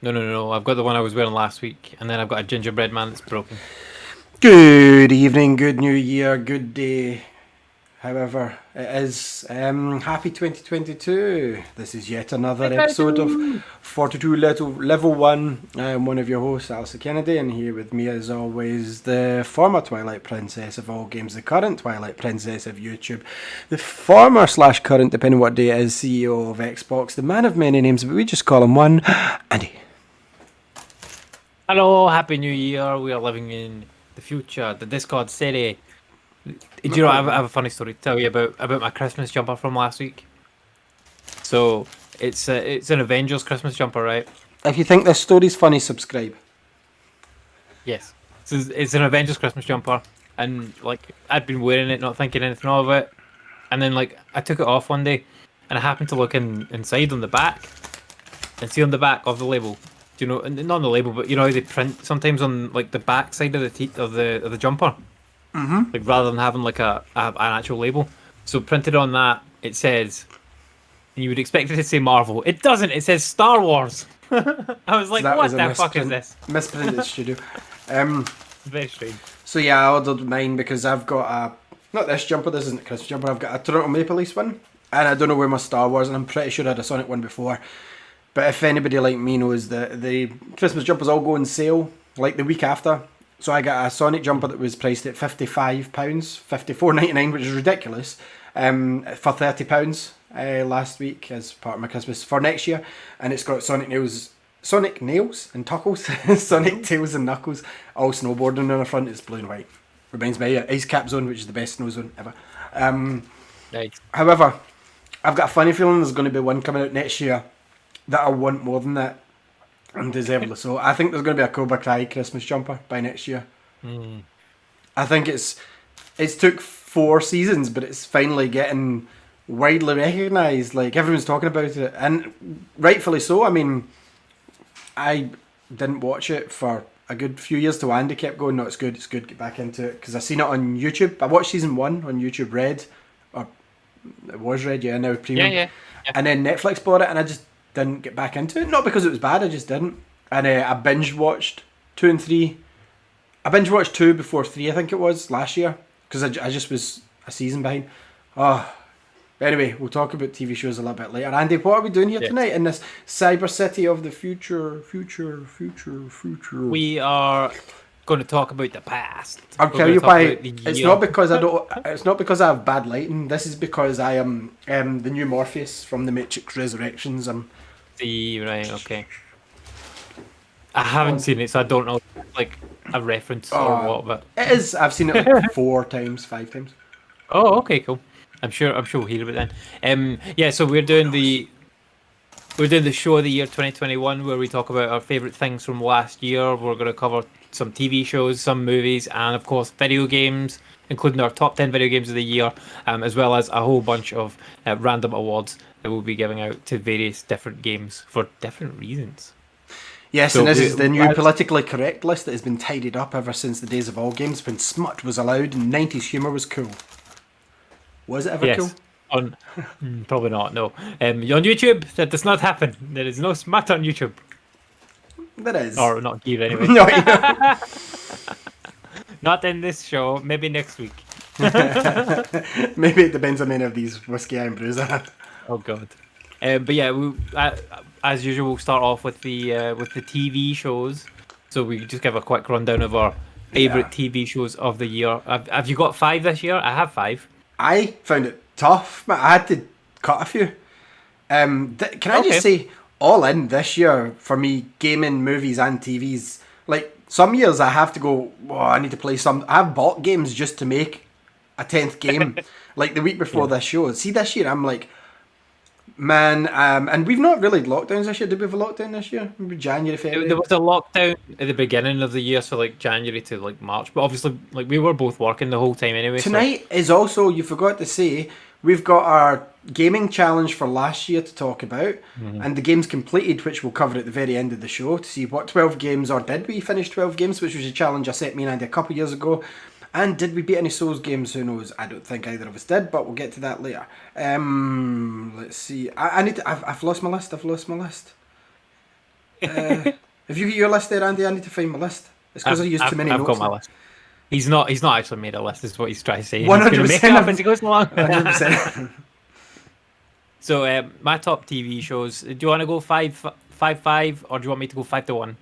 No. I've got the one I was wearing last week, and then I've got a gingerbread man that's broken. Good evening, good new year, good day. However, it is happy 2022. This is yet another episode of 42 Level 1. I'm one of your hosts, Alistair Kennedy, and here with me, as always, the former Twilight Princess of all games, the current Twilight Princess of YouTube, the former slash current, depending what day it is, CEO of Xbox, the man of many names, but we just call him one, Andy. Hello, happy new year. We are living in the future, the Discord city. Do you know, I have a funny story to tell you about my Christmas jumper from last week. So it's an Avengers Christmas jumper, right? If you think this story's funny, subscribe. Yes. So it's an Avengers Christmas jumper, and like I'd been wearing it, not thinking anything of it, and then like I took it off one day, and I happened to look inside on the back, and see on the back of the label. Do you know? And not on the label, but you know how they print sometimes on like the back side of the jumper, like rather than having like an actual label. So printed on that, it says, and you would expect it to say Marvel. It doesn't. It says Star Wars. I was like, That what was a the fuck is this? misprinted studio. Um, Very strange. So yeah, I ordered mine because I've got not this jumper, this isn't a Christmas jumper, I've got a Toronto Maple Leafs one. And I don't know where my Star Wars, and I'm pretty sure I had a Sonic one before. But if anybody like me knows that the Christmas jumpers all go on sale like the week after. So I got a Sonic jumper that was priced at £55, £54.99, which is ridiculous, for £30 last week as part of my Christmas for next year. And it's got Sonic Nails and Tuckles, Sonic Tails and Knuckles, all snowboarding on the front. It's blue and white. Reminds me of Ice Cap Zone, which is the best snow zone ever. Nice. However, I've got a funny feeling there's going to be one coming out next year that I want more than that and deservedly so. I think there's going to be a Cobra Kai Christmas jumper by next year. I think it's took 4 seasons, but it's finally getting widely recognised. Like everyone's talking about it, and rightfully so. I mean, I didn't watch it for a good few years till Andy kept going, no, it's good, get back into it. Because I seen it on YouTube. I watched season 1 on YouTube Red, or it was Red, yeah, now Premium. Yeah. And then Netflix bought it, and I just didn't get back into it. Not because it was bad, I just didn't. And I binge watched 2 and 3. I binge watched 2 before 3, I think it was, last year. Because I just was a season behind. Oh, anyway, we'll talk about TV shows a little bit later. Andy, what are we doing here Yes. tonight in this cyber city of the future? We are going to talk about the past. I'll We're tell going you to talk why. about the It's year. not because I don't. It's not because I have bad lighting. This is because I am the new Morpheus from the Matrix Resurrections. Right, okay. I haven't seen it, so I don't know like a reference or what. But It is. I've seen it like 4 times, 5 times. oh, okay, cool. I'm sure we'll hear about it then. Yeah. So we're doing the show of the year 2021, where we talk about our favorite things from last year. We're going to cover some TV shows, some movies, and of course video games, including our top 10 video games of the year, as well as a whole bunch of random awards that we'll be giving out to various different games for different reasons. Yes, So and this we- is the new as- politically correct list that has been tidied up ever since the days of all games when smut was allowed and 90s humour was cool. Was it ever Yes. cool? On probably not. No. On YouTube, that does not happen. There is no smut on YouTube, There is. or not here anyway. No, yeah. Not in this show. Maybe next week. Maybe it depends on many of these whiskey iron brews I had. Oh god. But yeah, as usual, we'll start off with the TV shows. So we just give a quick rundown of our favorite TV shows of the year. Have you got 5 this year? I have 5. I found it tough, but I had to cut a few. Can I just say, all in this year for me, gaming, movies, and TVs. Like some years, I have to go. Oh, I need to play some. I've bought games just to make a 10th game. Like the week before this show. See, this year I'm like, man. And we've not really had lockdowns this year. Did we have a lockdown this year? Maybe January, February. There was a lockdown at the beginning of the year, so like January to like March. But obviously, like we were both working the whole time anyway. Tonight is also, you forgot to say, we've got our gaming challenge for last year to talk about, and the games completed, which we'll cover at the very end of the show to see what 12 games, or did we finish 12 games, which was a challenge I set me and Andy a couple of years ago. And did we beat any Souls games? Who knows? I don't think either of us did, but we'll get to that later. Let's see. I need to. I've lost my list. Have you got your list there, Andy? I need to find my list. It's because I used too many I've notes. got my list. He's not actually made a list, is what he's trying to say. He's 100%. going to make it up as he goes along. 100%. So, my top TV shows. Do you want to go 5-5, or do you want me to go 5-1?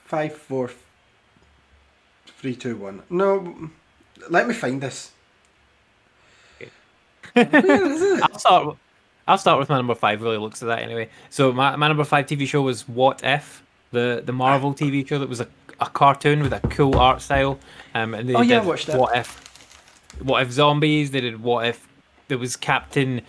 5, 4, 3, 2, 1. No, let me find this. Where is it? I'll start with my number 5. Really looks at that anyway. So my number 5 TV show was What If, the Marvel TV show that was a cartoon with a cool art style. And they I did watched that. What if zombies? They did What If there was Captain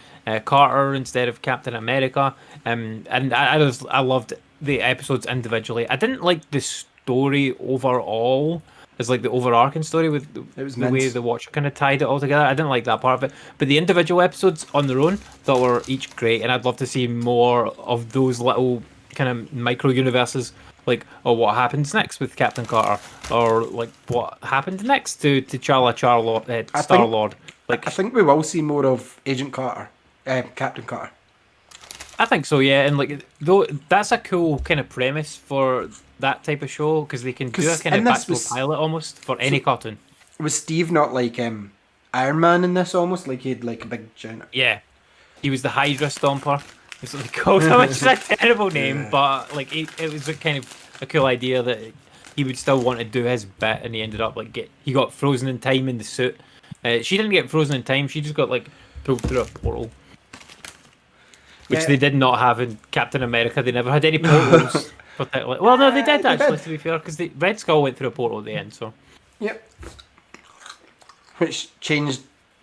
Carter instead of Captain America. And I loved the episodes individually. I didn't like the story overall. As like the overarching story with It was the way mince. the Watcher kind of tied it all together. I didn't like that part of it, but the individual episodes on their own thought were each great, and I'd love to see more of those little kind of micro universes, like what happens next with Captain Carter, or like what happened next to T'Challa, Star Lord. Like I think we will see more of Agent Carter, Captain Carter. I think so, yeah, and like though that's a cool kind of premise for that type of show because they can do a 'Cause kind of in this backdoor was- pilot almost for any cartoon. Was Steve not like Iron Man in this almost? Like he had like a big giant. Yeah, he was the Hydra Stomper. That's what they called him. It's a terrible name, Yeah. but like it was a kind of a cool idea that he would still want to do his bit, and he ended up like he got frozen in time in the suit. She didn't get frozen in time. She just got like pulled through a portal, which Yeah. they did not have in Captain America. They never had any portals. Well, no, they did They actually. did. To be fair, because the Red Skull went through a portal at the end. So Yep. Which changed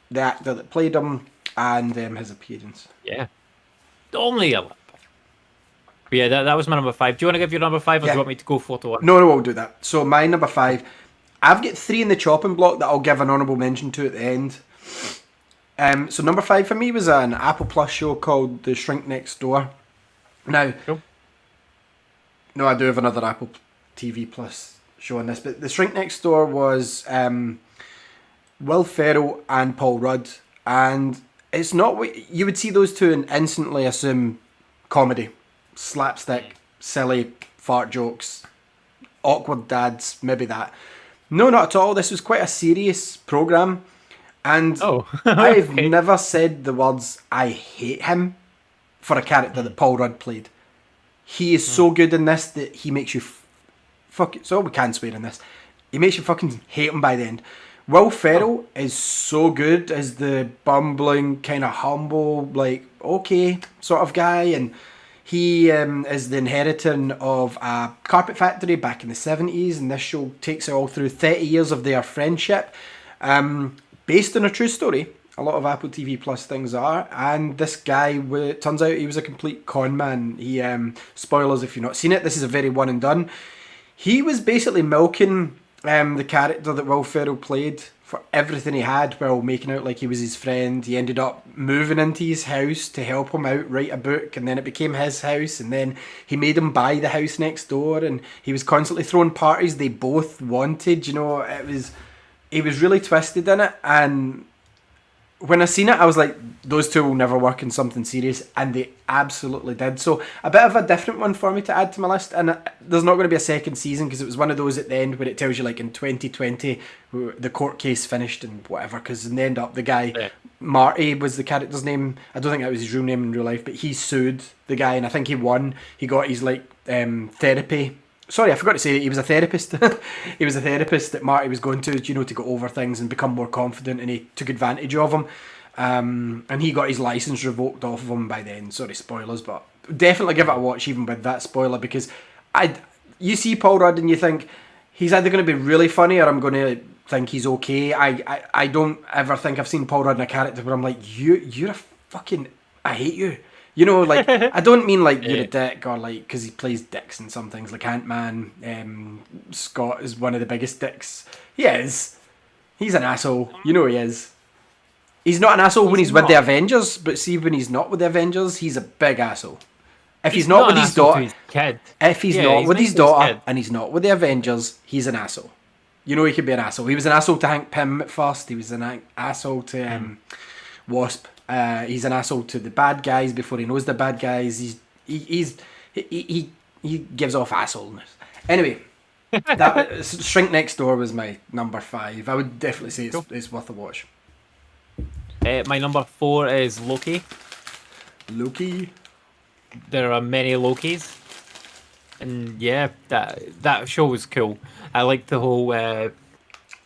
the actor that played him and his appearance. yeah, only a little bit. But yeah, that was my number 5. Do you want to give your number 5, or do Yeah. you want me to go 4-1? No, we'll do that. So my number 5, I've got 3 in the chopping block that I'll give an honourable mention to at the end. So number 5 for me was an Apple Plus show called The Shrink Next Door. Now, Cool. no, I do have another Apple TV Plus show on this, but The Shrink Next Door was Will Ferrell and Paul Rudd, and it's not what you would see those two and instantly assume comedy, slapstick, silly fart jokes, awkward dads, maybe that. No, not at all. This was quite a serious program, and Oh, I've okay. never said the words "I hate him" for a character that Paul Rudd played. He is so good in this that he makes you fuck it. So we can swear in this. He makes you fucking hate him by the end. Will Ferrell is so good as the bumbling, kind of humble, like okay sort of guy, and he is the inheritor of a carpet factory back in the 70s, and this show takes it all through 30 years of their friendship, based on a true story. A lot of Apple TV Plus things are, and this guy turns out he was a complete con man. He spoilers if you've not seen it. This is a very one and done. He was basically milking the character that Will Ferrell played for everything he had while making out like he was his friend. He ended up moving into his house to help him out write a book, and then it became his house, and then he made him buy the house next door, and he was constantly throwing parties they both wanted. You know, he was really twisted in it, and when I seen it, I was like, those two will never work in something serious, and they absolutely did. So a bit of a different one for me to add to my list, and there's not going to be a second season because it was one of those at the end where it tells you like in 2020 the court case finished and whatever, because in the end up the guy, Yeah. Marty was the character's name. I don't think that was his real name in real life, but he sued the guy, and I think he won. He got his like therapy. Sorry, I forgot to say that he was a therapist. He was a therapist that Marty was going to, you know, to go over things and become more confident, and he took advantage of him. And he got his license revoked off of him by then. Sorry, spoilers, but definitely give it a watch even with that spoiler, because you see Paul Rudd and you think he's either going to be really funny or I'm going to think he's okay. I don't ever think I've seen Paul Rudd in a character where I'm like, you're a fucking, I hate you. You know, like, I don't mean like you're a dick or like, because he plays dicks in some things, like Ant-Man. Scott is one of the biggest dicks. He is. He's an asshole. You know he is. He's not an asshole when he's with the not. Avengers, but see, when he's not with the Avengers, he's a big asshole. If he's not with an his asshole to daughter, his kid. if he's Yeah, not he's with nice his to his daughter kid. and he's not with the Avengers, he's an asshole. You know he could be an asshole. He was an asshole to Hank Pym at first. He was an asshole to Wasp. He's an asshole to the bad guys before he knows the bad guys. He's he gives off assholeness. Anyway, that Shrink Next Door was my number 5. I would definitely say it's worth a watch. My number 4 is Loki. Loki. There are many Lokis, and yeah, that show was cool. I liked the whole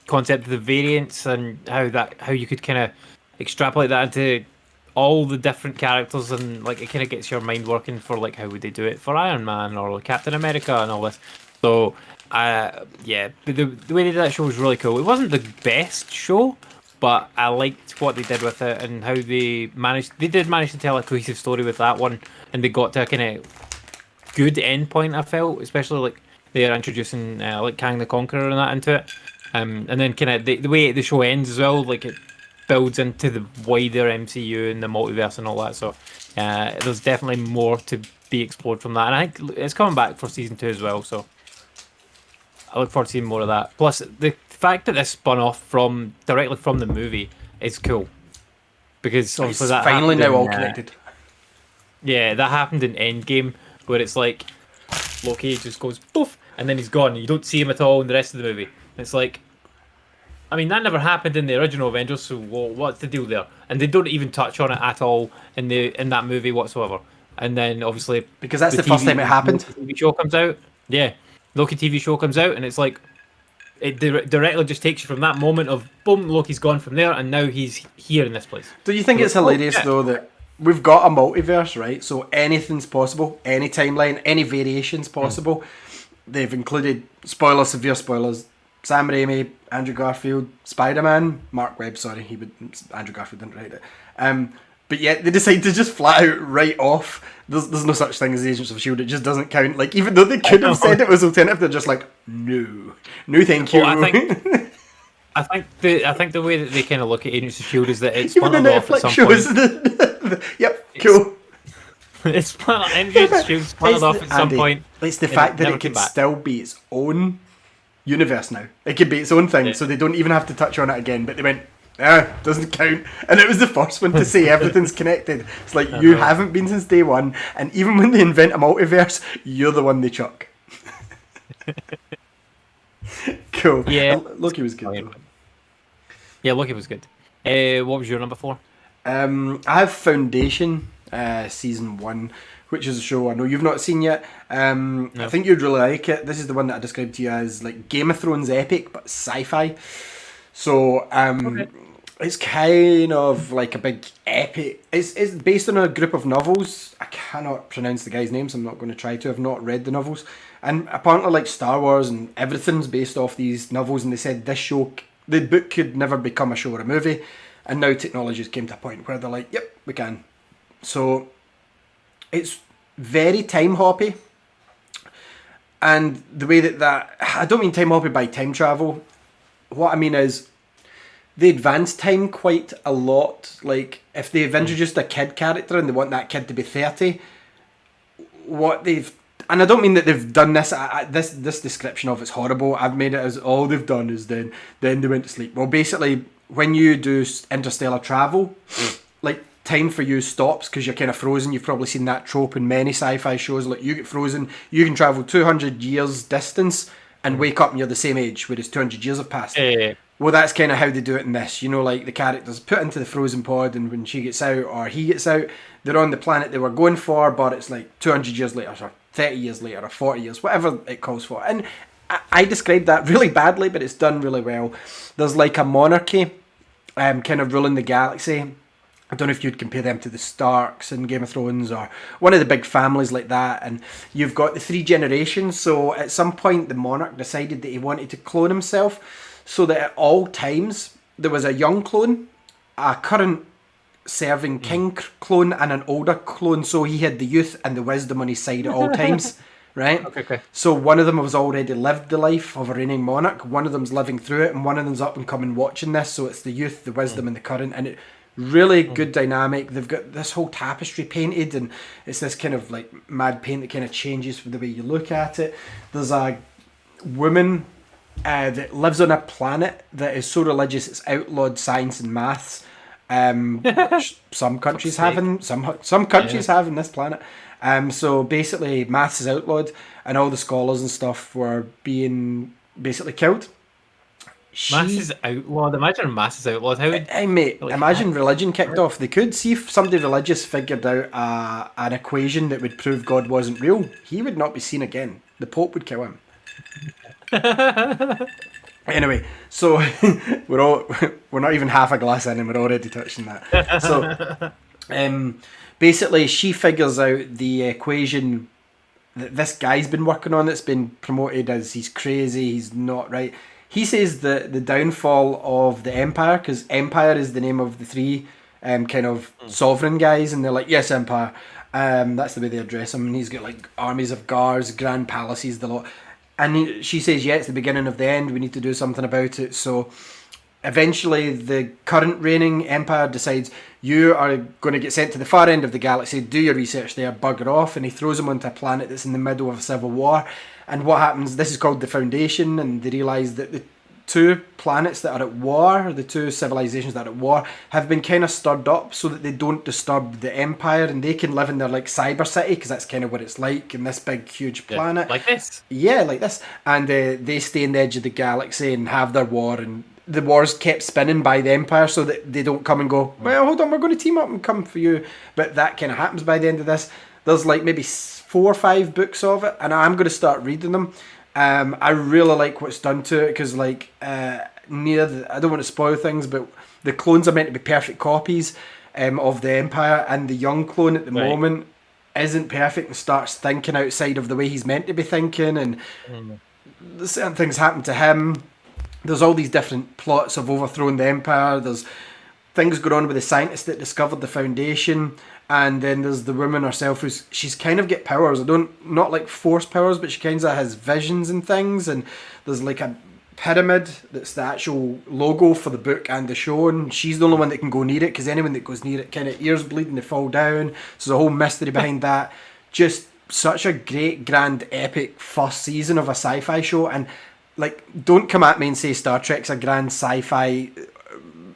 concept of the variants and how you could kind of extrapolate that into all the different characters, and like it kind of gets your mind working for like how would they do it for Iron Man or Captain America and all this. So yeah, the way they did that show was really cool. It wasn't the best show, but I liked what they did with it and how they did manage to tell a cohesive story with that one, and they got to a kind of good end point, I felt, especially like they are introducing like Kang the Conqueror and that into it. And then kind of the way the show ends as well, like it builds into the wider MCU and the multiverse and all that. So there's definitely more to be explored from that. And I think it's coming back for season 2 as well. So I look forward to seeing more of that. Plus, the fact that this spun off directly from the movie is cool. Because obviously It's that finally now happened all in, connected. yeah, that happened in Endgame, where it's like Loki just goes poof, and then he's gone. You don't see him at all in the rest of the movie. It's like, I mean, that never happened in the original Avengers, so what's the deal there? And they don't even touch on it at all in that movie whatsoever. And then obviously Because that's the first time it happened. Loki TV show comes out, yeah, Loki TV show comes out, and it's like it directly just takes you from that moment of boom, Loki's gone from there, and now he's here in this place. Do you think it's hilarious though that we've got a multiverse, right? So anything's possible, any timeline, any variations possible. They've included severe spoilers. Sam Raimi, Andrew Garfield, Spider-Man, Mark Webb. Sorry, Andrew Garfield didn't write it. But yet they decide to just flat out write off. There's no such thing as Agents of S.H.I.E.L.D. It just doesn't count. Like, even though they could have said it was alternative, they're just like, no, thank you. Well, I think the way that they kind of look at Agents of S.H.I.E.L.D. is that it's even the spun off at Netflix some shows. point. Yep, cool. It's spun Agents of S.H.I.E.L.D. spun off at some Andy, point. It's the and fact that never it came could back. still be its own universe now. It could be its own thing, Yeah. so they don't even have to touch on it again. But they went, doesn't count. And it was the first one to say everything's connected. It's like, you haven't been since day one, and even when they invent a multiverse, you're the one they chuck. Cool. Yeah. Loki was good though. Yeah, Loki was good. What was your number 4? I have Foundation, season 1, which is a show I know you've not seen yet. I think you'd really like it. This is the one that I described to you as like Game of Thrones epic, but sci-fi. So it's kind of like a big epic. It's based on a group of novels. I cannot pronounce the guy's name, so I'm not going to try to. I've not read the novels. And apparently, like Star Wars and everything's based off these novels. And they said the book could never become a show or a movie. And now technologies came to a point where they're like, yep, we can. So it's very time hoppy. And the way that I don't mean time hoppy by time travel. What I mean is they advance time quite a lot. Like if they've introduced a kid character and they want that kid to be 30, and I don't mean that they've done this. This description of it's horrible. I've made it as all they've done is then they went to sleep. Well, basically, when you do interstellar travel, like time for you stops because you're kind of frozen. You've probably seen that trope in many sci-fi shows. Like you get frozen, you can travel 200 years distance and wake up and you're the same age, whereas 200 years have passed. Well, that's kind of how they do it in this. You know, like the characters put into the frozen pod, and when she gets out or he gets out, they're on the planet they were going for, but it's like 200 years later, or 30 years later, or 40 years, whatever it calls for. And I described that really badly, but it's done really well. There's like a monarchy kind of ruling the galaxy. I don't know if you'd compare them to the Starks in Game of Thrones or one of the big families like that. And you've got the 3 generations. So at some point, the monarch decided that he wanted to clone himself so that at all times there was a young clone, a current serving king clone, and an older clone. So he had the youth and the wisdom on his side at all times. Right? Okay. So one of them has already lived the life of a reigning monarch. One of them's living through it, and one of them's up and coming watching this. So it's the youth, the wisdom, and the current. And it really good dynamic. They've got this whole tapestry painted, and it's this kind of like mad paint that kind of changes the way you look at it. There's a woman that lives on a planet that is so religious it's outlawed science and maths. Which some countries have in some countries have in this planet. So basically, maths is outlawed, and all the scholars and stuff were being basically killed. Mass is outlawed. Imagine mass is outlawed. How would Hey mate, like imagine religion kicked off. They could see if somebody religious figured out an equation that would prove God wasn't real. He would not be seen again. The Pope would kill him. Anyway, so we're not even half a glass in, and we're already touching that. So, basically, she figures out the equation that this guy's been working on. That's been promoted as he's crazy. He's not right. He says that the downfall of the Empire, because Empire is the name of the three kind of sovereign guys, and they're like, yes, Empire. That's the way they address him, and he's got like armies of guards, grand palaces, the lot. And she says, yeah, it's the beginning of the end. We need to do something about it. So eventually the current reigning empire decides, you are going to get sent to the far end of the galaxy, do your research there, bugger off. And he throws them onto a planet that's in the middle of a civil war. And what happens, this is called the Foundation, and they realise that the two planets that are at war, the two civilizations that are at war, have been kind of stirred up so that they don't disturb the Empire, and they can live in their like cyber city, because that's kind of what it's like in this big huge planet. like this. Yeah, like this. And they stay in the edge of the galaxy and have their war, and the war's kept spinning by the Empire so that they don't come and go, well, hold on, we're going to team up and come for you. But that kind of happens by the end of this. There's like maybe 4 or 5 books of it, and I'm going to start reading them. I really like what's done to it, because like I don't want to spoil things, but the clones are meant to be perfect copies of the Empire, and the young clone at the moment isn't perfect and starts thinking outside of the way he's meant to be thinking, and certain things happen to him. There's all these different plots of overthrowing the Empire. There's things going on with the scientist that discovered the Foundation. And then there's the woman herself, she's kind of get powers. Not like force powers, but she kind of has visions and things. And there's like a pyramid that's the actual logo for the book and the show, and she's the only one that can go near it, because anyone that goes near it kind of ears bleed and they fall down. So there's a whole mystery behind that. Just such a great, grand, epic first season of a sci-fi show. And like, don't come at me and say Star Trek's a grand sci-fi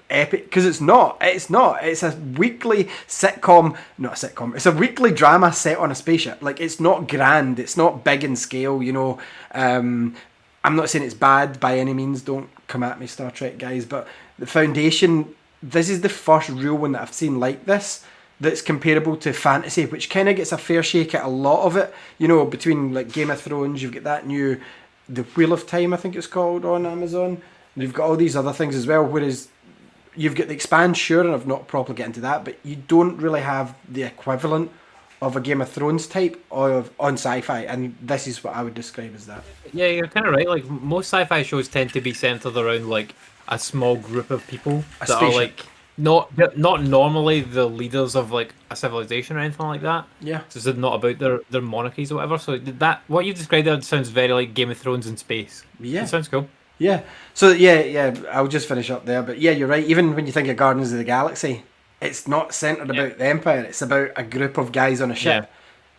epic, because it's not. It's a weekly sitcom, not a sitcom, it's a weekly drama set on a spaceship. Like, it's not grand, it's not big in scale, you know. I'm not saying it's bad by any means, don't come at me, Star Trek guys, but the Foundation, this is the first real one that I've seen like this, that's comparable to fantasy, which kind of gets a fair shake at a lot of it, you know. Between like Game of Thrones, you've got that new The Wheel of Time, I think it's called, on Amazon, and you've got all these other things as well, whereas you've got The Expanse, sure, and I've not properly get into that, but you don't really have the equivalent of a Game of Thrones type on sci-fi, and this is what I would describe as that. Yeah, you're kind of right. Like, most sci-fi shows tend to be centered around like a small group of people that are like not normally the leaders of like a civilization or anything like that. Yeah. So it's not about their monarchies or whatever. So that what you've described there sounds very like Game of Thrones in space. Yeah. It sounds cool. Yeah. So yeah, I'll just finish up there. But yeah, you're right. Even when you think of Guardians of the Galaxy, it's not centered about the Empire. It's about a group of guys on a ship. Yeah.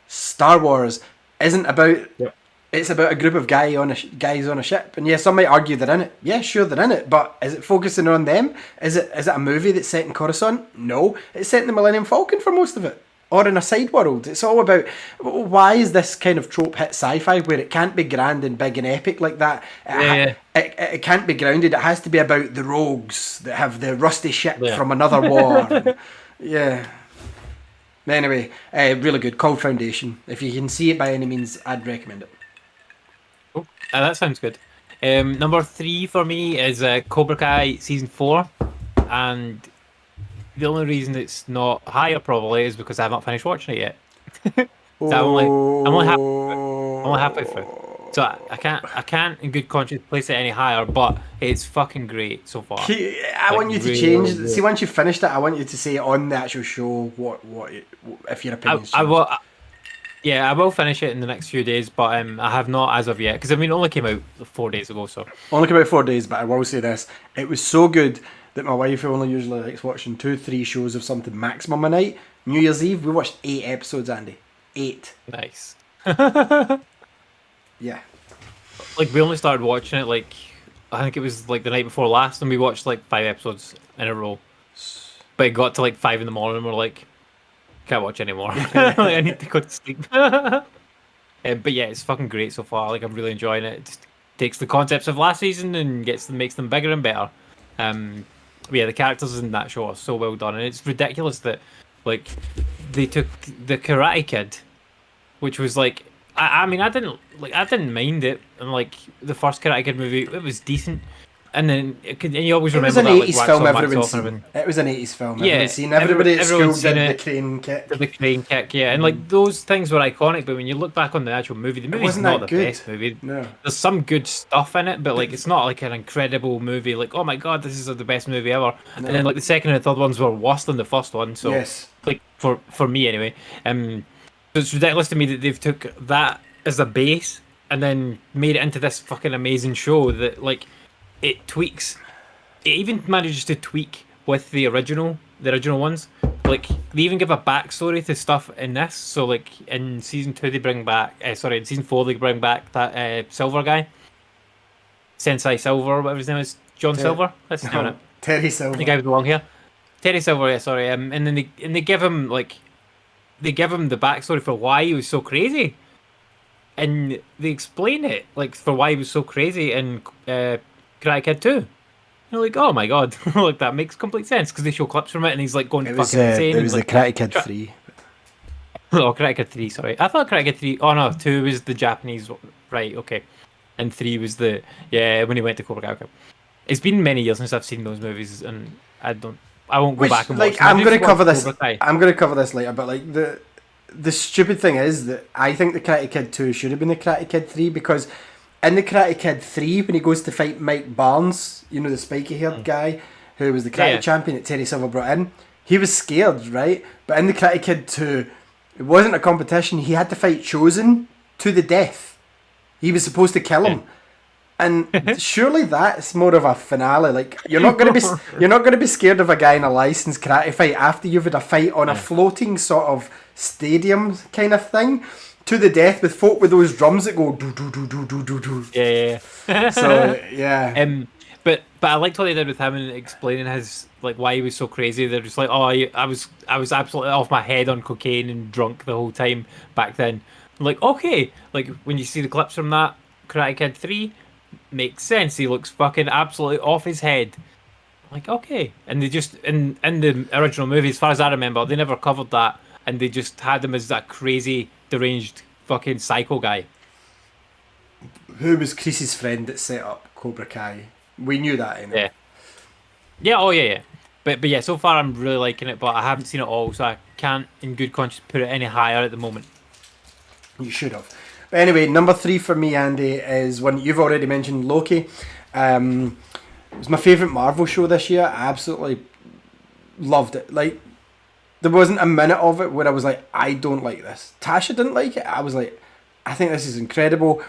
Star Wars isn't about. Yep. It's about a group of guys on a ship. And yeah, some might argue they're in it. Yeah, sure, they're in it. But is it focusing on them? Is it a movie that's set in Coruscant? No, it's set in the Millennium Falcon for most of it, or in a side world. It's all about, why is this kind of trope hit sci-fi where it can't be grand and big and epic like that? It can't be grounded. It has to be about the rogues that have the rusty ship from another war. Yeah. Anyway, really good. Called Foundation. If you can see it by any means, I'd recommend it. Oh, that sounds good. Number 3 for me is Cobra Kai season 4, and the only reason it's not higher probably is because I haven't finished watching it yet. So I'm only halfway through. So I can't in good conscience place it any higher, but it's fucking great so far. I want you to change. See, once you've finished it, I want you to say on the actual show what if your opinions. I will. Yeah, I will finish it in the next few days, but I have not as of yet, because I mean, it only came out 4 days ago. So only came out 4 days, but I will say this: it was so good that my wife, who only usually likes watching 2-3 shows of something maximum a night, New Year's Eve we watched 8 episodes, Andy. 8. Nice. Yeah. Like, we only started watching it like, I think it was like the night before last, and we watched like 5 episodes in a row. But it got to like 5 in the morning, and we're like, can't watch anymore. Like, I need to go to sleep. But yeah, it's fucking great so far. Like I'm really enjoying it. It just takes the concepts of last season and makes them bigger and better. But yeah, the characters in that show are so well done, and it's ridiculous that like they took the Karate Kid, which was like I mean I didn't mind it, and like the first Karate Kid movie it was decent. And then, and you always It was remember an that, like, 80s wax film on, wax everyone's off and seen. everything. It was an 80s film Yeah, everyone's seen. Everybody at school everyone's did seen the it. crane kick. The crane kick, yeah, and like those things were iconic. But when you look back on the actual movie, the movie's wasn't not that the good. best movie. No. There's some good stuff in it, but like it's not like an incredible movie. Like, oh my god, this is the best movie ever. And then like the second and the third ones were worse than the first one. So Yes. like for me anyway, so it's ridiculous to me that they've took that as a base and then made it into this fucking amazing show that like it tweaks. It even manages to tweak with the original ones. Like they even give a backstory to stuff in this. So like in season 2 they bring back, in season 4 they bring back that Silver guy, Sensei Silver, whatever his name is, John Silver. That's his name, isn't it? Terry Silver. The guy with the long hair, Terry Silver. Yeah, sorry. And then they give him the backstory for why he was so crazy, and they explain it like for why he was so crazy in Karate Kid 2. You're like, oh my god, like that makes complete sense because they show clips from it and he's like going It fucking was, insane. it was like, the Karate Kid 3. Oh, Karate Kid 3, sorry. I thought Karate Kid 3, oh no, 2 was the Japanese, right, okay. And 3 was when he went to Cobra Kai. Okay. It's been many years since I've seen those movies and I won't go back and watch them. I'm going to cover this. Cobra Kai. I'm going to cover this later, but like the stupid thing is that I think the Karate Kid 2 should have been the Karate Kid 3 because in the Karate Kid 3, when he goes to fight Mike Barnes, you know, the spiky-haired guy who was the karate champion that Terry Silver brought in, he was scared, right? But in the Karate Kid 2, it wasn't a competition. He had to fight Chosen to the death. He was supposed to kill him. And surely that's more of a finale. Like you're not going to be scared of a guy in a licensed karate fight after you've had a fight on a floating sort of stadium kind of thing. To the death with folk with those drums that go do do do do do do do. Yeah. So yeah. But I liked what they did with him and explaining his like why he was so crazy. They're just like, oh, I was absolutely off my head on cocaine and drunk the whole time back then. I'm like, okay, like when you see the clips from that Karate Kid 3, makes sense. He looks fucking absolutely off his head. I'm like, okay, and they just in the original movie, as far as I remember, they never covered that, and they just had him as that crazy, deranged fucking psycho guy. Who was Chris's friend that set up Cobra Kai? We knew that anyway. Yeah. But yeah, so far I'm really liking it, but I haven't seen it all, so I can't, in good conscience, put it any higher at the moment. You should have. But anyway, number 3 for me, Andy, is one you've already mentioned, Loki. It was my favourite Marvel show this year. I absolutely loved it. Like, there wasn't a minute of it where I was like, I don't like this. Tasha didn't like it. I was like, I think this is incredible.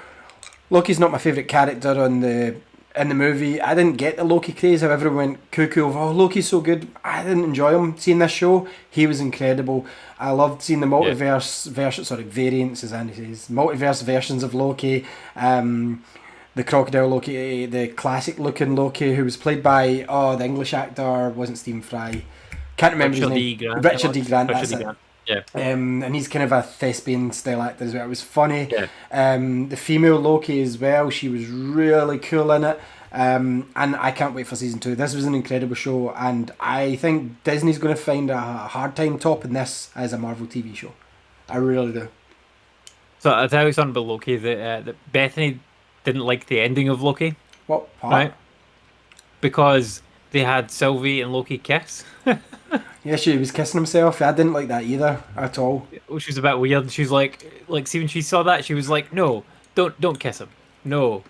Loki's not my favourite character in the movie. I didn't get the Loki craze, how everyone went cuckoo over, oh, Loki's so good. I didn't enjoy him. Seeing this show, he was incredible. I loved seeing the multiverse variants, as Andy says, multiverse versions of Loki. The crocodile Loki, the classic looking Loki, who was played by the English actor, wasn't Stephen Fry. Can't remember his name. Richard D. Grant. That's it. Yeah. And he's kind of a thespian style actor as well. It was funny. Yeah. The female Loki as well, she was really cool in it. And I can't wait for season 2. This was an incredible show, and I think Disney's going to find a hard time topping this as a Marvel TV show. I really do. So I'll tell you something about Loki, that Bethany didn't like the ending of Loki. What part? Right? Because they had Sylvie and Loki kiss. Yeah, she was kissing himself. I didn't like that either at all. Which was a bit weird. She's like, see, when she saw that, she was like, no, don't kiss him. No.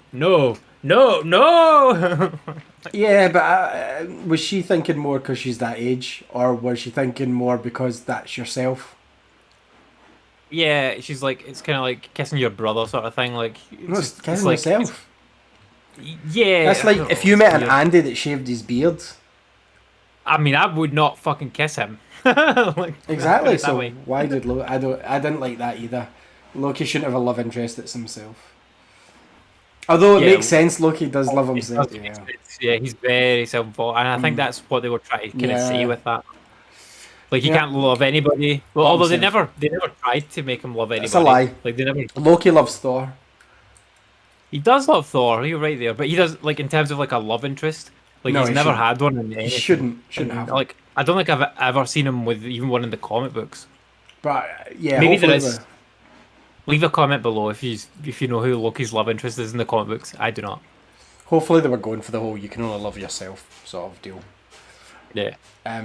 Yeah, but was she thinking more because she's that age, or was she thinking more because that's yourself? Yeah, she's like, it's kind of like kissing your brother sort of thing. Like, No, it's kissing yourself. Yeah. That's like if you met an Andy that shaved his beard. I mean, I would not fucking kiss him. Like, Exactly. So why did Loki? I didn't like that either. Loki shouldn't have a love interest that's himself. Although it makes sense, Loki does love himself. Yeah, he's very self-involved, and I think that's what they were trying to kind of say with that. Like he Yeah. can't love anybody. Well, Bottom although they self. never tried to make him love anybody. It's a lie. Like they never. Loki loves Thor. He does love Thor. You're right there, but he does like in terms of like a love interest. Like No, he's he never shouldn't. had one in He anything. shouldn't And, have. like I don't think I've ever seen him with even one in the comic books. But yeah, Maybe there hopefully is. Leave a comment below if you know who Loki's love interest is in the comic books. I do not. hopefully they were going for the whole "you can only love yourself" sort of deal. Yeah.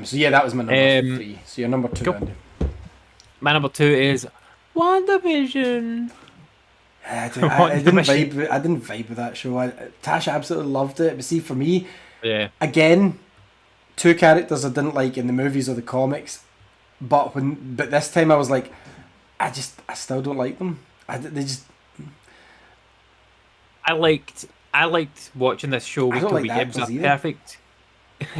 So yeah, that was my number 3. So your number 2, cool. Andy. My number 2 is WandaVision. I didn't vibe. I didn't vibe with that show. Tasha absolutely loved it, but see, for me, Yeah. again, 2 characters I didn't like in the movies or the comics, but this time I was like, I still don't like them. They just. I liked watching this show I week don't to like week. the It was actors a either. perfect.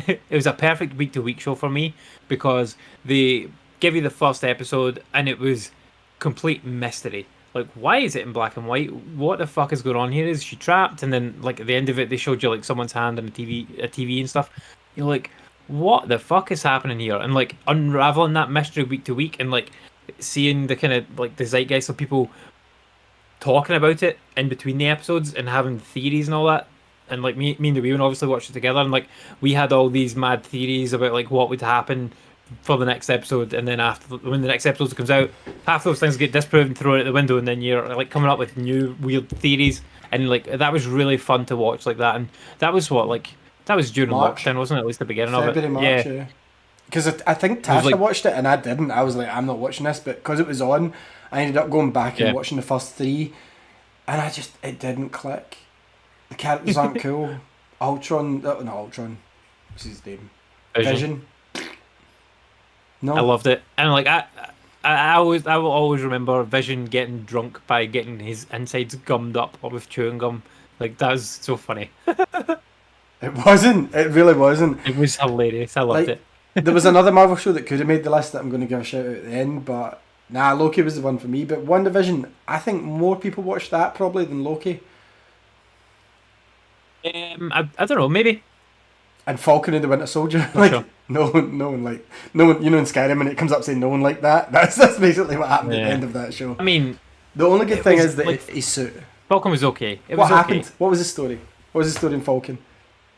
It was a perfect week to week show for me because they give you the first episode and it was complete mystery. Like, why is it in black and white? What the fuck is going on here? Is she trapped? And then, like at the end of it, they showed you like someone's hand on a TV and stuff. You're like, what the fuck is happening here? And like unraveling that mystery week to week and like seeing the kind of like the zeitgeist of people talking about it in between the episodes and having theories and all that. And like me and the Wee obviously watched it together, and like we had all these mad theories about like what would happen for the next episode, and then after when the next episode comes out, half those things get disproved and thrown out the window, and then you're like coming up with new weird theories, and like that was really fun to watch like that, and that was during March. lockdown, wasn't it? At least the beginning February, of it. March, Yeah. Because I think was Tasha like- watched it and I didn't. I was like, I'm not watching this, but because it was on, I ended up going back and Yeah. watching the first 3, and it didn't click. The characters aren't cool. Ultron, not Ultron. What's his name? Vision. No, I loved it, and like I will always remember Vision getting drunk by getting his insides gummed up with chewing gum. Like that was so funny. it wasn't. It really wasn't. It was hilarious. I loved Like, it. There was another Marvel show that could have made the list that I'm going to give a shout out at the end, but nah, Loki was the one for me. But WandaVision, I think more people watched that probably than Loki. I don't know, maybe. And Falcon and the Winter Soldier. Not Like sure. no one, you know, in Skyrim when it comes up saying no one like that. That's basically what happened at Yeah. the end of that show. I mean, The only good It thing was is that like- his suit. Falcon was okay. It What was happened? okay. What was the story? What was the story in Falcon?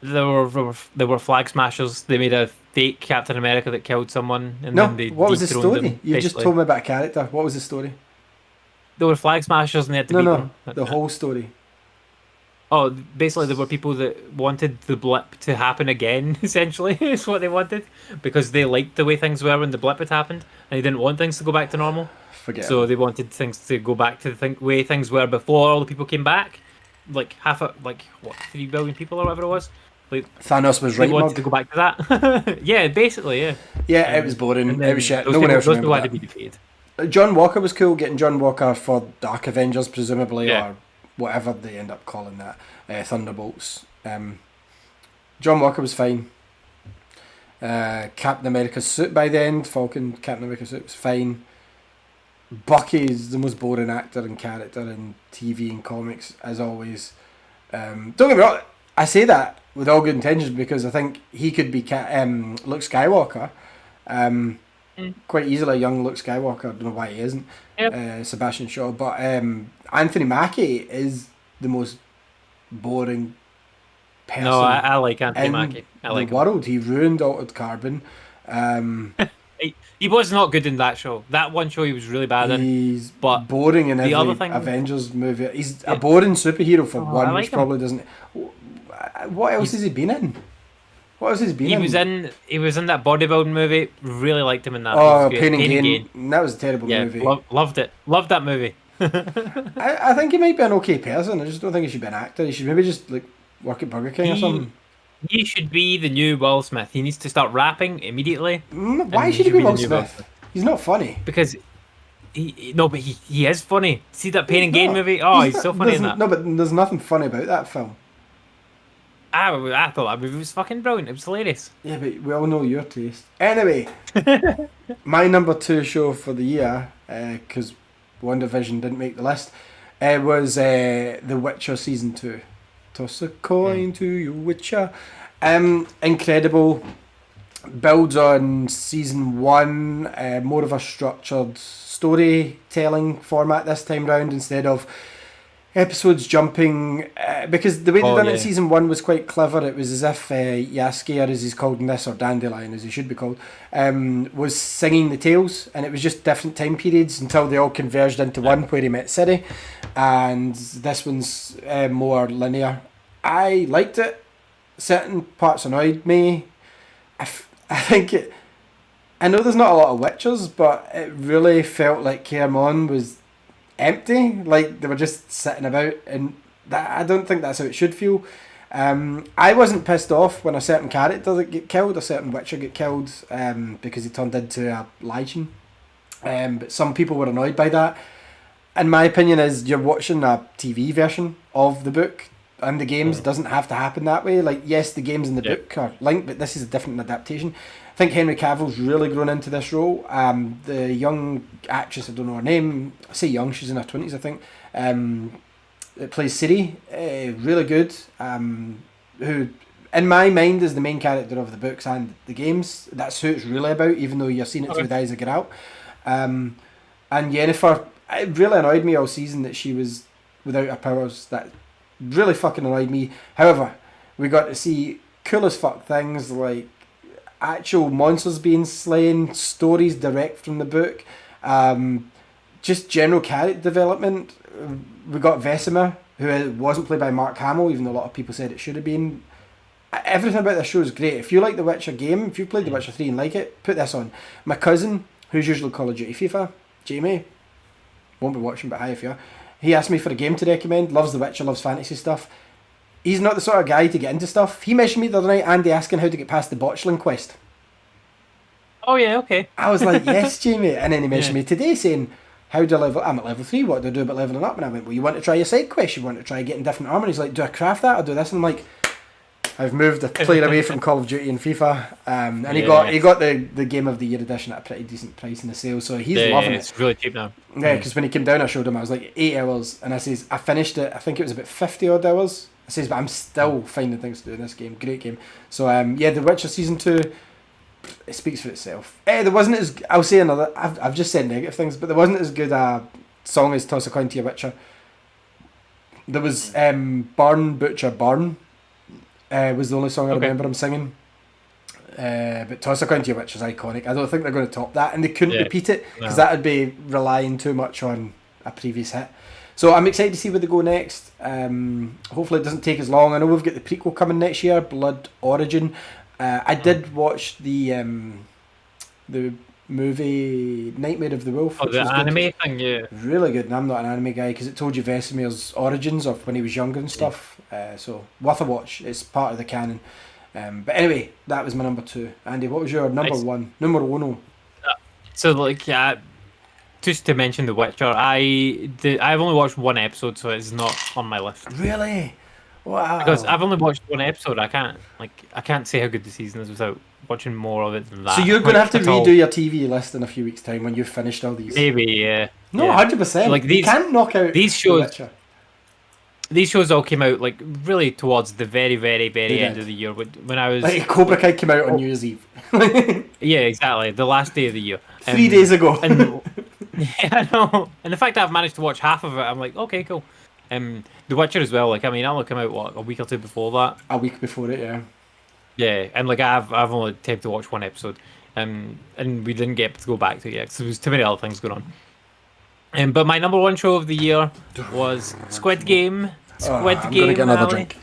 There were flag smashers. They made a fake Captain America that killed someone, and No, then they what was the dethroned story? him, You just basically. told me about a character. What was the story? There were flag smashers, and they had to No, beat no, them. the whole story. Oh, basically, there were people that wanted the blip to happen again. Essentially, is what they wanted because they liked the way things were when the blip had happened, and they didn't want things to go back to normal. Forget So it. they wanted things to go back to the way things were before all the people came back. Like 3 billion people or whatever it was. Like Thanos was they right, wanted Mug. to go back to that. Yeah, basically, yeah. Yeah, it was boring. And It was shit. those No one people- else those people remembered had to that. be defeated. John Walker was cool. Getting John Walker for Dark Avengers, presumably, Yeah. or whatever they end up calling that, Thunderbolts. John Walker was fine. Captain America's suit by the end, Captain America's suit was fine. Bucky is the most boring actor and character in TV and comics, as always. Don't get me wrong, I say that with all good intentions because I think he could be Luke Skywalker. Quite easily a young Luke Skywalker. I don't know why he isn't. Yep. Sebastian Shaw. But Anthony Mackie is the most boring person No, I like Anthony in Mackie. I like the him. world. He ruined Altered Carbon. He was not good in that show. That one show he was really bad in. He's but boring in the every other thing- Avengers movie. He's a Yeah. boring superhero for Oh, I one, like which him. probably doesn't. What else has he been in? What else has he been in? He was in that bodybuilding movie. Really liked him in that. He Oh, was good. Pain and Gain. That was a terrible Yeah, movie. loved it. Loved that movie. I think he might be an okay person. I just don't think he should be an actor. He should maybe just like work at Burger King or something. He should be the new Will Smith. He needs to start rapping immediately Why and should he he be should be Will the new Will Smith? Smith. He's not funny. because he is funny. See that Pain and Gain No, movie? Oh, he's so funny in there's- that. No, but there's nothing funny about that film. I thought that movie was fucking brilliant. It was hilarious. Yeah, but we all know your taste. Anyway, my number 2 show for the year, because WandaVision didn't make the list, was The Witcher Season 2. Toss a coin to you, Witcher. Incredible. builds on season 1, more of a structured storytelling format this time round instead of episodes jumping, because the way they done it in season 1 was quite clever. It was as if Jaskier, as he's called in this, or Dandelion as he should be called, was singing the tales, and it was just different time periods until they all converged into one where he met Ciri, and this one's more linear. I liked it. Certain parts annoyed me. I think it, I know there's not a lot of Witchers, but it really felt like Kaer Mon was empty, like they were just sitting about, and that, I don't think that's how it should feel. I wasn't pissed off when a certain character get killed, a certain Witcher get killed, because he turned into a Lycan. But some people were annoyed by that. And my opinion is you're watching a TV version of the book, and the games doesn't have to happen that way. Like, yes, the games in the book are linked, but this is a different adaptation. I think Henry Cavill's really grown into this role. The young actress, I don't know her name, I say young, she's in her 20s, I think, that plays Ciri, really good, who, in my mind, is the main character of the books and the games. That's who it's really about, even though you're seeing it through the eyes of Geralt. And Yennefer, it really annoyed me all season that she was without her powers. That really fucking annoyed me. However, we got to see cool as fuck things like actual monsters being slain, stories direct from the book, just general character development. We got Vesemir, who wasn't played by Mark Hamill, even though a lot of people said it should have been. Everything about this show is great. If you like the Witcher game, if you played The Witcher 3 and like it, put this on. My cousin, who's usually Call of Duty FIFA, Jamie, won't be watching, but hi if you are. He asked me for a game to recommend, loves The Witcher, loves fantasy stuff. He's not the sort of guy to get into stuff. He messaged me the other night, Andy, asking how to get past the Botchling quest. Oh yeah, okay. I was like, yes, Jamie. And then he messaged me today saying, how do I level? I'm at level 3, what do I do about leveling up? And I went, well, you want to try your side quest? You want to try getting different armor? He's like, do I craft that or do this? And I'm like, I've moved the player away from Call of Duty and FIFA. And he got the Game of the Year edition at a pretty decent price in the sale, so he's loving it. It's really cheap now. Yeah, because when he came down, I showed him, I was like 8 hours, and I says, I finished it, I think it was about 50 odd hours. I says, but I'm still finding things to do in this game. Great game. So yeah, The Witcher Season 2, it speaks for itself. There wasn't as, I'll say another, I've just said negative things, but there wasn't as good a song as Toss a Coin to Your Witcher. There was Burn Butcher Burn, was the only song I remember him singing. But Toss a Coin to Your Witcher is iconic. I don't think they're going to top that, and they couldn't repeat it, because that would be relying too much on a previous hit. So I'm excited to see where they go next. Hopefully it doesn't take as long. I know we've got the prequel coming next year, Blood Origin. I did watch the movie Nightmare of the Wolf. Oh, the anime thing, yeah. Really good, and I'm not an anime guy because it told you Vesemir's origins of when he was younger and stuff. So worth a watch. It's part of the canon. But anyway, that was my number 2. Andy, what was your number 1? Numero uno. So like, just to mention The Witcher, I've only watched one episode, so it's not on my list. Really? Wow. Because I've only watched one episode, I can't say how good the season is without watching more of it than that. So you're going to have to redo your TV list in a few weeks' time when you've finished all these. Maybe, yeah. No, 100%. Like you can't knock out these shows. The Witcher. These shows all came out like really towards the very, very, very end of the year when I was. Like Cobra Kai came out on New Year's Eve. Yeah, exactly. The last day of the year. 3 days ago. And, yeah, I know. And the fact that I've managed to watch half of it, I'm like, okay, cool. The Witcher as well. Like, I mean, that'll come out a week or two before that. A week before it, yeah. Yeah, and like I've only time to watch one episode, and we didn't get to go back to it yet because there was too many other things going on. But my number 1 show of the year was Squid Game. I'm gonna get another drink.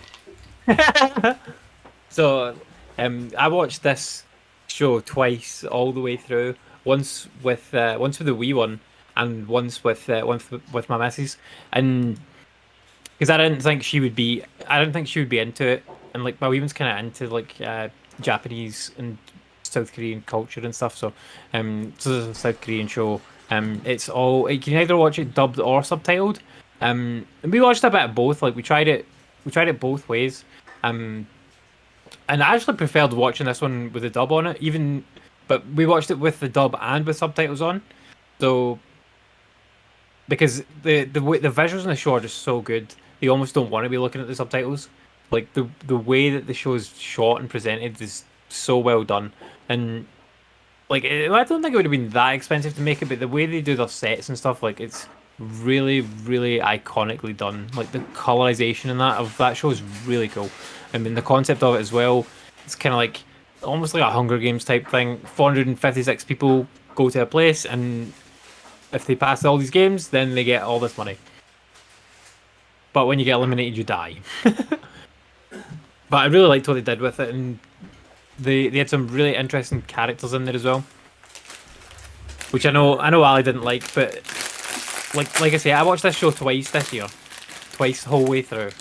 So, I watched this show twice all the way through. Once with the wee one, and once with my missus, and because I didn't think she would be into it, and like my wee one's kind of into like Japanese and South Korean culture and stuff. So, so there's a South Korean show. It's all you can either watch it dubbed or subtitled. And we watched a bit of both. Like we tried it both ways. And I actually preferred watching this one with the dub on it, but we watched it with the dub and with subtitles on. So because the visuals in the show are just so good, you almost don't want to be looking at the subtitles. Like the way that the show is shot and presented is so well done, and like I don't think it would have been that expensive to make it, but the way they do their sets and stuff, like it's really, really iconically done. Like the colorization in that show is really cool. I mean, the concept of it as well. It's kind of like almost like a Hunger Games type thing. 456 people go to a place, and if they pass all these games, then they get all this money. But when you get eliminated, you die. But I really liked what they did with it, and they had some really interesting characters in there as well, which I know Ali didn't like, but like I say, I watched this show twice this year, twice the whole way through.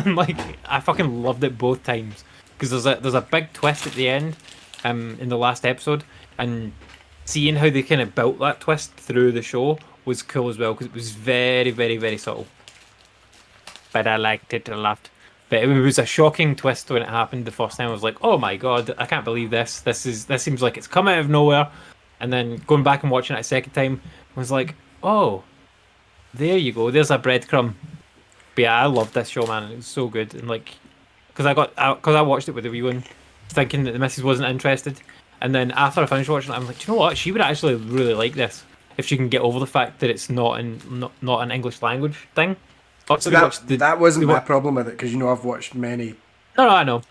Like I fucking loved it both times because there's a big twist at the end, in the last episode, and seeing how they kind of built that twist through the show was cool as well because it was very, very, very subtle. But I liked it a lot. But it was a shocking twist when it happened the first time. I was like, "Oh my god, I can't believe this! This seems like it's come out of nowhere." And then going back and watching it a second time, I was like, "Oh, there you go. There's a breadcrumb." But yeah, I loved this show, man. It was so good, and like, because I watched it with the wee one, thinking that the missus wasn't interested, and then after I finished watching it, I'm like, "Do you know what? She would actually really like this if she can get over the fact that it's not an English language thing." So that wasn't my problem with it because I've watched many. No, I know.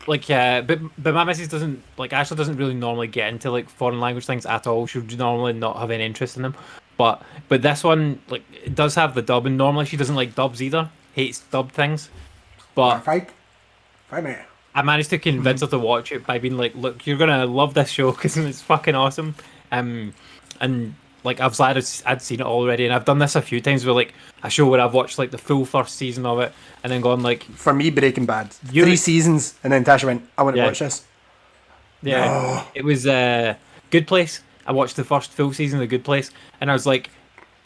Like, but my missus doesn't Ashley doesn't really normally get into like foreign language things at all. She would normally not have any interest in them. But this one, like, it does have the dub, and normally she doesn't like dubs either. Hates dubbed things. But Fight me. I managed to convince her to watch it by being like, "Look, you're gonna love this show because it's fucking awesome." And like I'd seen it already, and I've done this a few times with like a show where I've watched like the full first season of it, and then gone like, for me, Breaking Bad, 3 seasons, and then Tasha went, "I want to watch this." Yeah, No. It was Good Place. I watched the first full season of The Good Place, and I was like,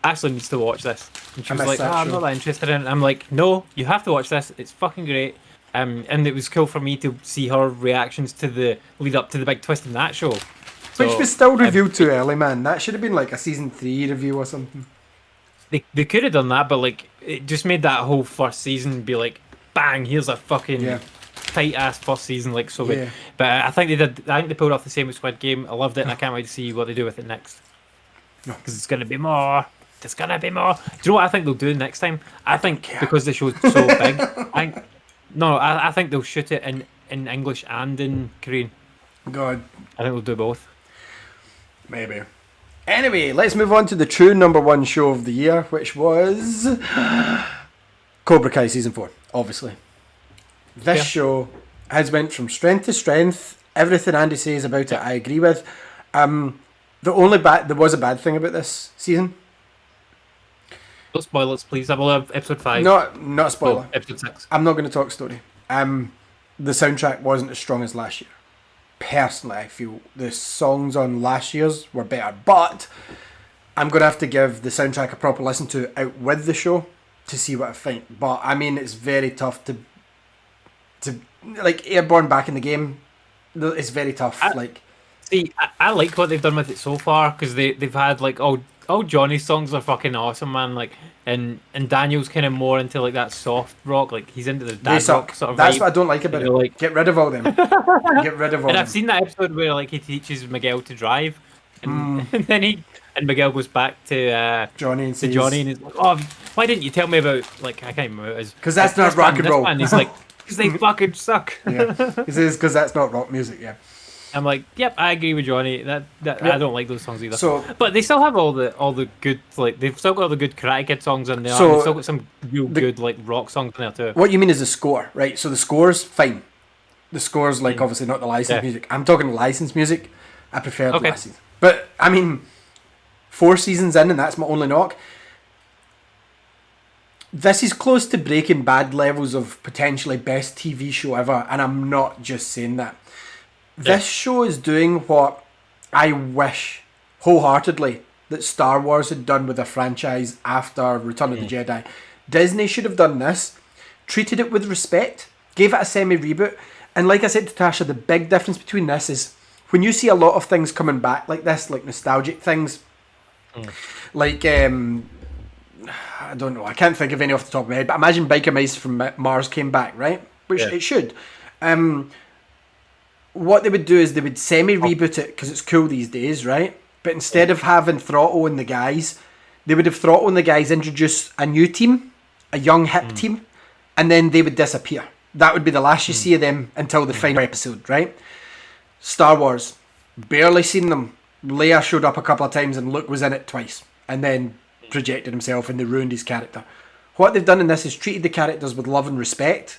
Ashley needs to watch this, and she was like, I'm not that interested in it. I'm like, no, you have to watch this. It's fucking great. And it was cool for me to see her reactions to the lead up to the big twist in that show. Which was still reviewed too early, man. That should have been like a season 3 review or something. They could have done that, but like it just made that whole first season be like, bang, here's a fucking tight ass first season, like so good. But I think they did. I think they pulled off the same with Squid Game. I loved it, and I can't wait to see what they do with it next. Because it's gonna be more. There's gonna be more. Do you know what I think they'll do next time? I think because the show's so big, I think they'll shoot it in English and in Korean. God, I think they'll do both. Maybe. Anyway, let's move on to the true number 1 show of the year, which was Cobra Kai Season 4, obviously. This show has went from strength to strength. Everything Andy says about it, I agree with. There was a bad thing about this season. Don't spoil it, please. I will have episode 5. Not a spoiler. Episode 6. I'm not going to talk story. The soundtrack wasn't as strong as last year. Personally, I feel the songs on last year's were better, but I'm going to have to give the soundtrack a proper listen to out with the show to see what I think. But I mean, it's very tough to like Airborne back in the game. It's very tough. I like what they've done with it so far because they've had like all Johnny's songs are fucking awesome, man. Like and Daniel's kind of more into like that soft rock, like he's into the dad rock sort of That's vibe. what I don't like about it. Like, get rid of all them. Get rid of all. And I've seen that episode where like he teaches Miguel to drive, and then Miguel goes back to Johnny and he's like, "Oh, why didn't you tell me about like I can't remember what it is because that's not rock and roll." And he's like, "Because they fucking suck." He says because that's not rock music. Yeah. I'm like, yep, I agree with Johnny. That I don't like those songs either. So, but they still have all the good, like they've still got all the good Karate Kid songs in there. So they've still got some real good like rock songs in there too. What you mean is the score, right? So the score's fine. The score's like obviously not the licensed music. I'm talking licensed music. I prefer the last season. But I mean, 4 seasons in, and that's my only knock. This is close to Breaking Bad levels of potentially best TV show ever, and I'm not just saying that. This show is doing what I wish wholeheartedly that Star Wars had done with a franchise after Return of the Jedi. Disney should have done this, treated it with respect, gave it a semi-reboot, and like I said to Tasha, the big difference between this is when you see a lot of things coming back like this, like nostalgic things, like, I don't know, I can't think of any off the top of my head, but imagine Biker Mice from Mars came back, right? Which it should. what they would do is they would semi-reboot it because it's cool these days, right? But instead of having Throttle and the guys, they would have Throttle and the guys introduce a new team, a young hip team, and then they would disappear. That would be the last you see of them until the final episode, right? Star Wars, barely seen them. Leia showed up a couple of times and Luke was in it twice, and then projected himself and they ruined his character. What they've done in this is treated the characters with love and respect,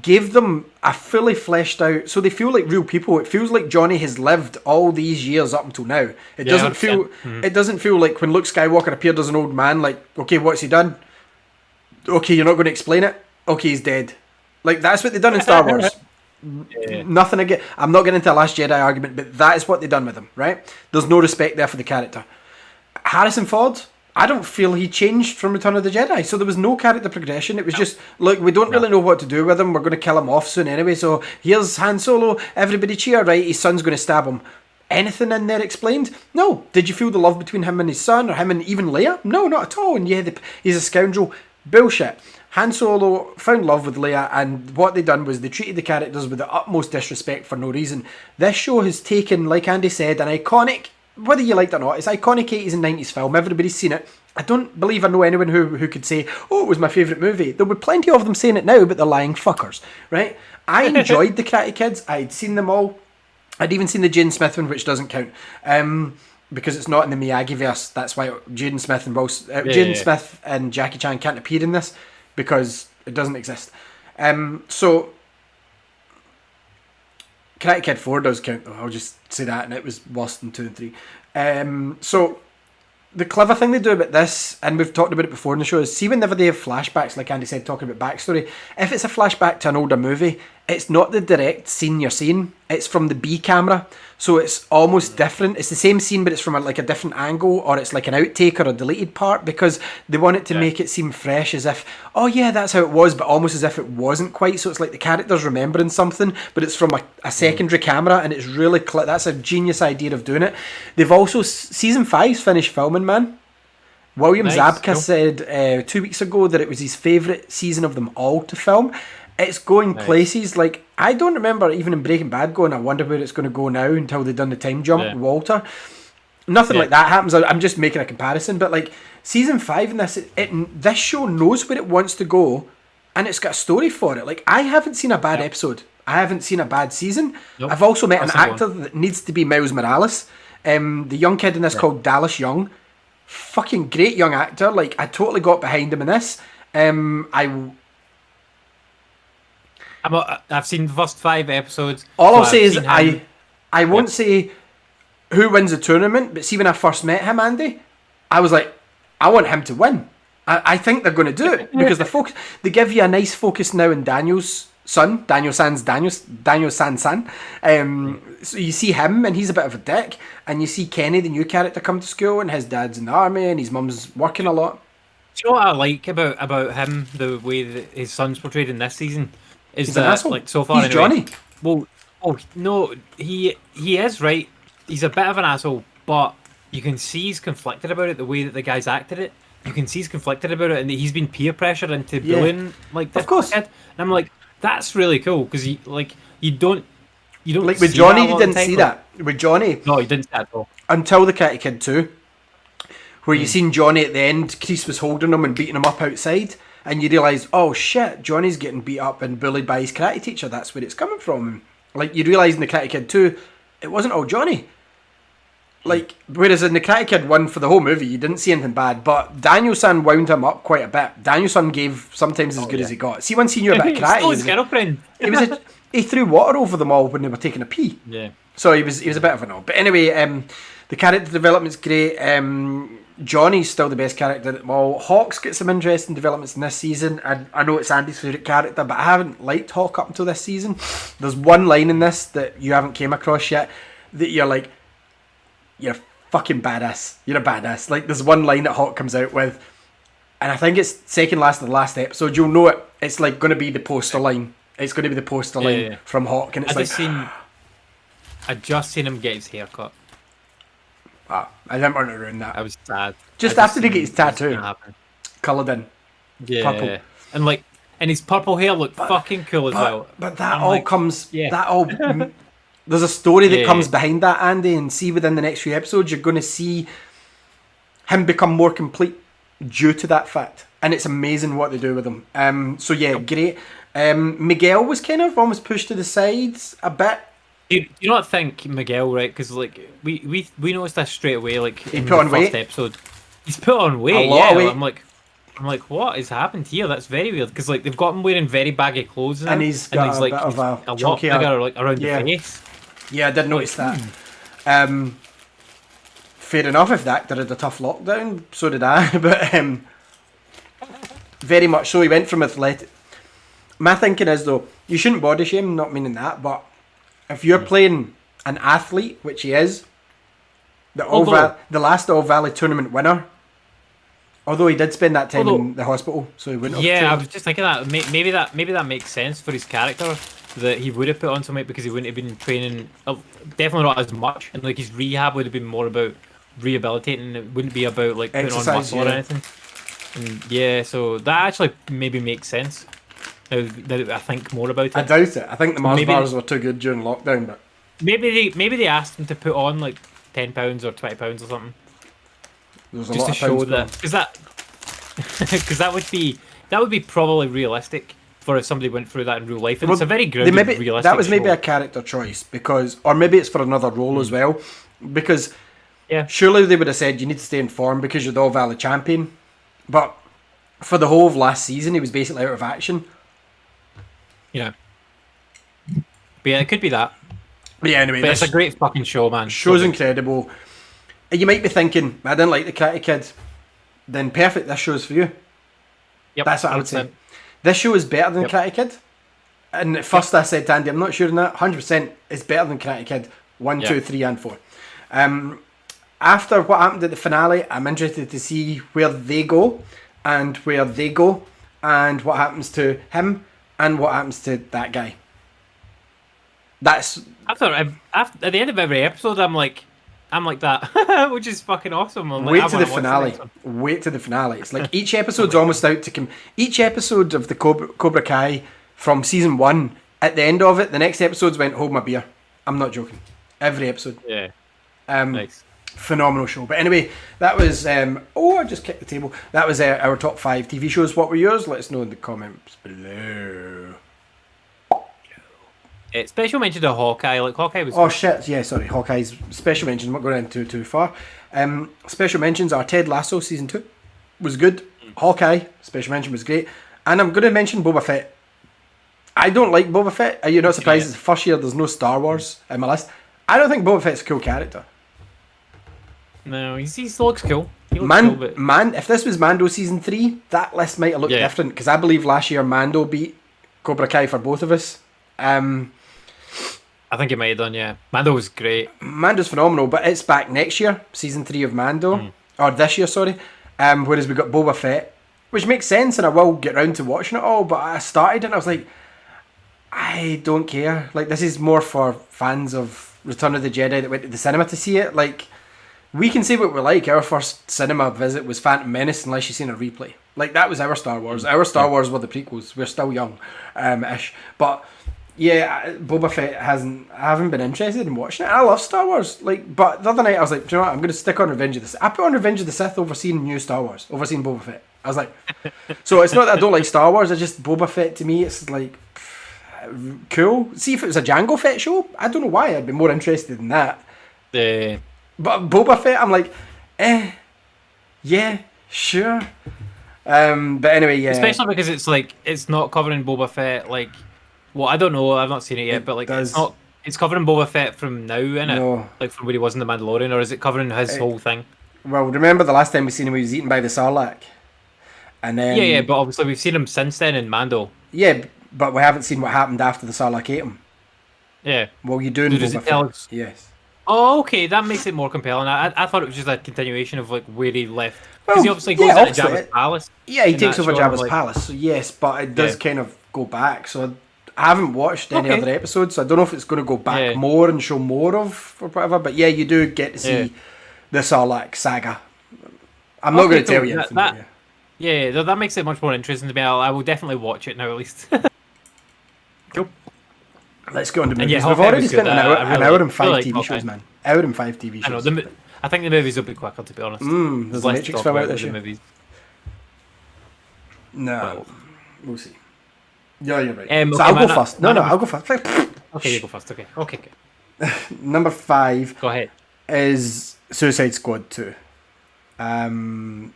gave them a fully fleshed out, so they feel like real people. It feels like Johnny has lived all these years up until now. It doesn't feel. It doesn't feel like when Luke Skywalker appeared as an old man. Like, okay, what's he done? Okay, you're not going to explain it. Okay, he's dead. Like, that's what they've done in Star Wars. Nothing again. I'm not getting into a Last Jedi argument, but that is what they've done with him. Right? There's no respect there for the character. Harrison Ford, I don't feel he changed from Return of the Jedi, so there was no character progression. It was just, look, we don't really know what to do with him. We're going to kill him off soon anyway, so here's Han Solo. Everybody cheer, right? His son's going to stab him. Anything in there explained? No. Did you feel the love between him and his son, or him and even Leia? No, not at all. And yeah, he's a scoundrel. Bullshit. Han Solo found love with Leia, and what they done was they treated the characters with the utmost disrespect for no reason. This show has taken, like Andy said, an iconic, whether you liked it or not, it's iconic 80s and 90s film. Everybody's seen it. I don't believe I know anyone who could say, oh, it was my favourite movie. There were plenty of them saying it now, but they're lying fuckers, right? I enjoyed the Karate Kids. I'd seen them all. I'd even seen the Jaden Smith one, which doesn't count, because it's not in the Miyagi-verse. That's why Jaden Smith and Smith and Jackie Chan can't appear in this, because it doesn't exist. So Karate Kid 4 does count, though. I'll just say that, and it was worse than 2 and 3. So the clever thing they do about this, and we've talked about it before in the show, is see whenever they have flashbacks, like Andy said, talking about backstory, if it's a flashback to an older movie, it's not the direct scene you're seeing, it's from the B camera, so it's almost different. It's the same scene, but it's from a different angle, or it's like an outtake or a deleted part, because they want it to make it seem fresh, as if, oh yeah, that's how it was, but almost as if it wasn't quite. So it's like the character's remembering something, but it's from a secondary camera, and it's really that's a genius idea of doing it. They've also, season 5's finished filming, man. William Zabka said 2 weeks ago that it was his favourite season of them all to film. It's going places. Like, I don't remember even in Breaking Bad going, I wonder where it's going to go now, until they've done the time jump with Walter. Nothing like that happens. I'm just making a comparison. But like season 5 in this, this show knows where it wants to go, and it's got a story for it. Like, I haven't seen a bad episode. I haven't seen a bad season. I've also met an actor that needs to be Miles Morales. The young kid in this called Dallas Young. Fucking great young actor. Like, I totally got behind him in this. I've seen the first 5 episodes. All I'll say is I won't say who wins the tournament, but see, when I first met him, Andy, I was like, I want him to win. I think they're going to do it, because they give you a nice focus now in Daniel's son, Daniel San's son. So you see him, and he's a bit of a dick, and you see Kenny, the new character, come to school, and his dad's in the army, and his mum's working a lot. Do you know what I like about him, the way that his son's portrayed in this season? Is he's that, like, so far, he's anyway, Johnny. Well, no, he is, right. He's a bit of an asshole, but you can see he's conflicted about it, the way that the guy's acted it. You can see he's conflicted about it, and that he's been peer pressured into bullying, like, this of course. kid. And I'm like, that's really cool, because you don't like with Johnny, you didn't see that. With Johnny, no, you didn't see that at all. Until the Karate Kid 2, where you seen Johnny at the end, Kreese was holding him and beating him up outside, and you realise, oh shit, Johnny's getting beat up and bullied by his karate teacher. That's where it's coming from. Like, you realise in the Karate Kid 2, it wasn't all Johnny. Like, whereas in the Karate Kid 1, for the whole movie, you didn't see anything bad, but Daniel-san wound him up quite a bit. Daniel-san gave sometimes as good as he got. See, once he knew about karate, his girlfriend. He threw water over them all when they were taking a pee. Yeah. So he was a bit of an odd. But anyway, the character development's great. Johnny's still the best character at them all. Hawk's got some interesting developments in this season. I know it's Andy's favourite character, but I haven't liked Hawk up until this season. There's one line in this that you haven't came across yet that you're like, you're fucking badass. You're a badass. Like, there's one line that Hawk comes out with, and I think it's second last of the last episode. You'll know it. It's like going to be the poster line. It's going to be the poster line from Hawk, and it's I just seen him get his hair cut. I didn't want to ruin that. I was sad. Just after he gets his tattoo, coloured in, purple, and his purple hair looked fucking cool as well. But that all comes. That all There's a story that Yeah. comes behind that, Andy, and see within the next few episodes, you're going to see him become more complete due to that fact. And it's amazing what they do with him. So yeah, great. Miguel was kind of almost pushed to the sides a bit. Do you not think Miguel, right? Because like we noticed that straight away. Like He in put the on first weight. episode, he's put on weight. A lot of weight. I'm like, what has happened here? That's very weird. Because like they've got him wearing very baggy clothes now, And he's got a bit of a lot chunkier- bigger, like around Yeah. the face. Yeah, I did notice that. Fair enough if the actor had a tough lockdown, so did I. But very much so, he went from athletic. My thinking is though, you shouldn't body shame, not meaning that, but if you're playing an athlete, which he is, the last All Valley tournament winner, although he did spend that time in the hospital, so he wouldn't have Yeah, I trained. was just thinking that maybe that makes sense for his character, that he would have put on some weight because he wouldn't have been training, definitely not as much, and like his rehab would have been more about rehabilitating. It wouldn't be about like putting on Exercise, muscle or yeah. anything. And yeah, so that actually maybe makes sense. Now that I think more about it, I doubt it. I think the Mars Maybe- bars were too good during lockdown, but maybe they asked him to put on like £10 or £20 or something, there was a just lot to of show pounds that, because that would be probably realistic for if somebody went through that in real life, and it's a very grounded, realistic that was maybe show. a character choice because, or maybe it's for another role as well, because Yeah. surely they would have said you need to stay in form because you're the All Valley champion, but for the whole of last season he was basically out of action. Yeah. But yeah, it could be that. But yeah, anyway, But this it's a great fucking show, man. show's So good. incredible. You might be thinking, I didn't like the Karate Kid. Then perfect, this show's for you. Yep, That's what I would say. 100%. This show is better than Yep. Karate Kid. And at first I said to Andy, I'm not sure on that. 100% it's better than Karate Kid 1, Yeah. 2, 3 and 4. After what happened at the finale, I'm interested to see where they go and where they go and what happens to him and what happens to that guy. That's After at the end of every episode, I'm like that, which is fucking awesome. I'm like, wait I to the wanna watch finale. next one. Wait to the finale. It's like each episode's almost out to come. Each episode of the Cobra Kai from season 1, at the end of it, the next episode's went, hold my beer. I'm not joking. Every episode. Yeah, Um, nice. Phenomenal show. But anyway, that was I just kicked the table. That was our top 5 TV shows. What were yours? Let us know in the comments below. Special mention to Hawkeye. Like Hawkeye was. Oh shit, yeah, sorry, Hawkeye's special mentions, I'm not going into too far. Special mentions are Ted Lasso season 2 was good. Hawkeye, special mention was great. And I'm going to mention Boba Fett. I don't like Boba Fett. Are you not surprised Yeah. it's the first year there's no Star Wars in my list? I don't think Boba Fett's a cool character. No, he looks cool. He looks cool, but If this was Mando season 3, that list might have looked Yeah. different because I believe last year Mando beat Cobra Kai for both of us. I think he might have done. Yeah, Mando was great. Mando's phenomenal, but it's back next year, season 3 of Mando, or this year, sorry. Whereas we got Boba Fett, which makes sense, and I will get round to watching it all. But I started and I was like, I don't care. Like, this is more for fans of Return of the Jedi that went to the cinema to see it. Like, we can say what we like. Our first cinema visit was Phantom Menace, unless you've seen a replay. Like, that was our Star Wars. Our Star Wars were the prequels. We're still young, ish. But yeah, Boba Fett I haven't been interested in watching it. I love Star Wars. Like, but the other night I was like, do you know what? I'm going to stick on Revenge of the Sith. I put on Revenge of the Sith over seeing new Star Wars, over seeing Boba Fett. I was like, so it's not that I don't like Star Wars. It's just Boba Fett to me. It's like cool. See if it was a Jango Fett show. I don't know why I'd be more interested in that. The But Boba Fett, I'm like, yeah, sure. But anyway, yeah. especially because it's like it's not covering Boba Fett. Like, well, I don't know. I've not seen it yet, It but like does. it's not. It's covering Boba Fett from now, innit? No. Like from where he was in the Mandalorian, or is it covering his whole thing? Well, remember the last time we seen him, he was eaten by the Sarlacc. And then... Yeah, but obviously we've seen him since then in Mando. Yeah, but we haven't seen what happened after the Sarlacc ate him. Yeah. Well, you do in So does Boba it tell Fett. us- Yes. Oh, okay, that makes it more compelling. I thought it was just a continuation of like where he left, Well, because he obviously goes yeah, into obviously Jabba's it- palace. Yeah, he in takes that over show, Jabba's like- palace, so yes, but it does Yeah. kind of go back. So I haven't watched any Okay. other episodes, so I don't know if it's going to go back Yeah. more and show more of or whatever. But yeah, you do get to see Yeah. the Sarlacc saga. I'm not Okay, going to tell cool. you anything. That- but yeah. Yeah, that makes it much more interesting to me. I will definitely watch it now at least. Cool. Let's go on to And yeah, movies. We've Hawkeye already was spent good. an hour, I an really- hour and 5 really like TV shows, Hawkeye. man. Hour and 5 TV I know. shows. I think the movies will be quicker, to be honest. There's a less to Matrix talk film about out with this the year. movies. No, Well. we'll see. Yeah, you're right. Okay, so I'll go man, first. man, No, man, I'll go first. Okay, you go first. Okay. Number 5 Go ahead. is Suicide Squad 2. I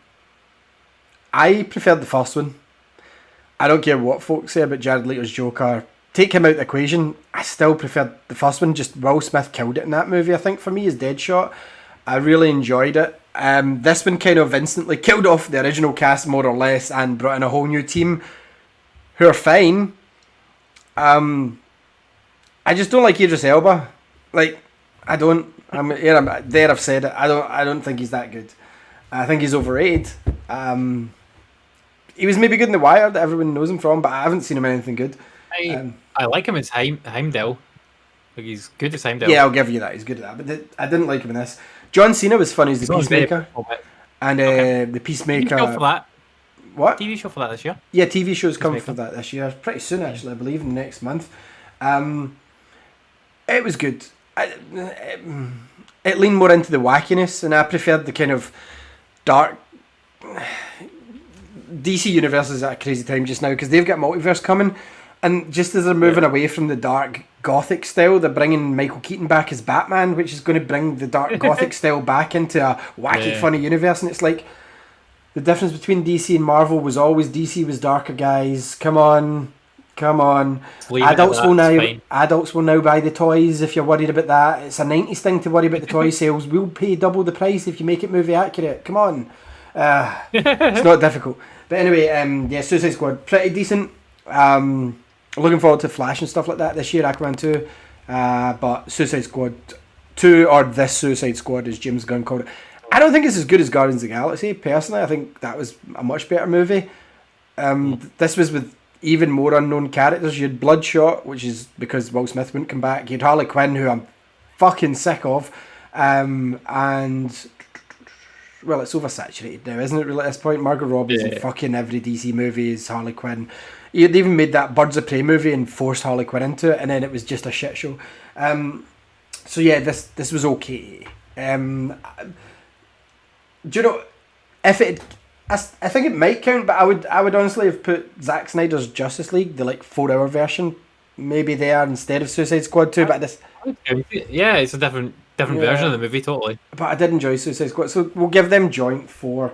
preferred the first one. I don't care what folks say about Jared Leto's Joker. Take him out of the equation. I still preferred the first one. Just Will Smith killed it in that movie, I think, for me, is Deadshot. I really enjoyed it. This one kind of instantly killed off the original cast, more or less, and brought in a whole new team who are fine. I just don't like Idris Elba. Like, I don't. I've said it. I don't think he's that good. I think he's overrated. He was maybe good in The Wire that everyone knows him from, but I haven't seen him in anything good. I like him as Heimdall. Like, he's good as Heimdall. Yeah, I'll give you that. He's good at that. But I didn't like him in this. John Cena was funny as the Peacemaker. And the Peacemaker. TV show for that. What? TV show for that this year. Yeah, TV shows come Peacemaker. for that this year. Pretty soon, actually, I believe, in the next month. It was good. It leaned more into the wackiness, and I preferred the kind of dark. DC Universe is at a crazy time just now because they've got multiverse coming, and just as they're moving away from the dark gothic style, they're bringing Michael Keaton back as Batman, which is going to bring the dark gothic style back into a wacky, funny universe. And it's like the difference between DC and Marvel was always DC was darker, guys. Come on. Leave it at that, it's fine. Adults will now buy the toys if you're worried about that. It's a 90s thing to worry about the toy sales. We'll pay double the price if you make it movie accurate. Come on. It's not difficult. But anyway, yeah, Suicide Squad, pretty decent. Looking forward to Flash and stuff like that this year, Aquaman 2. But Suicide Squad 2, or this Suicide Squad, as James Gunn called it. I don't think it's as good as Guardians of the Galaxy, personally. I think that was a much better movie. This was with even more unknown characters. You had Bloodshot, which is because Will Smith wouldn't come back. You had Harley Quinn, who I'm fucking sick of. And, well, it's oversaturated now, isn't it, really, at this point? Margot Robbie's in fucking every DC movie is Harley Quinn. They even made that Birds of Prey movie and forced Harley Quinn into it, and then it was just a shit show. So yeah, this was okay. Do you know, if it... I think it might count, but I would honestly have put Zack Snyder's Justice League, the like 4-hour version, maybe there instead of Suicide Squad 2. But this, yeah, it's a different version of the movie, totally. But I did enjoy Suicide Squad, so we'll give them joint 4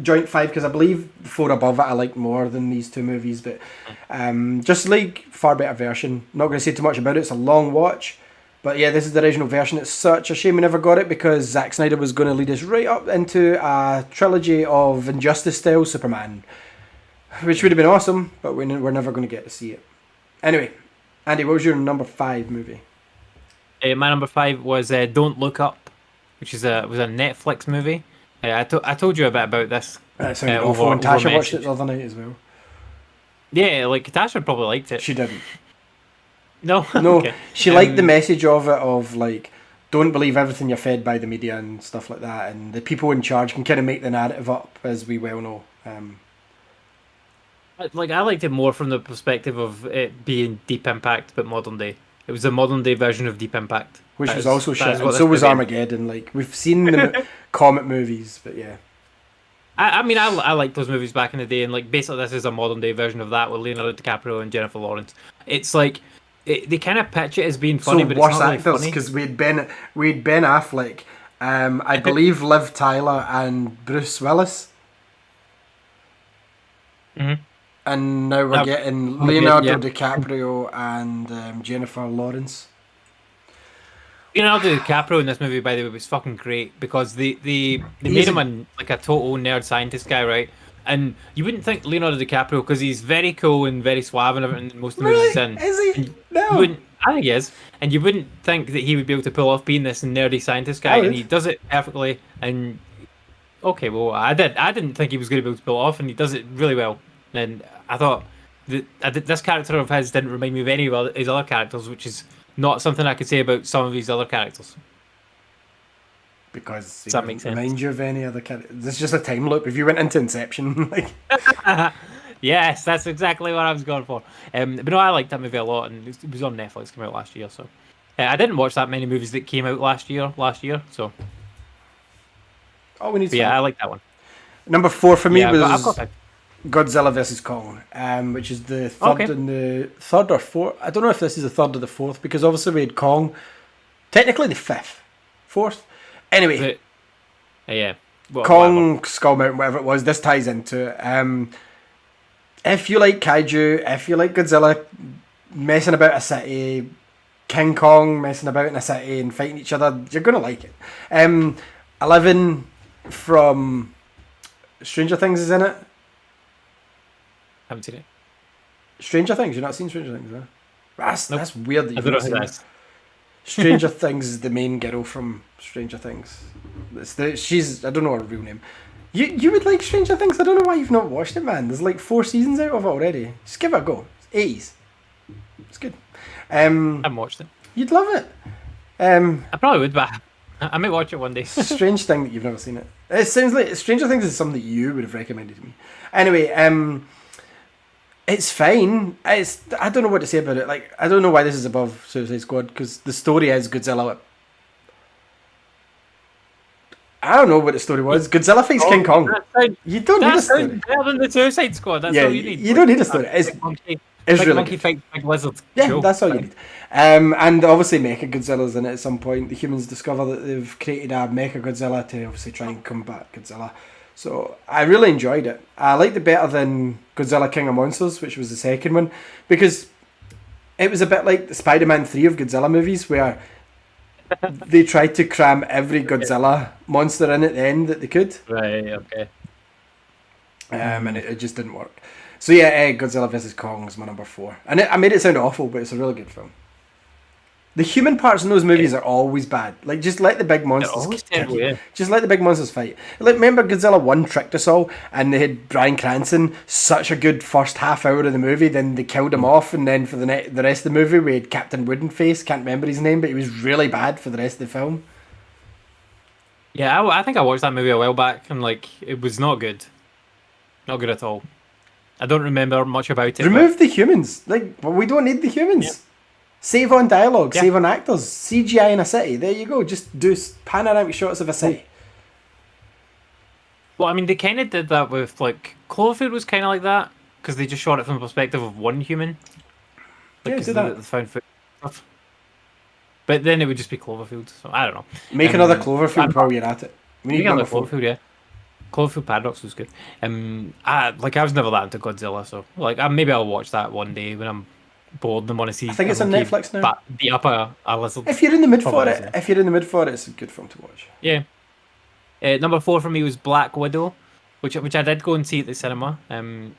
joint 5 because I believe the 4 above it I like more than these two movies. But Justice League, far better version. Not going to say too much about it. It's a long watch. But yeah, this is the original version. It's such a shame we never got it because Zack Snyder was going to lead us right up into a trilogy of Injustice-style Superman, which would have been awesome, but we're never going to get to see it. Anyway, Andy, what was your number 5 movie? My number 5 was Don't Look Up, which was a Netflix movie. I told you a bit about this. That sounded awful, and Tasha watched it the other night as well. Yeah, like Tasha probably liked it. She didn't. No, okay. She liked the message of it, of like, don't believe everything you're fed by the media and stuff like that, and the people in charge can kind of make the narrative up, as we well know. Like, I liked it more from the perspective of it being Deep Impact, but modern day. It was a modern day version of Deep Impact, which was also shit. And so was Armageddon. Like, we've seen the comet movies, but yeah. I mean, I liked those movies back in the day, and like basically this is a modern day version of that with Leonardo DiCaprio and Jennifer Lawrence. It's like they kind of pitch it as being funny, but it's not really funny. Because we'd Ben Affleck, I believe Liv Tyler and Bruce Willis. Mm-hmm. And now we're getting Leonardo DiCaprio and Jennifer Lawrence. Leonardo DiCaprio in this movie, by the way, was fucking great because they made him like a total nerd scientist guy, right? And you wouldn't think Leonardo DiCaprio, because he's very cool and very suave and everything in most of the movies he's in. Is he? No. I think he is. And you wouldn't think that he would be able to pull off being this nerdy scientist guy, and he does it perfectly. And okay, well, I didn't think he was going to be able to pull it off, and he does it really well. And I thought this character of his didn't remind me of any of his other characters, which is not something I could say about some of his other characters. Because does that make sense? Remind you of any other character? This is just a time loop. If you went into Inception, like yeah, Yes, that's exactly what I was going for. But no, I liked that movie a lot, and it was on Netflix, came out last year. So I didn't watch that many movies that came out last year. So All we need but yeah, I like that one. Number 4 for me Yeah, but I've was got that. Godzilla vs Kong, which is the third Okay. and the third or fourth. I don't know if this is the third or the fourth because obviously we had Kong, technically the fifth, fourth. Anyway, Yeah. Well, Kong Skull Mountain, whatever it was. This ties into it. If you like kaiju, if you like Godzilla messing about a city, King Kong messing about in a city and fighting each other, you're gonna like it. 11 from Stranger Things is in it. haven't seen it. Stranger Things, you've not seen Stranger Things, huh? That's weird that I you've don't know not who seen that it. is. Stranger Things is the main girl from Stranger Things. She's I don't know her real name. You would like Stranger Things? I don't know why you've not watched it, man. There's like 4 seasons out of it already. Just give it a go. It's 80s. It's good. I haven't watched it. You'd love it. I probably would, but I might watch it one day. Strange thing that you've never seen it. It sounds like Stranger Things is something that you would have recommended to me. Anyway, it's fine. I don't know what to say about it. Like, I don't know why this is above Suicide Squad because the story is Godzilla. I don't know what the story was. Godzilla fights King Kong. You don't need a That story. sounds better than the Suicide Squad. That's all you need. You don't need a story. It's Monkey, really monkey good. fight big lizard. Yeah, Cool. that's all you need. And obviously Mecha Godzilla's in it at some point. The humans discover that they've created a Mecha Godzilla to obviously try and combat Godzilla. So I really enjoyed it. I liked it better than Godzilla King of Monsters, which was the second one, because it was a bit like the Spider-Man 3 of Godzilla movies where they tried to cram every Godzilla monster in at the end that they could. Right. Okay. And it just didn't work. So yeah, Godzilla vs Kong is my number 4, and I made it sound awful, but it's a really good film. The human parts in those movies are always bad. Like, just let the big monsters. always terrible, yeah. Just let the big monsters fight. Like, remember Godzilla 1 tricked us all, and they had Bryan Cranston such a good first half hour of the movie. Then they killed him off, and then for the rest of the movie, we had Captain Woodenface. Can't remember his name, but he was really bad for the rest of the film. Yeah, I think I watched that movie a while back, and like it was not good. Not good at all. I don't remember much about it. Remove the humans. Like, well, we don't need the humans. Yeah. Save on dialogue, Yeah. save on actors, CGI in a city. There you go. Just do panoramic shots of a city. Well, I mean, they kind of did that with like Cloverfield was kind of like that because they just shot it from the perspective of one human. Like, Yeah, 'cause do that. the found footage stuff. But then it would just be Cloverfield. So I don't know. Make another Cloverfield while you're at it. We need Maybe on number the 4. Cloverfield, yeah. Cloverfield Paradox was good. I was never that into Godzilla, so like maybe I'll watch that one day when I'm bored and want to see. I think it's a on monkey Netflix now. Beat up a lizard. If you're in the mood for Probably it, is, yeah. it's a good film to watch. Yeah. Number 4 for me was Black Widow, which I did go and see at the cinema. And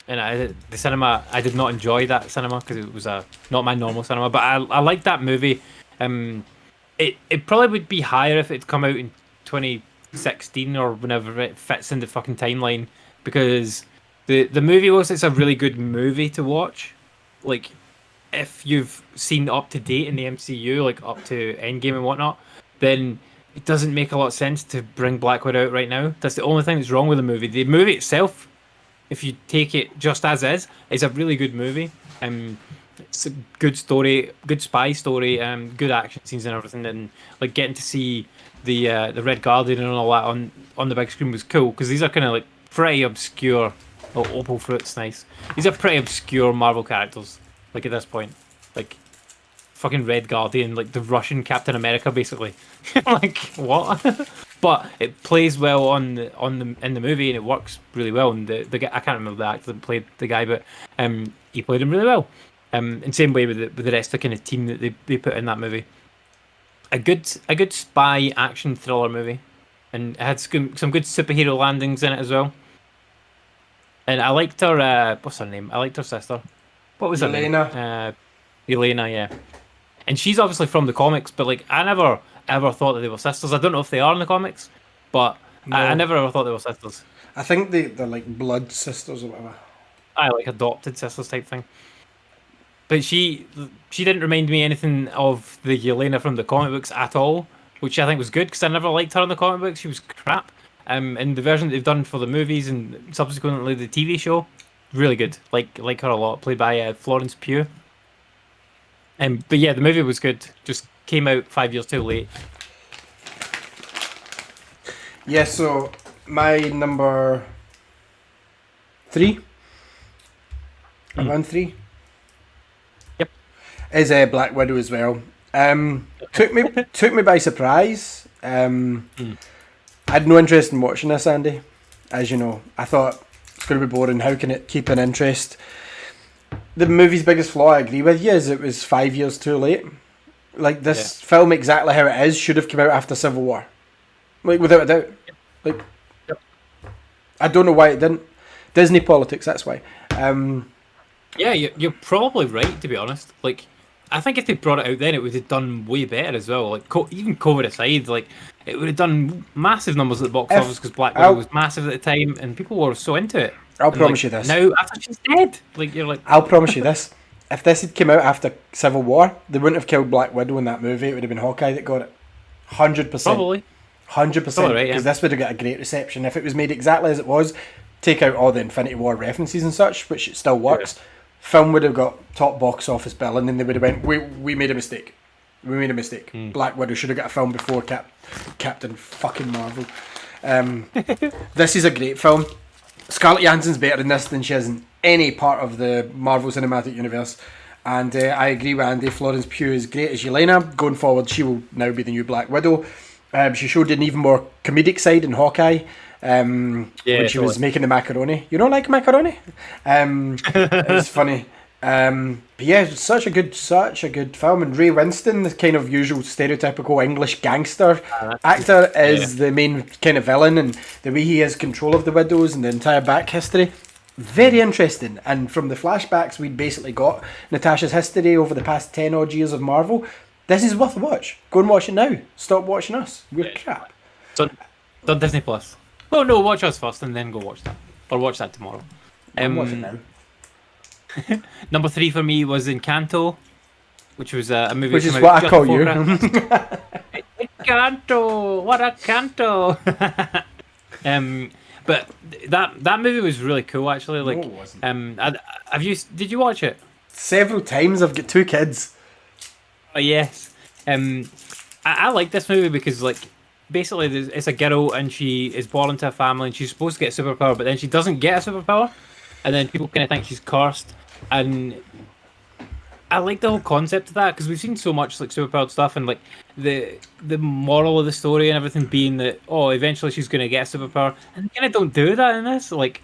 the cinema, I did not enjoy that cinema because it was not my normal cinema. But I liked that movie. It probably would be higher if it'd come out in 2016 or whenever it fits in the fucking timeline, because the movie it's a really good movie to watch. Like, if you've seen up to date in the MCU, like up to Endgame and whatnot, then it doesn't make a lot of sense to bring Black Widow out right now. That's the only thing that's wrong with the movie. The movie itself, if you take it just as is a really good movie. It's a good story, good spy story, good action scenes and everything, and like getting to see the Red Guardian and all that on the big screen was cool, because these are kind of like pretty obscure. Oh, Opal Fruit's nice. These are pretty obscure Marvel characters. Like at this point, like fucking Red Guardian, like the Russian Captain America, basically. Like what? But it plays well in the movie, and it works really well. And the guy, I can't remember the actor that played the guy, but he played him really well. And same way with the rest of the kind of team that they put in that movie. A good spy action thriller movie, and it had some good superhero landings in it as well. And I liked her. What's her name? I liked her sister. What was her name? Elena, yeah. And she's obviously from the comics, but like I never ever thought that they were sisters. I don't know if they are in the comics, but I never ever thought they were sisters. I think they're like blood sisters or whatever. I like adopted sisters type thing. But she didn't remind me anything of the Yelena from the comic books at all, which I think was good, because I never liked her in the comic books. She was crap. And the version that they've done for the movies and subsequently the TV show, really good. Like her a lot. Played by Florence Pugh. But yeah, the movie was good. Just came out 5 years too late. Yeah, so my number 3, around 3, Yep. is Black Widow as well. Took me by surprise. I had no interest in watching this, Andy. As you know, I thought it's going to be boring. How can it keep an interest? The movie's biggest flaw, I agree with you, is it was 5 years too late. Like, this film, exactly how it is, should have come out after Civil War. Like, without a doubt. Like, I don't know why it didn't. Disney politics, that's why. Yeah, you're probably right, to be honest. Like, I think if they brought it out then, it would have done way better as well. Like, even COVID aside, like, it would have done massive numbers at the box office because Black Widow was massive at the time and people were so into it. I'll And, promise like, you this. Now, after she's dead, like, you're like, I'll promise you this. If this had come out after Civil War, they wouldn't have killed Black Widow in that movie. It would have been Hawkeye that got it. 100%. probably. 100%. Probably right, Because yeah. this would have got a great reception. If it was made exactly as it was, take out all the Infinity War references and such, which it still works, film would have got top box office billing and they would have went, we made a mistake. We made a mistake. Black Widow should have got a film before Captain fucking Marvel. This is a great film. Scarlett Johansson's better in this than she is in any part of the Marvel Cinematic Universe. And I agree with Andy. Florence Pugh is great as Yelena. Going forward, she will now be the new Black Widow. She showed an even more comedic side in Hawkeye when she was making the macaroni. You don't like macaroni? It's funny. But yeah, it's such a good film. And Ray Winston, the kind of usual stereotypical English gangster actor, is the main kind of villain, and the way he has control of the widows and the entire back history. Very interesting. And from the flashbacks we'd basically got Natasha's history over the past 10 odd years of Marvel. This is worth a watch. Go and watch it now. Stop watching us. We're crap. So, on Disney Plus. Oh no, watch us first and then go watch that. Or watch that tomorrow. Watch it now. Number 3 for me was Encanto, which was a movie. Which that is came what out I just call before you. Encanto, what a canto! But that movie was really cool actually. Like, No, it wasn't. Did you watch it? Several times. I've got 2 kids. Oh yes. I like this movie because like basically it's a girl and she is born into a family and she's supposed to get a superpower, but then she doesn't get a superpower, and then people kind of think she's cursed. And I like the whole concept of that because we've seen so much like superpowered stuff, and like the moral of the story and everything being that eventually she's going to get a superpower, and they kind of don't do that in this. Like,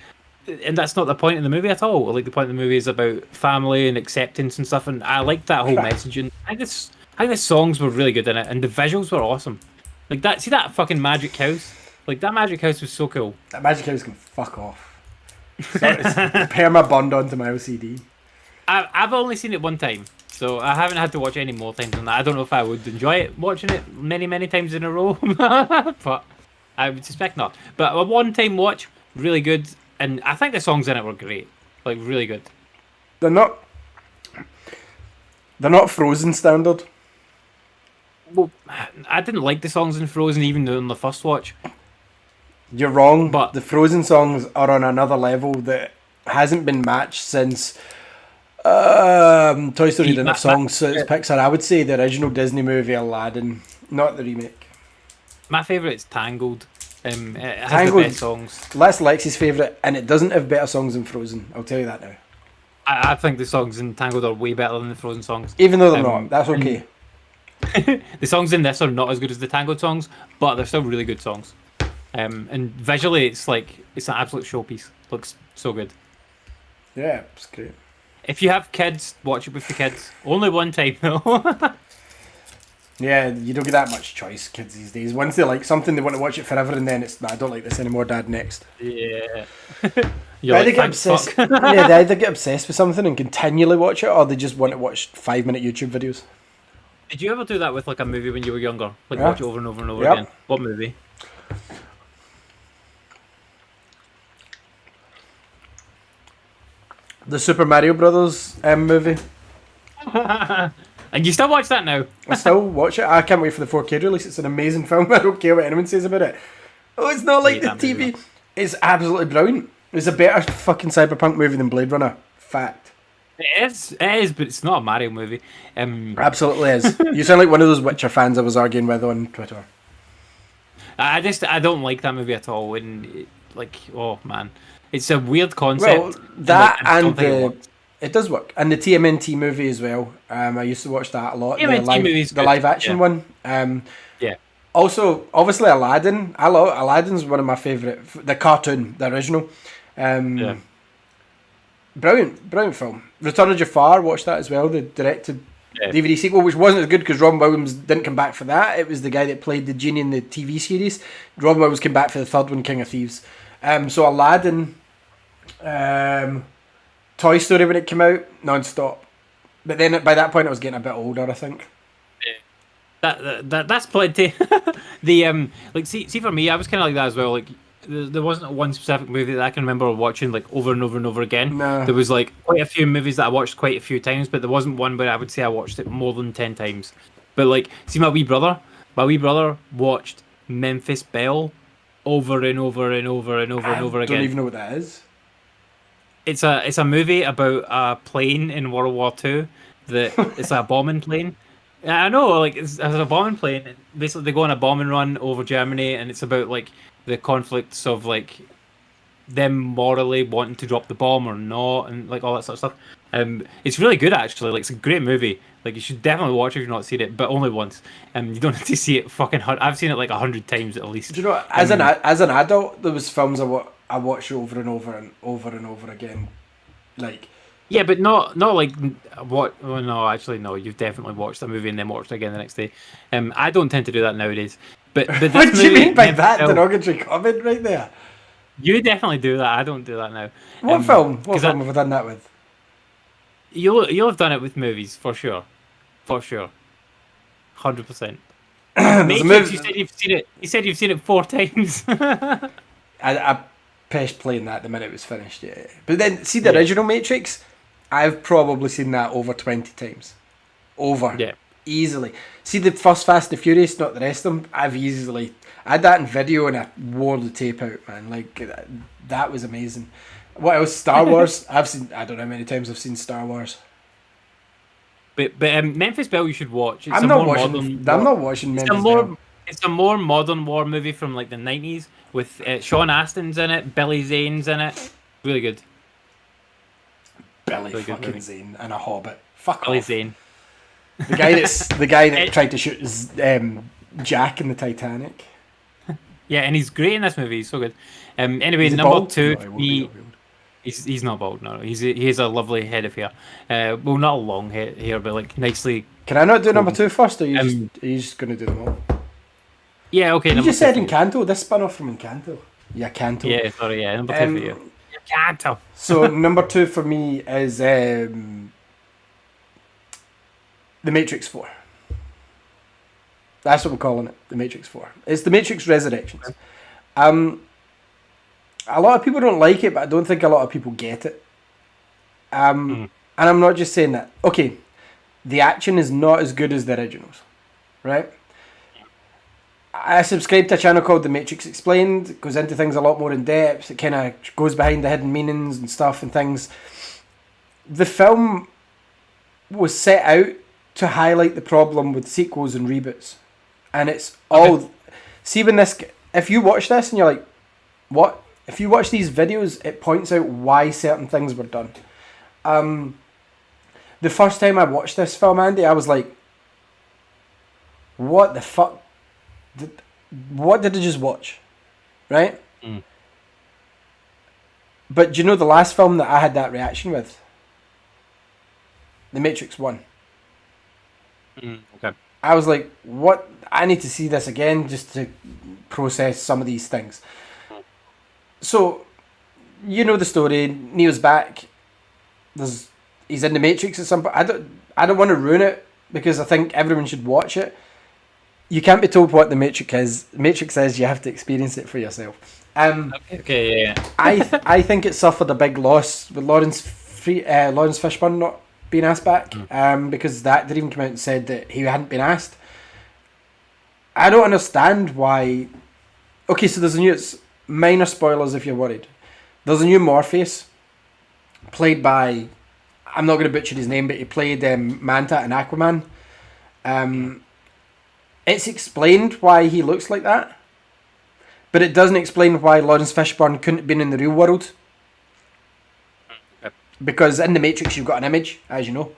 and that's not the point of the movie at all. Like, the point of the movie is about family and acceptance and stuff, and I like that whole message. And I think the songs were really good in it, and the visuals were awesome. Like that, see that fucking magic house? Like that magic house was so cool. That magic house can fuck off. So it's perma bond onto my OCD. I've only seen it one time, so I haven't had to watch any more times than that. I don't know if I would enjoy it watching it many times in a row, but I would suspect not. But a one-time watch, really good, and I think the songs in it were great, like really good. They're not Frozen standard. Well, I didn't like the songs in Frozen even on the first watch. You're wrong, But- the Frozen songs are on another level that hasn't been matched since Toy Story didn't have songs, so it's Pixar. I would say the original Disney movie Aladdin, not the remake. My favourite is Tangled. It has Tangled- the best songs. That's Lexi's favourite, and it doesn't have better songs than Frozen. I'll tell you that now. I think the songs in Tangled are way better than the Frozen songs. Even though they're not, that's okay. The songs in this are not as good as the Tangled songs, but they're still really good songs. And visually, it's an absolute showpiece. Looks so good. Yeah, it's great. If you have kids, watch it with the kids. Only one time though. Yeah, you don't get that much choice, kids these days. Once they like something, they want to watch it forever, and then it's, I don't like this anymore, Dad, next. Yeah. They You're either like, get "Thanks, obsessed. fuck." Yeah, they either get obsessed with something and continually watch it, or they just want to watch 5-minute YouTube videos. Did you ever do that with like a movie when you were younger? Like Yeah. watch it over and over and over Yep. again? What movie? The Super Mario Brothers movie. And you still watch that now? I still watch it. I can't wait for the 4K release. It's an amazing film. I don't care what anyone says about it. Oh, it's not like Hate the that movie, TV. It's absolutely brilliant. It's a better fucking cyberpunk movie than Blade Runner. Fact. It is, but it's not a Mario movie. Absolutely is. You sound like one of those Witcher fans I was arguing with on Twitter. I don't like that movie at all. And oh man, it's a weird concept. Well, that I don't and think it the works. it does work, and the TMNT movie as well. I used to watch that a lot. TMNT movie's The good, live action yeah. one. Yeah. Also, obviously Aladdin. I love Aladdin's one of my favorite. The cartoon, the original. Yeah. Brilliant film. Return of Jafar. Watched that as well. The directed Yeah. DVD sequel, which wasn't as good because Robin Williams didn't come back for that. It was the guy that played the genie in the TV series. Robin Williams came back for the third one, King of Thieves. So Aladdin, Toy Story when it came out, non-stop. But then by that point I was getting a bit older, I think. That's plenty. See for me, I was kind of like that as well. Like there wasn't one specific movie that I can remember watching like over and over and over again. No. There was like quite a few movies that I watched quite a few times, but there wasn't one where I would say I watched it more than 10 times. But like, see my wee brother watched Memphis Belle over and over and over and over and over I again. don't even know what that is. It's a movie about a plane in World War Two. It's a bombing plane. Yeah, I know, like it's a bombing plane. Basically, they go on a bombing run over Germany, and it's about like the conflicts of like them morally wanting to drop the bomb or not, and like all that sort of stuff. It's really good actually. Like it's a great movie. Like you should definitely watch it if you've not seen it, but only once. You don't have to see it fucking. I've seen it like 100 times at least. Do you know what? As an adult, there was films I watched over and over and over and over again. Like, Yeah, but not like what? Oh no, actually no. You've definitely watched a movie and then watched it again the next day. I don't tend to do that nowadays. But this what do you movie- mean by that derogatory comment right there? You definitely do that. I don't do that now. What film? What 'cause film have I done that with? You'll have done it with movies for sure, 100%. There's a Matrix, movie- you said you've seen it. You said you've seen it 4 times. I pressed play on that the minute it was finished, yeah. But then, see the original Matrix? I've probably seen that over 20 times. Over. Yeah. Easily. See the first Fast and Furious, not the rest of them? I had that in video and I wore the tape out, man. Like, that was amazing. What else? Star Wars? I don't know how many times I've seen Star Wars. But Memphis Belle you should watch. It's I'm a not more watching It's Memphis Belle. It's a more modern war movie from like the 90s with Sean Astin's in it, Billy Zane's in it. Really good. Billy Really good fucking movie. Zane and a Hobbit. Fuck Billy off. Zane. The guy that tried to shoot Jack in the Titanic. Yeah, and he's great in this movie. He's so good. Anyway, Is he number bald? 2, No, he won't be, he'll be old. he's not bald. No, he has a lovely head of hair. Well, not a long hair, but like nicely. Can I not do number 2 first, or are you Um, just going to do them all? Yeah, okay. You number just said 2 for you. Encanto. This spun off from Encanto. Yeah, Encanto. Yeah, sorry. Yeah, number 2 for you. You can't tell. So number 2 for me is The Matrix 4. That's what we're calling it, The Matrix 4. It's The Matrix Resurrections. A lot of people don't like it, but I don't think a lot of people get it. And I'm not just saying that. Okay, the action is not as good as the originals, right? I subscribe to a channel called The Matrix Explained. It goes into things a lot more in depth. It kind of goes behind the hidden meanings and stuff and things. The film was set out to highlight the problem with sequels and reboots. And it's all... Okay. See, if you watch this and you're like, what? If you watch these videos, it points out why certain things were done. The first time I watched this film, Andy, I was like, what the fuck? What did I just watch? Right? Mm. But do you know the last film that I had that reaction with? The Matrix 1. Okay. I was like, what? I need to see this again just to process some of these things. So, you know the story. Neo's back. He's in the Matrix at some point. I don't want to ruin it because I think everyone should watch it. You can't be told what the Matrix is. You have to experience it for yourself. Okay, yeah. I think it suffered a big loss with Lawrence Fishburne not being asked back, because that didn't even come out and said that he hadn't been asked. I don't understand why. Okay, so there's a news. Minor spoilers if you're worried. There's a new Morpheus, played by, I'm not going to butcher his name, but he played Manta and Aquaman. It's explained why he looks like that, but it doesn't explain why Lawrence Fishburne couldn't have been in the real world. Because in the Matrix you've got an image, as you know.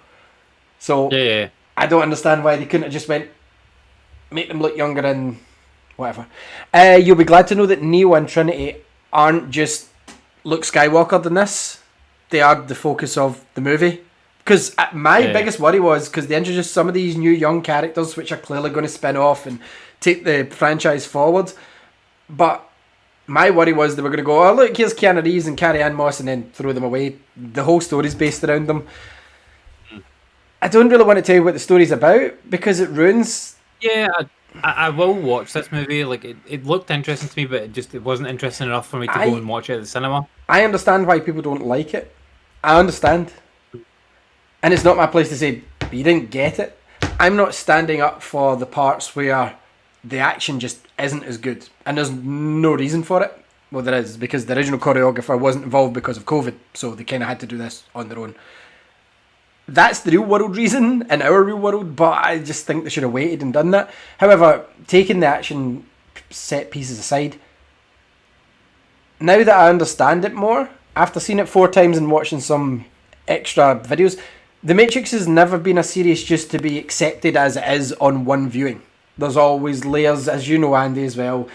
So Yeah. I don't understand why they couldn't have just went, make them look younger and whatever. You'll be glad to know that Neo and Trinity aren't just Luke Skywalker in this. They are the focus of the movie. Because my biggest worry was, because they introduced some of these new young characters which are clearly going to spin off and take the franchise forward. But my worry was they were going to go, oh look, here's Keanu Reeves and Carrie-Anne Moss, and then throw them away. The whole story's based around them. I don't really want to tell you what the story's about, because it ruins... Yeah, I will watch this movie. Like, it looked interesting to me, but it wasn't interesting enough for me to go and watch it at the cinema. I understand why people don't like it. I understand. And it's not my place to say, but you didn't get it. I'm not standing up for the parts where the action just isn't as good. And there's no reason for it. Well, there is, because the original choreographer wasn't involved because of COVID. So they kind of had to do this on their own. That's the real world reason in our real world, but I just think they should have waited and done that. However, taking the action set pieces aside, now that I understand it more, after seeing it 4 times and watching some extra videos, The Matrix has never been a series just to be accepted as it is on one viewing. There's always layers, as you know, Andy, as well.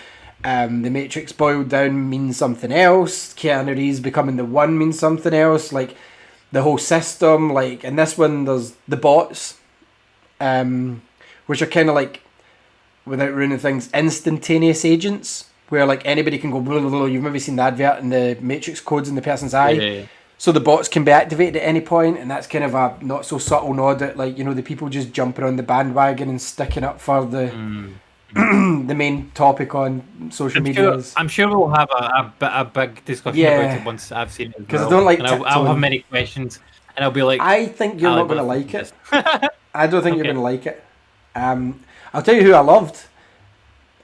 The Matrix boiled down means something else. Keanu Reeves becoming the one means something else. Like, the whole system, like, in this one, there's the bots, which are kind of like, without ruining things, instantaneous agents, where, like, anybody can go, blah, blah, blah. You've maybe seen the advert and the Matrix codes in the person's eye. Yeah. So the bots can be activated at any point, and that's kind of a not so subtle nod at, like, you know, the people just jumping on the bandwagon and sticking up for the the main topic on social media. I'm sure we'll have a big discussion about it once I've seen it. Because I don't like and I'll have many questions, and I'll be like, I think you're not going to like it. I don't think you're going to like it. I'll tell you who I loved,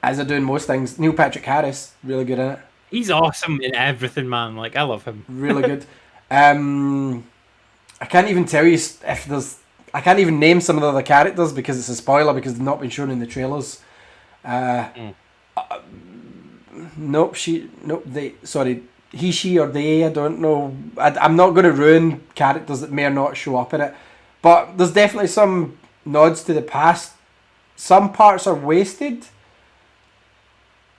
as I do in most things. Neil Patrick Harris, really good in it. He's awesome in everything, man. Like, I love him. Really good. I can't even tell you if there's... I can't even name some of the other characters because it's a spoiler, because they've not been shown in the trailers. Nope, he, she, or they, I don't know. I'm not going to ruin characters that may or not show up in it. But there's definitely some nods to the past. Some parts are wasted,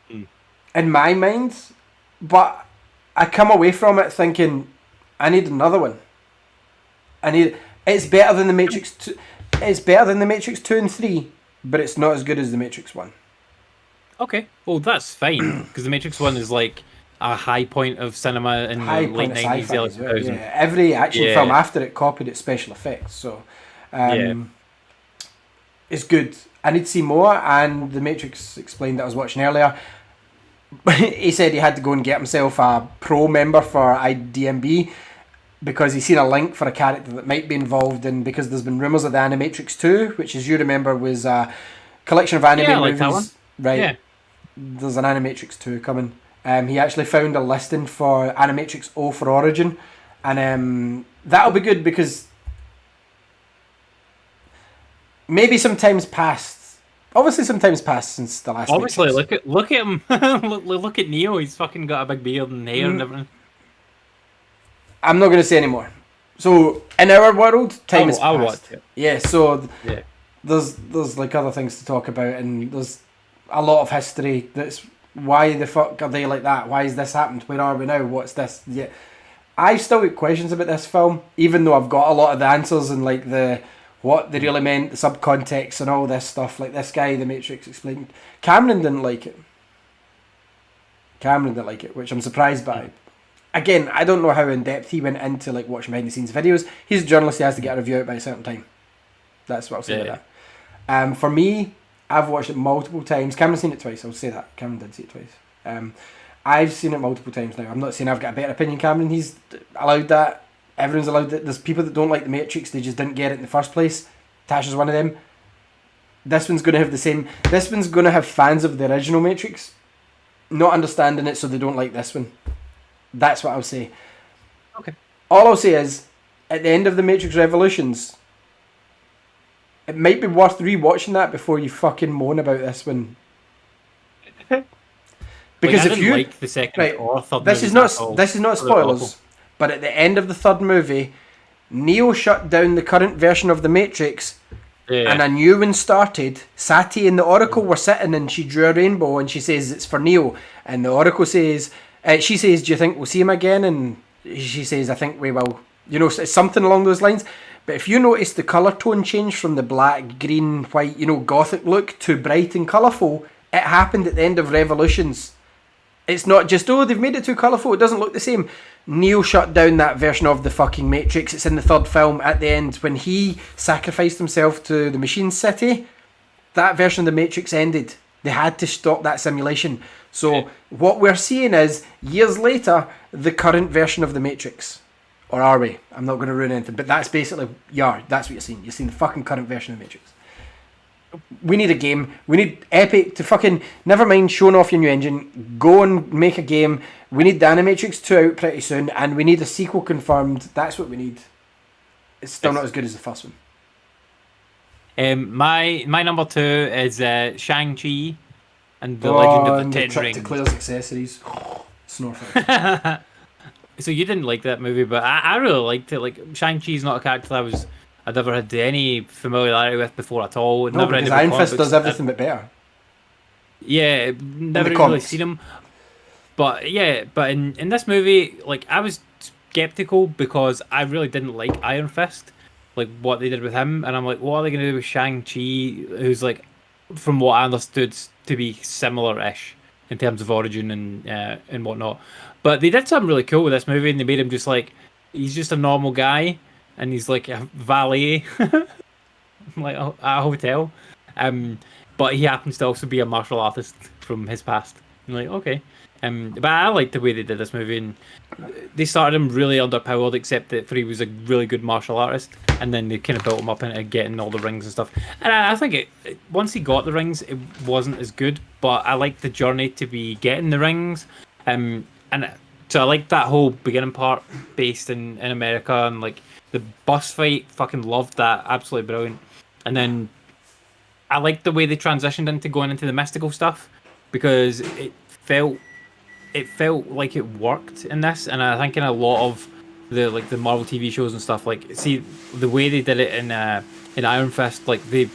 in my mind. But I come away from it thinking, I need another one. It's better than the Matrix 2. It's better than the Matrix 2 and 3, but it's not as good as the Matrix 1. Okay, well, that's fine, because the Matrix 1 is like a high point of cinema in the late 90s, early 2000s. Yeah. Every action film after it copied its special effects, so it's good. I need to see more, and the Matrix explained that I was watching earlier. He said he had to go and get himself a pro member for IDMB because he's seen a link for a character that might be involved in, because there's been rumours of the Animatrix 2, which, as you remember, was a collection of anime movies. That one. Right. Yeah. There's an Animatrix 2 coming. He actually found a listing for Animatrix O for Origin, and that'll be good because maybe some time's passed. Obviously, some time's passed since the last. Obviously, Matrix. look at him. look at Neo. He's fucking got a big beard and hair and everything. I'm not going to say anymore. So in our world, time has passed. I'll watch it. Yeah. So there's like other things to talk about, and there's a lot of history. That's why the fuck are they like that? Why has this happened? Where are we now? What's this? Yeah. I still got questions about this film, even though I've got a lot of the answers and like what they really meant, the subcontext and all this stuff. Like this guy, the Matrix explained. Cameron didn't like it. Which I'm surprised by. Again, I don't know how in depth he went into like watching behind the scenes videos. He's a journalist; he has to get a review out by a certain time. That's what I'll say about that. For me, I've watched it multiple times. Cameron's seen it twice. I'll say that. Cameron did see it twice. I've seen it multiple times now. I'm not saying I've got a better opinion. Cameron, he's allowed that. Everyone's allowed that. There's people that don't like the Matrix. They just didn't get it in the first place. Tasha's one of them. This one's going to have the same. This one's going to have fans of the original Matrix not understanding it, so they don't like this one. That's what I'll say. Okay. All I'll say is, at the end of the Matrix Revolutions, it might be worth rewatching that before you fucking moan about this one. Because I if didn't you like the second right, or third this movies is not at all. this is not They were awful. spoilers, but at the end of the third movie, Neo shut down the current version of the Matrix, Yeah. and a new one started. Sati and the Oracle were sitting, and she drew a rainbow, and she says it's for Neo, and the Oracle says, she says, "Do you think we'll see him again?" And she says, "I think we will." You know, it's something along those lines. But if you notice the colour tone change from the black, green, white, you know, gothic look to bright and colourful, it happened at the end of Revolutions. It's not just, oh, they've made it too colourful, it doesn't look the same. Neo shut down that version of the fucking Matrix. It's in the third film at the end. When he sacrificed himself to the Machine City, that version of the Matrix ended. They had to stop that simulation. So what we're seeing is, years later, the current version of the Matrix. Or are we? I'm not going to ruin anything, but that's basically, that's what you're seeing. You're seeing the fucking current version of the Matrix. We need a game. We need Epic to fucking, never mind showing off your new engine, go and make a game. We need the Animatrix 2 out pretty soon, and we need a sequel confirmed. That's what we need. It's still not as good as the first one. My number 2 is Shang-Chi and the Legend of the Ten trip Rings. to Claire's accessories. Snorfest. So you didn't like that movie, but I really liked it. Like, Shang-Chi's not a character I'd never had any familiarity with before at all. No, because Iron Fist does everything but better. Yeah, never really comics. seen him. But yeah, but in this movie, like, I was skeptical because I really didn't like Iron Fist, like what they did with him, and I'm like, what are they gonna do with Shang-Chi, who's like, from what I understood, to be similar-ish in terms of origin and whatnot. But they did something really cool with this movie, and they made him just like, he's just a normal guy, and he's like a valet, like at a hotel. But he happens to also be a martial artist from his past. I'm like, okay. But I like the way they did this movie, and they started him really underpowered, except that he was a really good martial artist, and then they kind of built him up into getting all the rings and stuff. And I think once he got the rings, it wasn't as good, but I liked the journey to be getting the rings, and so I liked that whole beginning part based in America, and like the bus fight, fucking loved that, absolutely brilliant. And then I liked the way they transitioned into going into the mystical stuff, because it felt like it worked in this, and I think in a lot of the Marvel TV shows and stuff, like, see the way they did it in Iron Fist, like they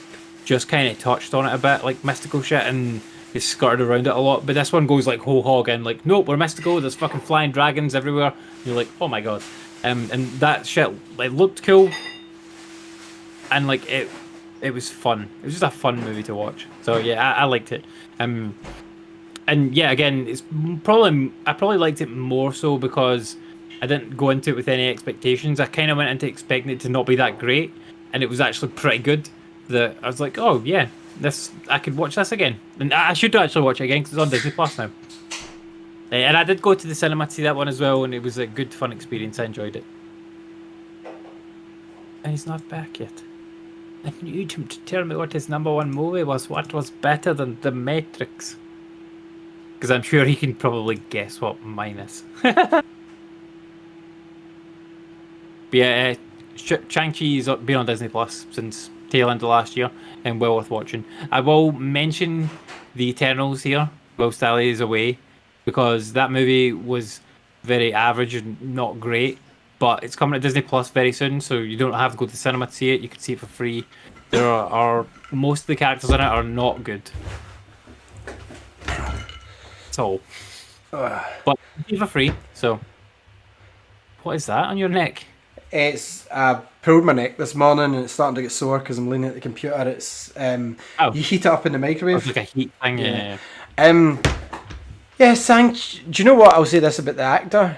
just kind of touched on it a bit, like mystical shit, and they skirted around it a lot. But this one goes like whole hog and like, nope, we're mystical. There's fucking flying dragons everywhere. And you're like, oh my god, and that shit like looked cool, and like it was fun. It was just a fun movie to watch. So yeah, I liked it. And yeah, again, I probably liked it more so because I didn't go into it with any expectations. I kind of went into expecting it to not be that great, and it was actually pretty good. That I was like, oh yeah, I could watch this again, and I should actually watch it again because it's on Disney Plus now. And I did go to the cinema to see that one as well, and it was a good, fun experience. I enjoyed it. And he's not back yet. I need him to tell me what his number 1 movie was. What was better than The Matrix? Because I'm sure he can probably guess what mine is. But yeah, Shang-Chi's been on Disney Plus since tail end of last year, and well worth watching. I will mention The Eternals here whilst Ali is away, because that movie was very average and not great, but it's coming to Disney Plus very soon, so you don't have to go to the cinema to see it. You can see it for free. There are most of the characters in it are not good. So, but for free. So, what is that on your neck? It's pulled my neck this morning, and it's starting to get sore because I'm leaning at the computer. It's you heat it up in the microwave. It's like a heat thing. Yeah. Yeah, do you know what? I'll say this about the actor.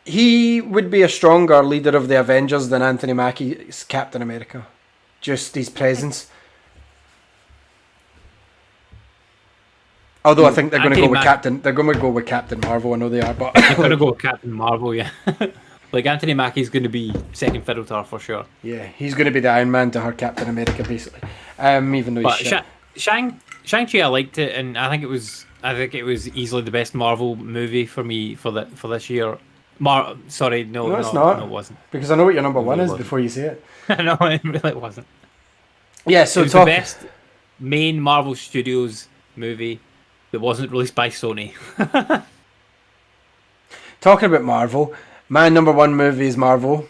He would be a stronger leader of the Avengers than Anthony Mackie's Captain America. Just his presence. Although I think they're going to go with Captain. They're going to go with Captain Marvel. I know they are, but they're going to go with Captain Marvel. Yeah, like Anthony Mackie's going to be second fiddle to her for sure. Yeah, he's going to be the Iron Man to her Captain America, basically. Even though he's shit. Shang-Chi, I liked it, and I think it was easily the best Marvel movie for me for this year. Sorry, No, it's not. no, it wasn't. Because I know what your number one It is wasn't. before you say it. No, it really wasn't. Yeah, so It was the best main Marvel Studios movie that wasn't released by Sony. talking about Marvel, my number one movie is Marvel.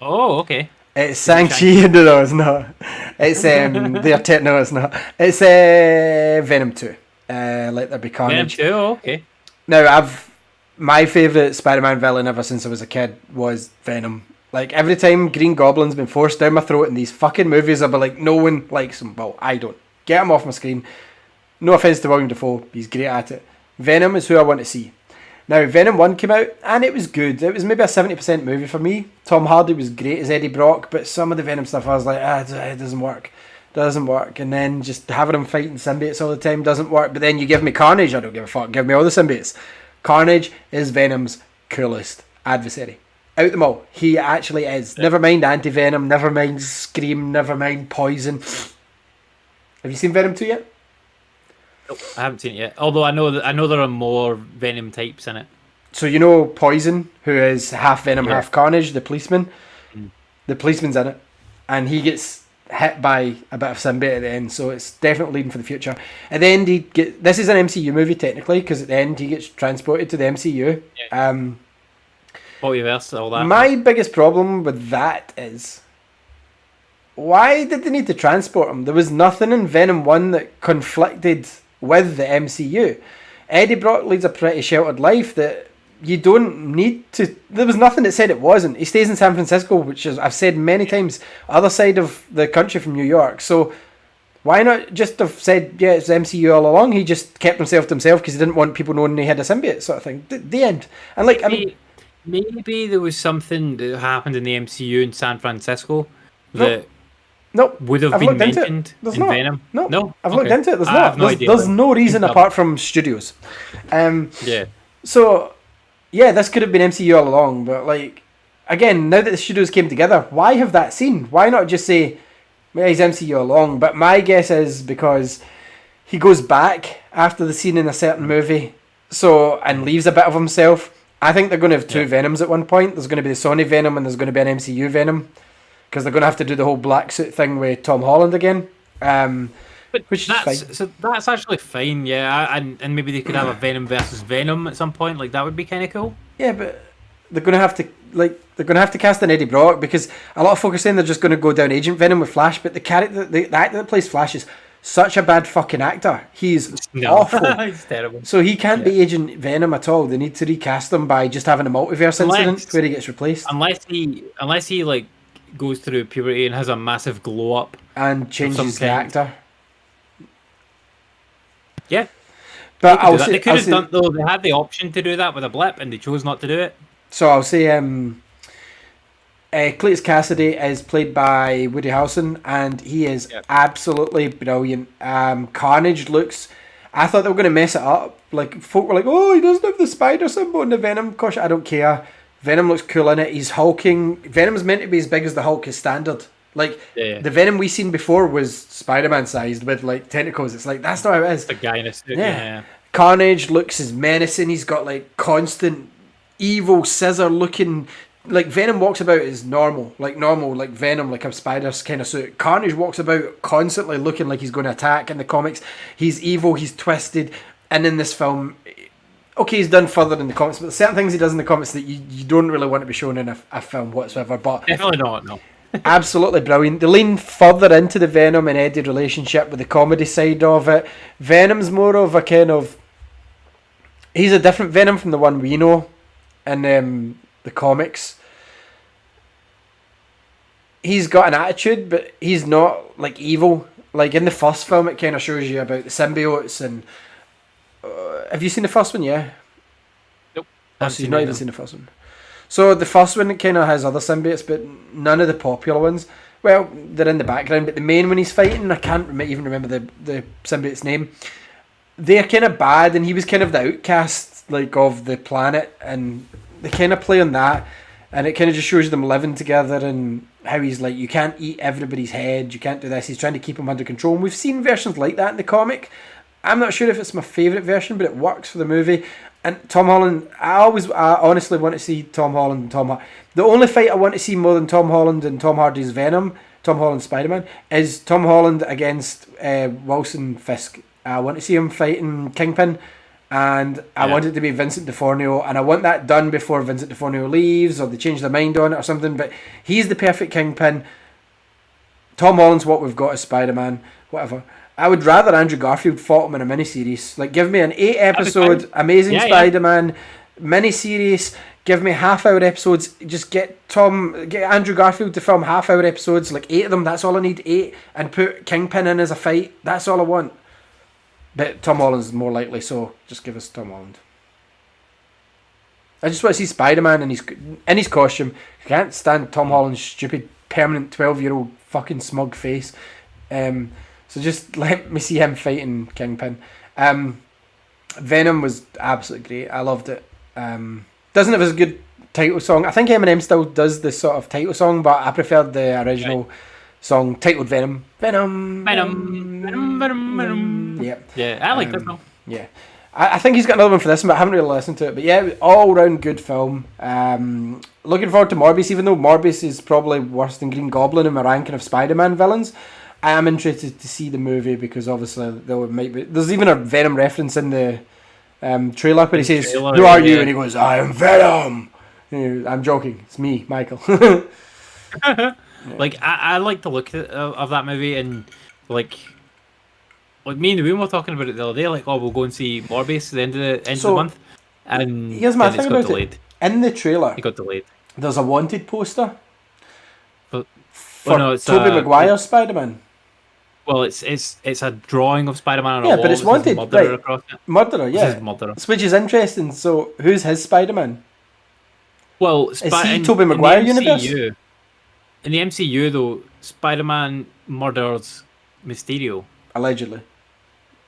Oh, okay. It's Shang-Chi. No, it's not. It's no, it's not. It's Venom 2. Let There Be Carnage. Venom 2, oh, okay. Now, my favourite Spider-Man villain ever since I was a kid was Venom. Like, every time Green Goblin's been forced down my throat in these fucking movies, I'll be like, no one likes him. Well, I don't. Get him off my screen. No offence to William Dafoe, he's great at it. Venom is who I want to see. Now, Venom 1 came out, and it was good. It was maybe a 70% movie for me. Tom Hardy was great as Eddie Brock, but some of the Venom stuff I was like, it doesn't work. Doesn't work. And then just having him fighting symbiotes all the time doesn't work. But then you give me Carnage, I don't give a fuck. Give me all the symbiotes. Carnage is Venom's coolest adversary. Out them all. He actually is. Never mind Anti-Venom, never mind Scream, never mind Poison. Have you seen Venom 2 yet? Nope, I haven't seen it yet. Although I know there are more Venom types in it. So you know Poison, who is half Venom, Yeah. half Carnage, the policeman? Mm. The policeman's in it. And he gets hit by a bit of symbiote at the end, so it's definitely leading for the future. At the end, this is an MCU movie technically, because at the end he gets transported to the MCU. Yeah. Multiverse, all that. My biggest problem with that is, why did they need to transport him? There was nothing in Venom 1 that conflicted with the MCU. Eddie Brock leads a pretty sheltered life that you don't need to. There was nothing that said it wasn't. He stays in San Francisco, which is, I've said many times, other side of the country from New York. So why not just have said, yeah, it's MCU all along? He just kept himself to himself because he didn't want people knowing he had a symbiote, sort of thing. The end. And like, I mean, maybe there was something that happened in the MCU in San Francisco that nope, would have I've been looked into it. mentioned There's in not. Venom. No, I've Okay. looked into it. There's I not. have no idea. There's no reason apart from studios. Yeah. So, yeah, this could have been MCU all along, but like, again, now that the studios came together, why have that scene? Why not just say, well, he's MCU all along? But my guess is because he goes back after the scene in a certain movie, and leaves a bit of himself. I think they're going to have two Venoms at one point. There's going to be the Sony Venom and there's going to be an MCU Venom, because they're going to have to do the whole black suit thing with Tom Holland again. But Which is fine. so that's actually fine, yeah. And maybe they could have a Venom versus Venom at some point. Like that would be kind of cool. Yeah, but they're going to have to cast an Eddie Brock, because a lot of folk are saying they're just going to go down Agent Venom with Flash, but the character, the actor that plays Flash is such a bad fucking actor. He's awful. It's terrible. So he can't be Agent Venom at all. They need to recast him by just having a multiverse incident where he gets replaced Unless he like goes through puberty and has a massive glow up. and changes the kind. actor. Yeah. But They could have done though. They had the option to do that with a blip, and they chose not to do it. So I'll say Cletus Cassidy is played by Woody Harrelson, and he is absolutely brilliant. Carnage looks... I thought they were going to mess it up. Like, folk were like, oh, he doesn't have the spider symbol in the Venom. Gosh, I don't care. Venom looks cool in it. He's hulking. Venom's meant to be as big as the Hulk is standard. Like, the Venom we seen before was Spider-Man sized with, like, tentacles. It's like, that's not how it is. The guy in a suit. Yeah. Carnage looks as menacing. He's got, like, constant evil scissor looking... Like, Venom walks about as normal, like Venom, like a spider's kind of suit. Carnage walks about constantly looking like he's going to attack in the comics. He's evil, he's twisted, and in this film, okay, he's done further in the comics, but there's certain things he does in the comics that you don't really want to be shown in a film whatsoever. But Definitely not, no. Absolutely brilliant. They lean further into the Venom and Eddie relationship with the comedy side of it. Venom's more of a kind of... He's a different Venom from the one we know in the comics. He's got an attitude, but he's not like evil. Like in the first film, it kind of shows you about the symbiotes and. Have you seen the first one? Yeah. Nope. So you've not even seen the first one. So the first one kind of has other symbiotes, but none of the popular ones. Well, they're in the background, but the main one he's fighting, I can't even remember the symbiote's name. They're kind of bad, and he was kind of the outcast like of the planet, and they kind of play on that. and it kind of just shows them living together and how he's like, you can't eat everybody's head, you can't do this. He's trying to keep them under control. And we've seen versions like that in the comic. I'm not sure if it's my favourite version, but it works for the movie. And Tom Holland, I honestly want to see Tom Holland and Tom Hardy. The only fight I want to see more than Tom Holland and Tom Hardy's Venom, Tom Holland Spider-Man, is Tom Holland against Wilson Fisk. I want to see him fighting Kingpin, and I want it to be Vincent D'Onofrio, and I want that done before Vincent D'Onofrio leaves, or they change their mind on it or something, but he's the perfect Kingpin. Tom Holland's what we've got as Spider-Man, whatever. I would rather Andrew Garfield fought him in a miniseries. Like, give me an 8-episode Amazing Spider-Man miniseries. Give me half-hour episodes. Just get Andrew Garfield to film half-hour episodes, like 8 of them. That's all I need, 8, and put Kingpin in as a fight. That's all I want. But Tom Holland's more likely, so just give us Tom Holland. I just want to see Spider-Man in his costume. I can't stand Tom Holland's stupid, permanent 12-year-old fucking smug face. So just let me see him fighting Kingpin. Venom was absolutely great. I loved it. Doesn't have as good title song. I think Eminem still does this sort of title song, but I preferred the original song titled Venom. Venom. Yeah, I like this one. Yeah. I think he's got another one for this one, but I haven't really listened to it. But yeah, all round good film. Looking forward to Morbius, even though Morbius is probably worse than Green Goblin in my ranking of Spider-Man villains. I am interested to see the movie because obviously there's even a Venom reference in the trailer where he says, "Who are you?" and he goes, "I am Venom." I'm joking. It's me, Michael. Like I like the look of that movie, and like me and the Women were talking about it the other day. Like, we'll go and see Morbius at the end of the month, and here's my thing about it. In the trailer, it got delayed. There's a wanted poster for Tobey Maguire's Spider-Man. Well, it's a drawing of Spider-Man on a wall. But it's wanted, Murderer right? Across it. Murderer, yeah. Murderer. Which is interesting. So, who's his Spider-Man? Well, is he Tobey Maguire universe? In the MCU, though, Spider-Man murders Mysterio. Allegedly.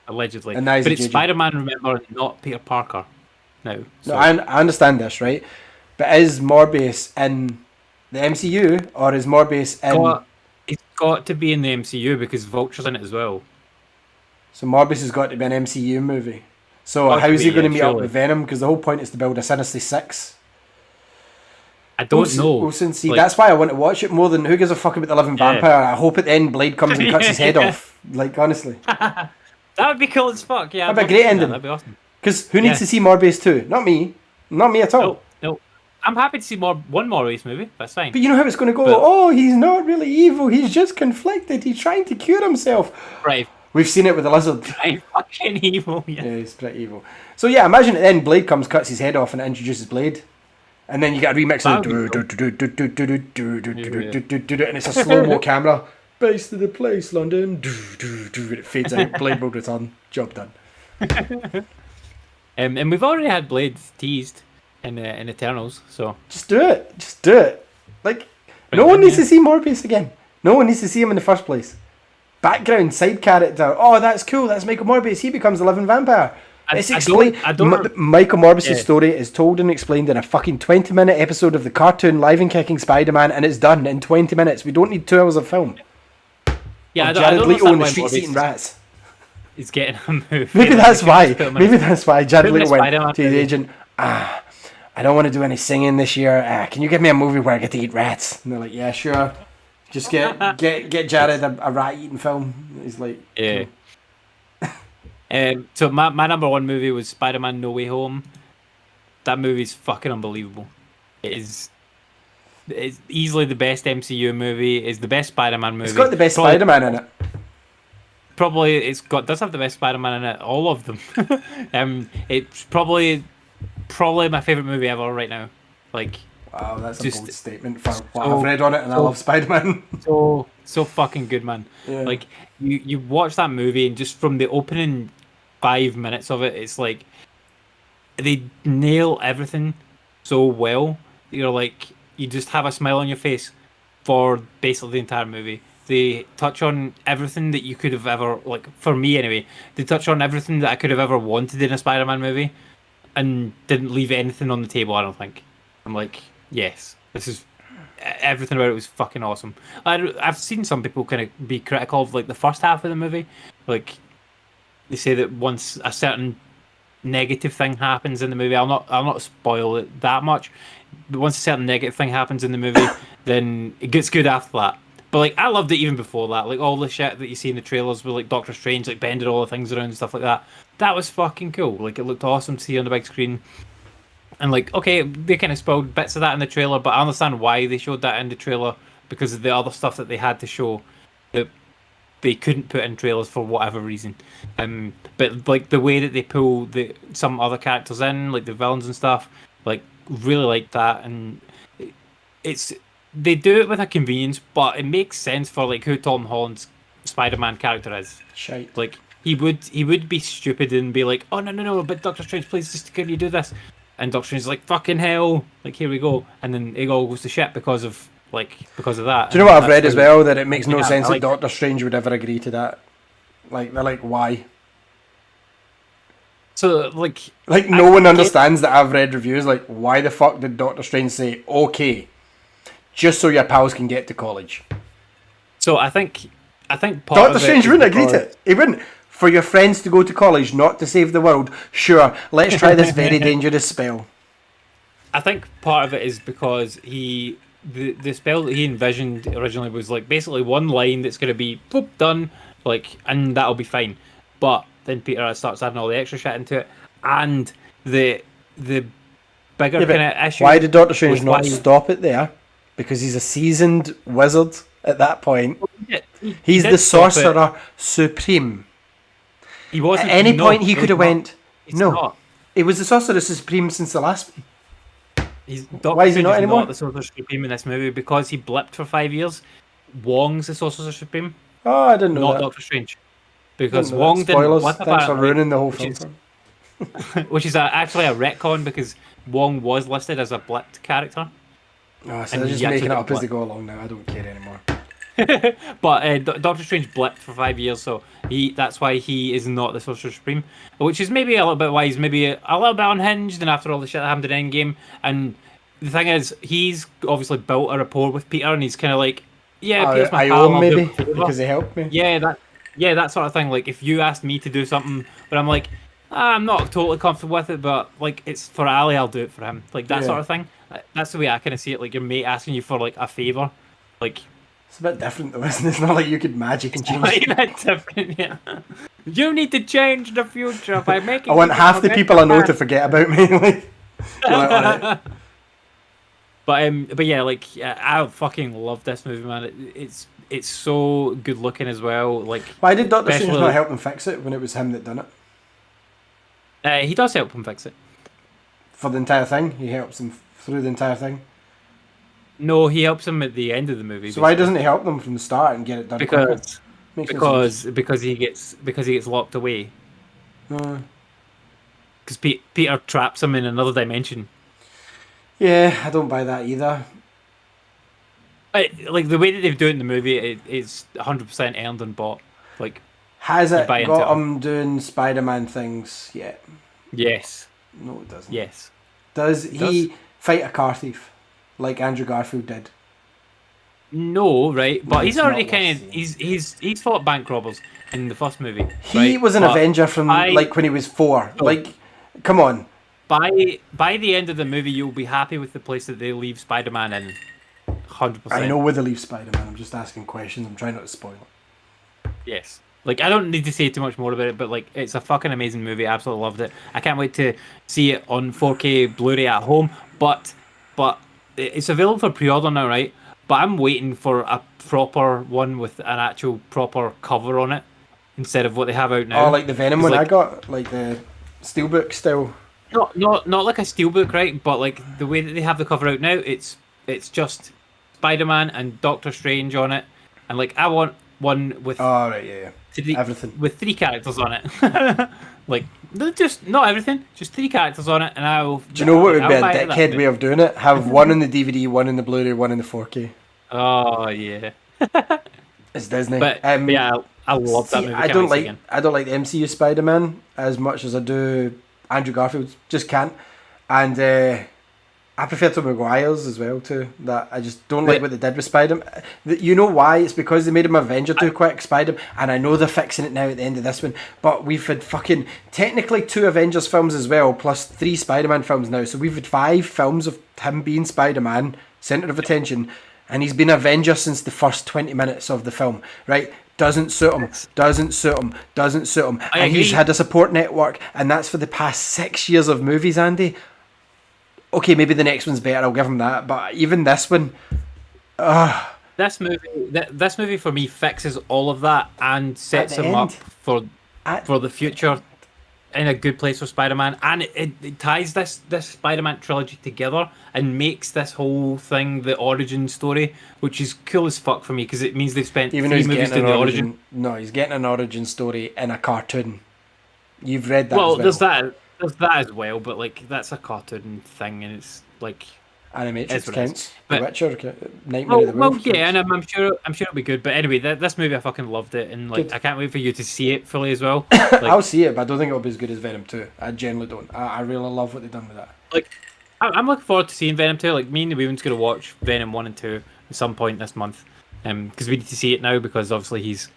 And but it's Spider-Man, remember, not Peter Parker. Now. So. No, I understand this, right? But is Morbius in the MCU, or is Morbius in... It's got to be in the MCU because Vulture's in it as well. So Morbius has got to be an MCU movie. So how is he going to meet up with Venom? Because the whole point is to build a Sinister Six. I don't know. We'll soon see. That's why I want to watch it more than who gives a fuck about the living vampire. I hope at the end Blade comes and cuts his head off. Like, honestly. That would be cool as fuck, yeah. That'd be a great ending. That'd be awesome. Because who needs to see Morbius 2? Not me. Not me at all. No. I'm happy to see one Morbius movie. That's fine. But you know how it's going to go? He's not really evil. He's just conflicted. He's trying to cure himself. Right. We've seen it with the lizard. Right, fucking evil. Yeah, he's pretty evil. So yeah, imagine at the end Blade comes, cuts his head off, and it introduces Blade. And then you get a remix of and it's a slow-mo camera. Base to the place, London. It fades out. Blade will return. Job done. And we've already had Blade teased in Eternals, so just do it. Like, no one needs to see Morbius again. No one needs to see him in the first place. Background, side character. Oh, that's cool. That's Michael Morbius. He becomes the living vampire. It's explained. Michael Morbius' story is told and explained in a fucking 20-minute episode of the cartoon Live and Kicking Spider-Man, and it's done in 20 minutes. We don't need 2 hours of film. Yeah, Jared Leto in the streets eating rats. He's getting a movie. Maybe that's why. Jared Leto went to his agent. I don't want to do any singing this year. Can you give me a movie where I get to eat rats? And they're like, yeah, sure. Just get Jared a rat eating film. He's like, yeah. So my number one movie was Spider-Man No Way Home. That movie's fucking unbelievable. It's easily the best MCU movie. It's the best Spider-Man movie. It's got the best Spider-Man in it. Probably does have the best Spider-Man in it. All of them. It's probably my favorite movie ever right now. Like, wow, that's a bold statement for what I've read on it, and I love Spider-Man. So fucking good, man. Yeah. Like, you watch that movie, and just from the opening 5 minutes of it, it's like they nail everything so well. You're like, you just have a smile on your face for basically the entire movie. They touch on everything that you could have ever, like, for me anyway, they touch on everything that I could have ever wanted in a Spider-Man movie, and didn't leave anything on the table, I don't think. I'm like, yes, This is everything about it was fucking awesome. I've seen some people kind of be critical of like the first half of the movie. Like they say that once a certain negative thing happens in the movie, I'll not spoil it that much. But once a certain negative thing happens in the movie, then it gets good after that. But like I loved it even before that. Like all the shit that you see in the trailers with like Doctor Strange like bending all the things around and stuff like that. That was fucking cool. Like it looked awesome to see on the big screen. And like, okay, they kind of spoiled bits of that in the trailer, but I understand why they showed that in the trailer because of the other stuff that they had to show that they couldn't put in trailers for whatever reason. But like the way that they pull some other characters in, like the villains and stuff, like really like that. And it's they do it with a convenience, but it makes sense for like who Tom Holland's Spider-Man character is. Shite. Like he would be stupid and be like, oh no, but Doctor Strange, please just can you do this? And Doctor Strange's like, fucking hell, like here we go, and then it all goes to shit because of that. Do you know what I've read as well? That it makes no Yeah, sense like- that Doctor Strange would ever agree to that. Like they're like, why? So like Like no one understands that. I've read reviews like, why the fuck did Doctor Strange say okay, just so your pals can get to college? So I think part Doctor of it Strange is wouldn't agree to because- it. He wouldn't. For your friends to go to college, not to save the world. Sure, let's try this very dangerous spell. I think part of it is because the spell that he envisioned originally was like basically one line that's going to be boop, done, like, and that'll be fine. But then Peter starts adding all the extra shit into it, and the bigger Yeah, but kind of issue. why did Doctor Strange was not why- stop it there? Because he's a seasoned wizard at that point. He He's did the stop it. sorcerer supreme. He wasn't. At any no, point he no, could have he's not. went, He's no. not. He was the sorcerer supreme since the last one. Doctor Why is he Strange not anymore? Not the Sorcerer Supreme in this movie because he blipped for 5 years. Wong's the Sorcerer Supreme, Oh, I didn't know not that. Doctor Strange, because Didn't know Wong that. didn't Spoilers. blip Thanks for apparently, ruining the whole which film. is- for me. which is actually a retcon because Wong was listed as a blipped character. Oh, so And they're just he actually making it up did as they go along now. I don't care anymore. But Doctor Strange blipped for 5 years, so that's why he is not the Sorcerer Supreme, which is maybe a little bit why he's maybe a little bit unhinged. And after all the shit that happened in Endgame, and the thing is, he's obviously built a rapport with Peter, and he's kind of like, yeah, Peter's my I pal, owe him I'll do maybe him a favour. because he helped me. Yeah, that sort of thing. Like if you asked me to do something, but I'm like, I'm not totally comfortable with it, but like it's for Ali, I'll do it for him. Like that Yeah. sort of thing. That's the way I kind of see it. Like your mate asking you for like a favor, like It's a bit different though, isn't it? It's not like you could magic and change. a bit different. Yeah. You need to change the future by making. I want people half the forget people I know the to forget about me. Like, you're like, alright. But yeah, like I fucking love this movie, man. It's so good looking as well. Like Why did Doctor Strange Especially- not help them fix it when it was him that done it? he does help him fix it. For the entire thing? He helps them through the entire thing? No, he helps him at the end of the movie. So why doesn't he help them from the start and get it done quicker? Because Makes no because he gets locked away. sense. Because Peter traps him in another dimension. Yeah, I don't buy that either. Like the way that they do it in the movie, it's 100% earned and bought. Like Has it buy into got it. him doing Spider-Man things yet? yes, No, it doesn't. yes. Does It he fight a car thief like Andrew Garfield did? No, right, but he's It's already not kind worth of he's fought bank robbers in the first movie. He right? was an But Avenger from like when he was 4. Oh. Like, come on. By the end of the movie, you'll be happy with the place that they leave Spider-Man in. 100%. I know where they leave Spider-Man. I'm just asking questions. I'm trying not to spoil it. Yes. Like I don't need to say too much more about it, but like it's a fucking amazing movie. I absolutely loved it. I can't wait to see it on 4K Blu-ray at home. But it's available for pre-order now, right? But I'm waiting for a proper one with an actual proper cover on it instead of what they have out now. Oh, like the Venom 'Cause, one I like, got? Like the Steelbook still? Not like a steelbook, right? But like the way that they have the cover out now, it's just Spider-Man and Doctor Strange on it, and like I want one with Oh, right, yeah. three, Everything. with 3 characters on it. Like just not everything, just 3 characters on it, and I will. Do you know what would be a buy it that dickhead way of doing it? Have one in the DVD, one in the Blu-ray, one in the 4K. Oh yeah, It's Disney. but yeah, I love that see, movie. I Can't don't wait to see like it again. I don't like the MCU Spider-Man as much as I do Andrew Garfield. Just can't. And I prefer to Maguire's as well too. That I just don't like But- what they did with Spider-Man. You know why? It's because they made him Avenger too quick, Spider. And I know they're fixing it now at the end of this one. But we've had fucking technically 2 Avengers films as well, plus 3 Spider-Man films now. So we've had 5 films of him being Spider-Man, centre of attention, and he's been Avenger since the first 20 minutes of the film. Right? Doesn't suit him. Doesn't suit him. Doesn't suit him. I And he's agree. had a support network, and that's for the past 6 years of movies, Andy. Okay, maybe the next one's better. I'll give him that. But even this one, This movie for me fixes all of that and sets the him up end. for At- the future in a good place for Spider-Man, and it ties this Spider-Man trilogy together and makes this whole thing the origin story, which is cool as fuck for me because it means they've spent even though 3 he's movies getting doing an the origin, origin. no, he's getting an origin story in a cartoon. You've read that Well, as well. there's that as well, but like that's a cartoon thing, and it's like. Animatrix Is what it is. counts. But- The Witcher, Nightmare of the Well, Wolf. yeah, counts. and I'm sure it'll be good. But anyway, this movie I fucking loved it, and like Good. I can't wait for you to see it fully as well. Like, I'll see it, but I don't think it'll be as good as Venom 2. I generally don't. I really love what they've done with that. like I'm looking forward to seeing Venom 2. Like me and the women's gonna watch Venom 1 and 2 at some point this month, because we need to see it now because obviously he's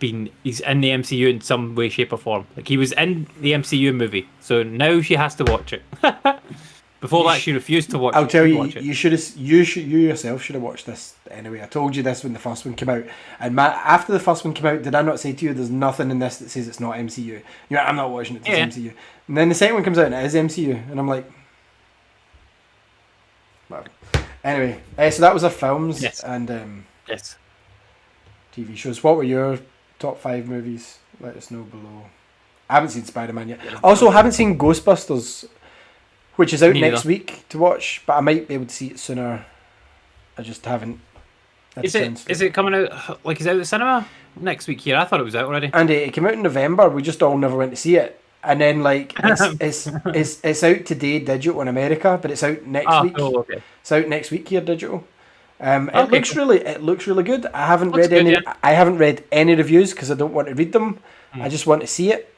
in the MCU in some way, shape, or form. Like he was in the MCU movie, so now she has to watch it. Before that, she refused to watch. I'll it. tell you, Watch it. you yourself should have watched this anyway. I told you this when the first one came out, and after the first one came out, did I not say to you, "There's nothing in this that says it's not MCU"? You're like, I'm not watching it. It's Yeah. MCU. And then the second one comes out and it is MCU, and I'm like, whatever. Anyway, so that was our films Yes. and Yes. TV shows. What were your top 5 movies? Let us know below. I haven't seen Spider-Man yet. Also, haven't seen Ghostbusters, which is out Me next neither. week to watch, but I might be able to see it sooner. I just haven't. had Is a it chance. is it coming out like is it out at the cinema next week here? I thought it was out already. Andy, it came out in November. We just all never went to see it, and then like it's out today digital in America, but it's out next week. Oh, okay. It's out next week here digital. It Okay, looks really good. I haven't Looks read good, any. yeah. I haven't read any reviews because I don't want to read them. I just want to see it.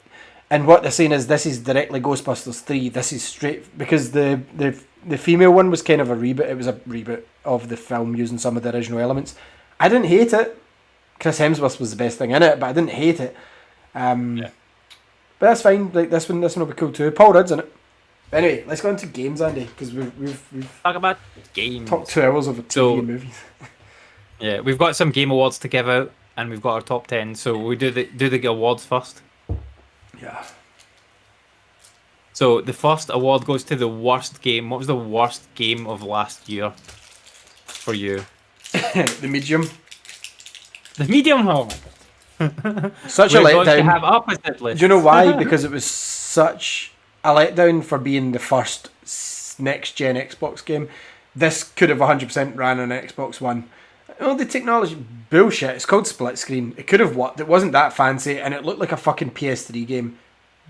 And what they're saying is this is directly Ghostbusters 3. This is straight because the female one was kind of a reboot. It was a reboot of the film using some of the original elements. I didn't hate it. Chris Hemsworth was the best thing in it, but I didn't hate it. Yeah. But that's fine. Like this one will be cool too. Paul Rudd's in it. Anyway, let's go into games, Andy, because we've Talk about games. talked 2 hours over TV So- and movies. Yeah, we've got some game awards to give out, and we've got our top 10. So we do the awards first. Yeah. So the first award goes to the worst game. What was the worst game of last year for you? The Medium. The medium. Oh my Such a We're going to letdown. have opposite lists. Do you know why? Because it was such a letdown for being the first next gen Xbox game. This could have 100% ran on Xbox One. Oh, the technology bullshit. It's called split screen. It could have worked. It wasn't that fancy, and it looked like a fucking PS3 game.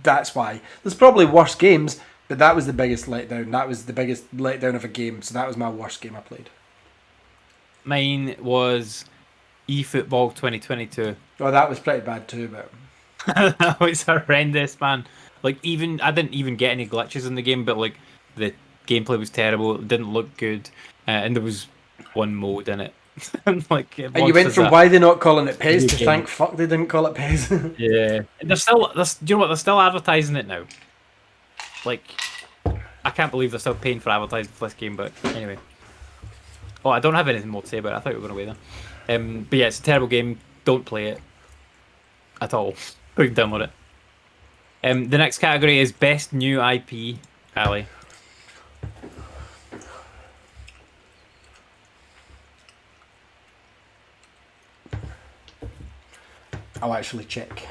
That's why. There's probably worse games, but that was the biggest letdown. That was the biggest letdown of a game. So that was my worst game I played. Mine was eFootball 2022. Oh, that was pretty bad too, but That was horrendous, man. Like even I didn't even get any glitches in the game, but like the gameplay was terrible. It didn't look good, and there was one mode in it. Like and you went from that. why they're not calling it PES Video to game. thank fuck they didn't call it PES. Yeah, and do you know what? They're still advertising it now. Like, I can't believe they're still paying for advertising for this game. But anyway, oh, I don't have anything more to say about it. I thought you were going away there. But yeah, it's a terrible game. Don't play it at all. Or you can download it. The next category is best new IP. Ali. I'll actually check.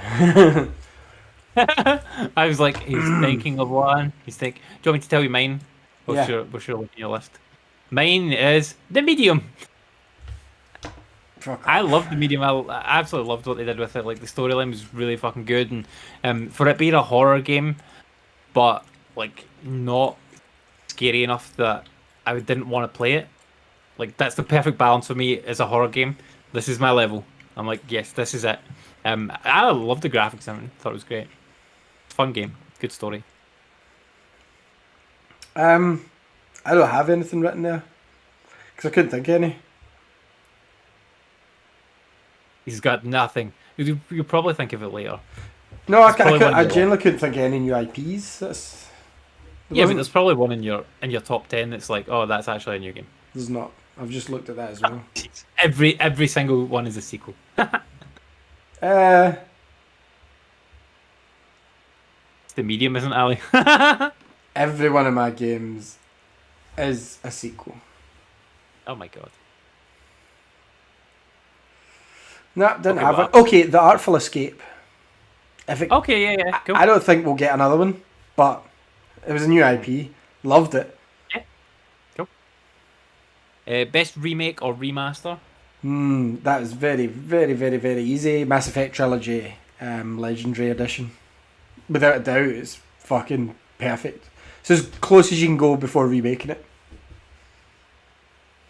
I was like, he's thinking of one. He's think. Do you want me to tell you mine? Yeah. What's your look at your list? Mine is the medium. Fuck. I loved the medium. I absolutely loved what they did with it. Like the storyline was really fucking good, and for it being a horror game, but like not scary enough that I didn't want to play it. Like that's the perfect balance for me as a horror game. This is my level. I'm like, yes, this is it. I loved the graphics. I thought it was great. Fun game, good story. I I don't have anything written there because I couldn't think of any. He's got nothing. You'll probably think of it later. No, It's probably one I you generally couldn't think of any new IPs. Yeah, but there's probably one in your top 10 that's like, oh, that's actually a new game. There's not. I've just looked at that as well. Every single one is a sequel. Uh, The medium, isn't Ali? every one of my games is a sequel. Oh my god. No, didn't Okay, have well, it. Okay, The Artful Escape. If it, Okay, yeah, cool. I don't think we'll get another one, but it was a new IP. Loved it. Cool. Best remake or remaster? That was very, very, very, very easy. Mass Effect Trilogy, Legendary Edition. Without a doubt, it's fucking perfect. It's as close as you can go before remaking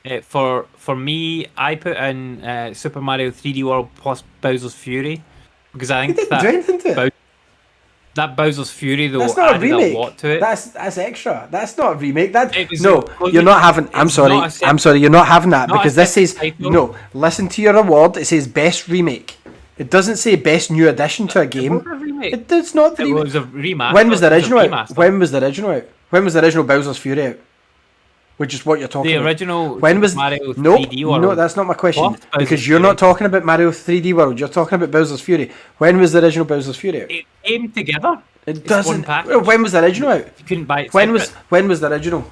it. For me, I put in Super Mario 3D World plus Bowser's Fury because I They think didn't do anything to it. that Bowser's Fury though That's not a added remake. a lot to it. That's extra. That's not a remake. That It was no, a- you're not having. I'm it's sorry. not a separate- I'm sorry. You're not having that not a because this says separate title. no. Listen to your award. It says best remake. It doesn't say best new addition to a It game. was a remake. It does not. The It remake. was a remaster. When was the It a original out? remaster. When was the original out? When was the original Bowser's Fury out? Which is what you're talking The about. original When was Mario nope, 3D World? no, that's not my question. What? Bowser's Because you're Fury. not talking about Mario 3D World. You're talking about Bowser's Fury. When was the original Bowser's Fury out? It came together. It It's doesn't. one package. Well, when was the original out? You couldn't buy it. When was the separate. original?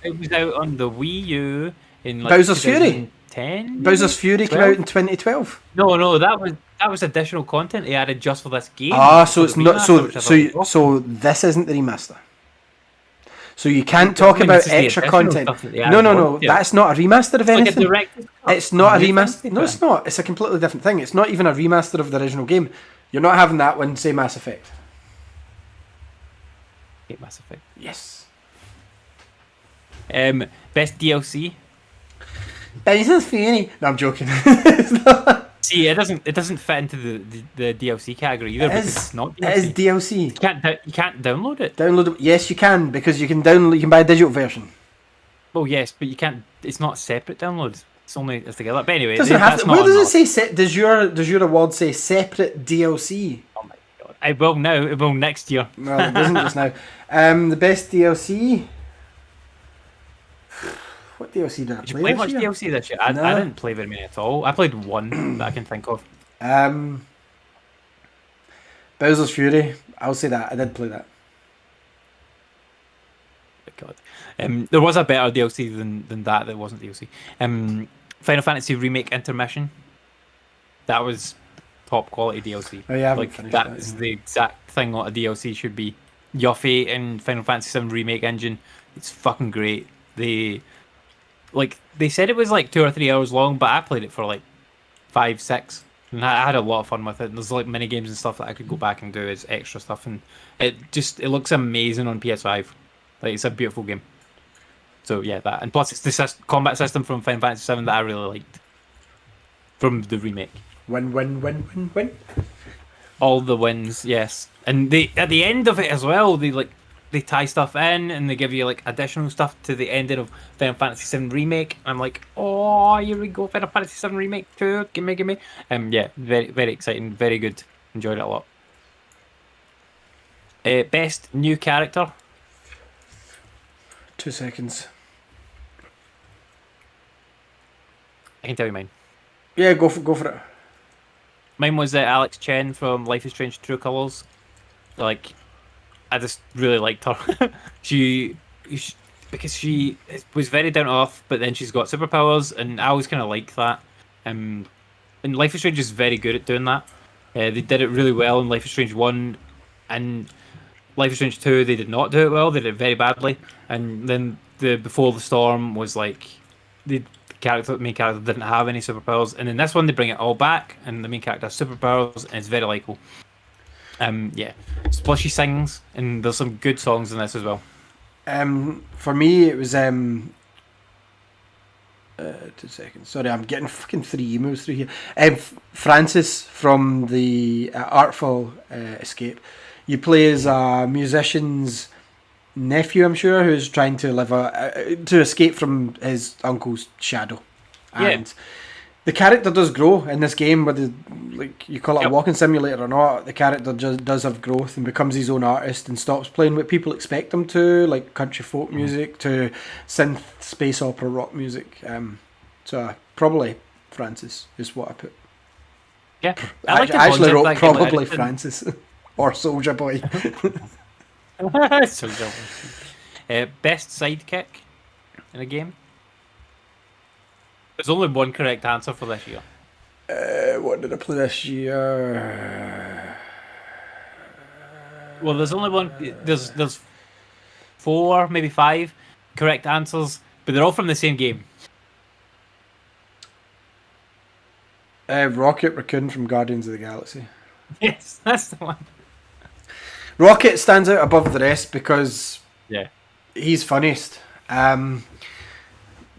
It was out on the Wii U in like Bowser's Fury? 2010. Bowser's Fury came 12? out in 2012. No, that was additional content they added just for this game. Ah, so For it's the not. remaster, So which I thought was so this isn't the remaster. So you can't talk I mean, about this is the extra additional content. stuff that they No, added no. on. Yeah. That's not a remaster of like a anything. director's cut. It's not a New remaster. thing No, to it's it. not. It's a completely different thing. It's not even a remaster of the original game. You're not having that one. Say Mass Effect. Hate Mass Effect. Yes. Best DLC. Bowser's Fury. No, I'm joking. It's not. See, it doesn't fit into the DLC category either because it's not DLC. It is DLC. You can't download it. Download it. Yes, you can because you can download. You can buy a digital version. Well, yes, but you can't. It's not separate downloads. It's together. But anyway, Doesn't have that's to. not Where does enough. it say? Does your award say separate DLC? Oh my god! I will now. It will next year. No, it doesn't just now. The best DLC. What DLC did I Did you play play this much year? DLC this year? I No. didn't play very many at all. I played one that I can think of. Bowser's Fury. I'll say that. I did play that. God. There was a better DLC than that wasn't DLC. Final Fantasy Remake Intermission. That was top quality DLC. Oh, yeah, I haven't like finished that that, is yeah. the exact thing what a DLC should be. Yuffie in Final Fantasy 7 Remake Engine. It's fucking great. They said it was like 2 or 3 hours long, but I played it for like 5, 6. And I had a lot of fun with it. And there's like mini games and stuff that I could go back and do as extra stuff, and it looks amazing on PS5. Like it's a beautiful game. So yeah, that, and plus it's the combat system from Final Fantasy 7 that I really liked from the remake. Win. All the wins, yes, and they at the end of it as well. They tie stuff in and they give you like additional stuff to the ending of Final Fantasy VII Remake. I'm like, oh, here we go, Final Fantasy VII Remake 2, gimme. Yeah, very, very exciting, very good. Enjoyed it a lot. Best new character. 2 seconds. I can tell you mine. Yeah, go for it. Mine was Alex Chen from Life is Strange True Colors. Like, I just really liked her. Because she was very down to earth, but then she's got superpowers, and I always kind of like that. And Life is Strange is very good at doing that. They did it really well in Life is Strange 1, and Life is Strange 2, they did not do it well. They did it very badly. And then the Before the Storm was like the main character didn't have any superpowers, and in this one they bring it all back, and the main character has superpowers, and it's very likable. Yeah. Plus she sings, and there's some good songs in this as well. For me, it was 2 seconds. Sorry, I'm getting fucking 3 emails through here. Francis from the Artful Escape. You play as a musician's nephew, I'm sure, who's trying to to escape from his uncle's shadow, and the character does grow in this game. Whether like you call it a walking simulator or not, the character just does have growth and becomes his own artist and stops playing what people expect him to, like country folk music to synth space opera rock music. So probably Francis is what I put. Yeah, I like the actually concept wrote of that game, like, probably I didn't- Francis or Soldier Boy. So dumb. Best sidekick in a game. There's only one correct answer for this year. What did I play this year? Well, there's only one. There's 4, maybe 5 correct answers, but they're all from the same game. Rocket Raccoon from Guardians of the Galaxy. Yes, that's the one. Rocket stands out above the rest because Yeah. he's funniest. The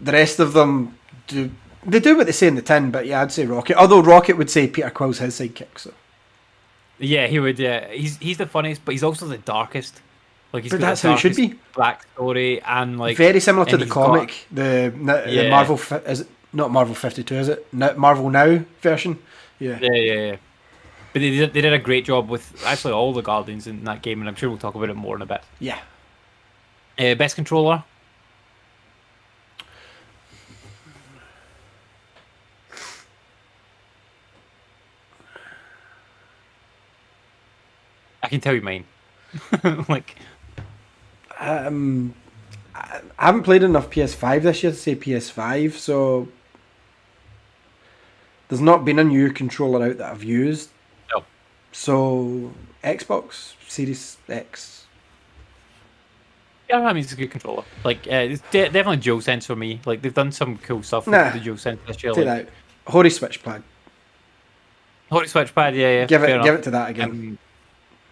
rest of them do what they say in the tin, but yeah, I'd say Rocket. Although Rocket would say Peter Quill's his sidekick. So, Yeah, he would. Yeah, he's the funniest, but he's also the darkest. Like he's but got that's the how it should darkest be. Black story and like Very similar to and the he's comic, the Yeah. Marvel. Is it not Marvel 52? Is it Marvel Now version? Yeah. Yeah. But they did a great job with actually all the Guardians in that game, and I'm sure we'll talk about it more in a bit. Yeah. Best controller. I can tell you mine. Like, I haven't played enough PS5 this year to say PS5, so there's not been a new controller out that I've used. no. So Xbox Series X. Yeah, I mean, it's a good controller. Like, it's definitely DualSense for me. Like, they've done some cool stuff Nah. with the DualSense this year. Take Like, that out. Hori Switchpad. Hori Switchpad, yeah. Give fair it enough. to that again.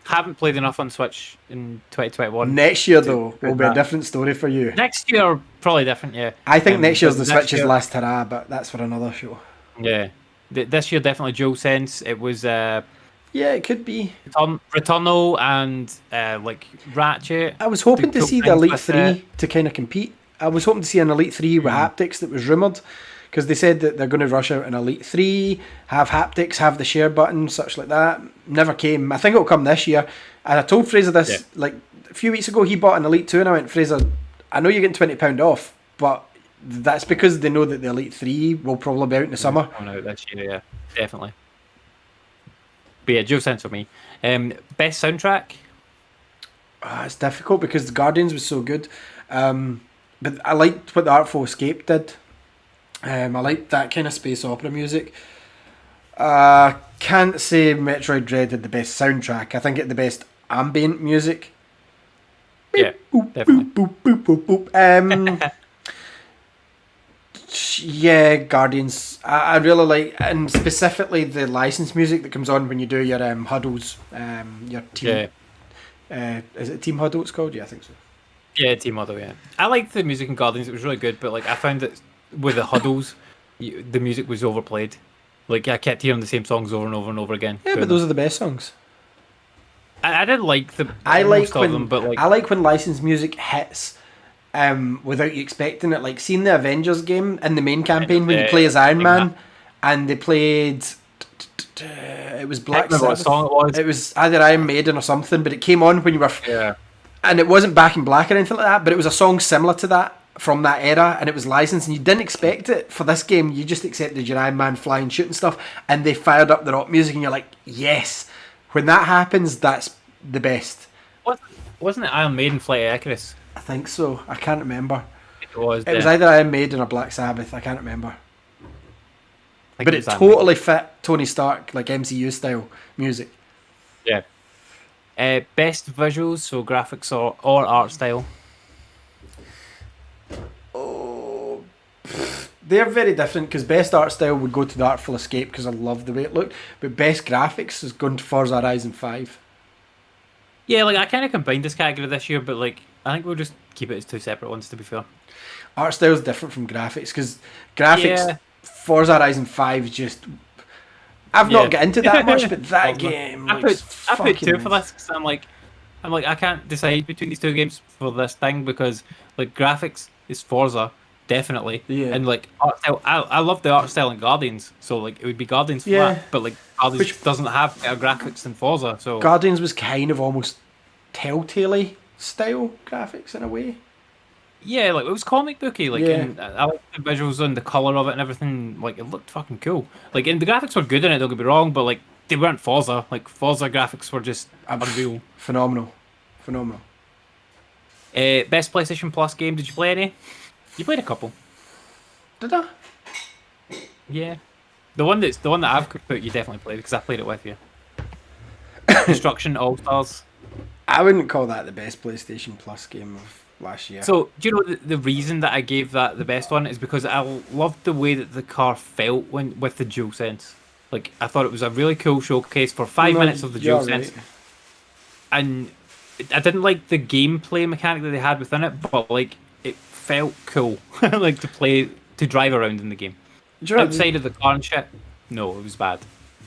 Haven't played enough on Switch in 2021. Next year to though put will be a that. different story for you. Next year, probably different, yeah. I think next year's but the this Switch's year- last hurrah, but that's for another show. Yeah. This year, definitely DualSense. It was Yeah, it could be. Returnal and like Ratchet. I was hoping to cool see the things Elite with 3 to kind of compete. I was hoping to see an Elite 3 with haptics that was rumoured, because they said that they're going to rush out an Elite 3, have haptics, have the share button, such like that. Never came. I think it'll come this year. And I told Fraser this, like, a few weeks ago, he bought an Elite 2, and I went, Fraser, I know you're getting £20 off, but that's because they know that the Elite 3 will probably be out in the summer. Coming out this year, yeah. Definitely. But yeah, DualSense for me. Best soundtrack? It's difficult because the Guardians was so good. But I liked what the Artful Escape did. I liked that kind of space opera music. Can't say Metroid Dread had the best soundtrack. I think it had the best ambient music. Yeah, Boop, definitely. boop, boop, boop, boop, boop. Yeah, Guardians. I really like, and specifically the license music that comes on when you do your huddles. Your team. Is it Team Huddle? It's called. Yeah, I think so. Yeah, Team Huddle, yeah. I liked the music in Guardians. It was really good, but like I found that with the huddles, the music was overplayed. Like I kept hearing the same songs over and over and over again. Yeah, but those are the best songs. I did like the I most like of when them, but like I like when licensed music hits without you expecting it. Like seeing the Avengers game in the main campaign when you play as Iron Man, and they played. It was I Black can't remember what Sabbath. song it was. It was either Iron Maiden or something, but it came on when you were. Yeah. And it wasn't Back in Black or anything like that, but it was a song similar to that from that era, and it was licensed, and you didn't expect it for this game. You just accepted your Iron Man flying, shooting stuff, and they fired up the rock music, and you're like, yes. When that happens, that's the best. Wasn't it Iron Maiden Flight of Icarus? I think so. I can't remember. It was. It was either Iron Maiden or Black Sabbath. I can't remember. I think But it was Iron totally fit Tony Stark, like MCU style music. Maiden. Yeah. Best visuals, so graphics or art style. Oh, they're very different because best art style would go to the Artful Escape because I love the way it looked. But best graphics is going to Forza Horizon 5. Yeah, like I kind of combined this category this year, but like I think we'll just keep it as two separate ones. To be fair. Art style is different from graphics because graphics, Yeah. Forza Horizon 5 is just. I've not got into that much, but that game. I looks put two for fucking this because I'm like, I'm like, I can't decide between these two games for this thing because like graphics is Forza, definitely. Yeah. And like art style, I love the art style in Guardians, so like it would be Guardians for Yeah. that. But like Guardians Which doesn't have better graphics than Forza, so Guardians was kind of almost Telltale style graphics in a way. yeah, like it was comic booky, like, Yeah. and I like the visuals and the color of it and everything. Like it looked fucking cool. Like, and the graphics were good in it. Don't get me wrong, but like they weren't Forza. Like Forza graphics were just unreal. Phenomenal. Phenomenal. Best PlayStation Plus game? Did you play any? You played a couple. Did I? Yeah, the one that I've put. You definitely played because I played it with you. Destruction All Stars. I wouldn't call that the best PlayStation Plus game of last year. So, do you know the reason that I gave that the best one is because I loved the way that the car felt when with the DualSense. Like, I thought it was a really cool showcase for 5 minutes of the You're DualSense, right. and I didn't like the gameplay mechanic that they had within it, but like it felt cool, like to drive around in the game. Do you know, Outside of the car and shit, no, it was bad.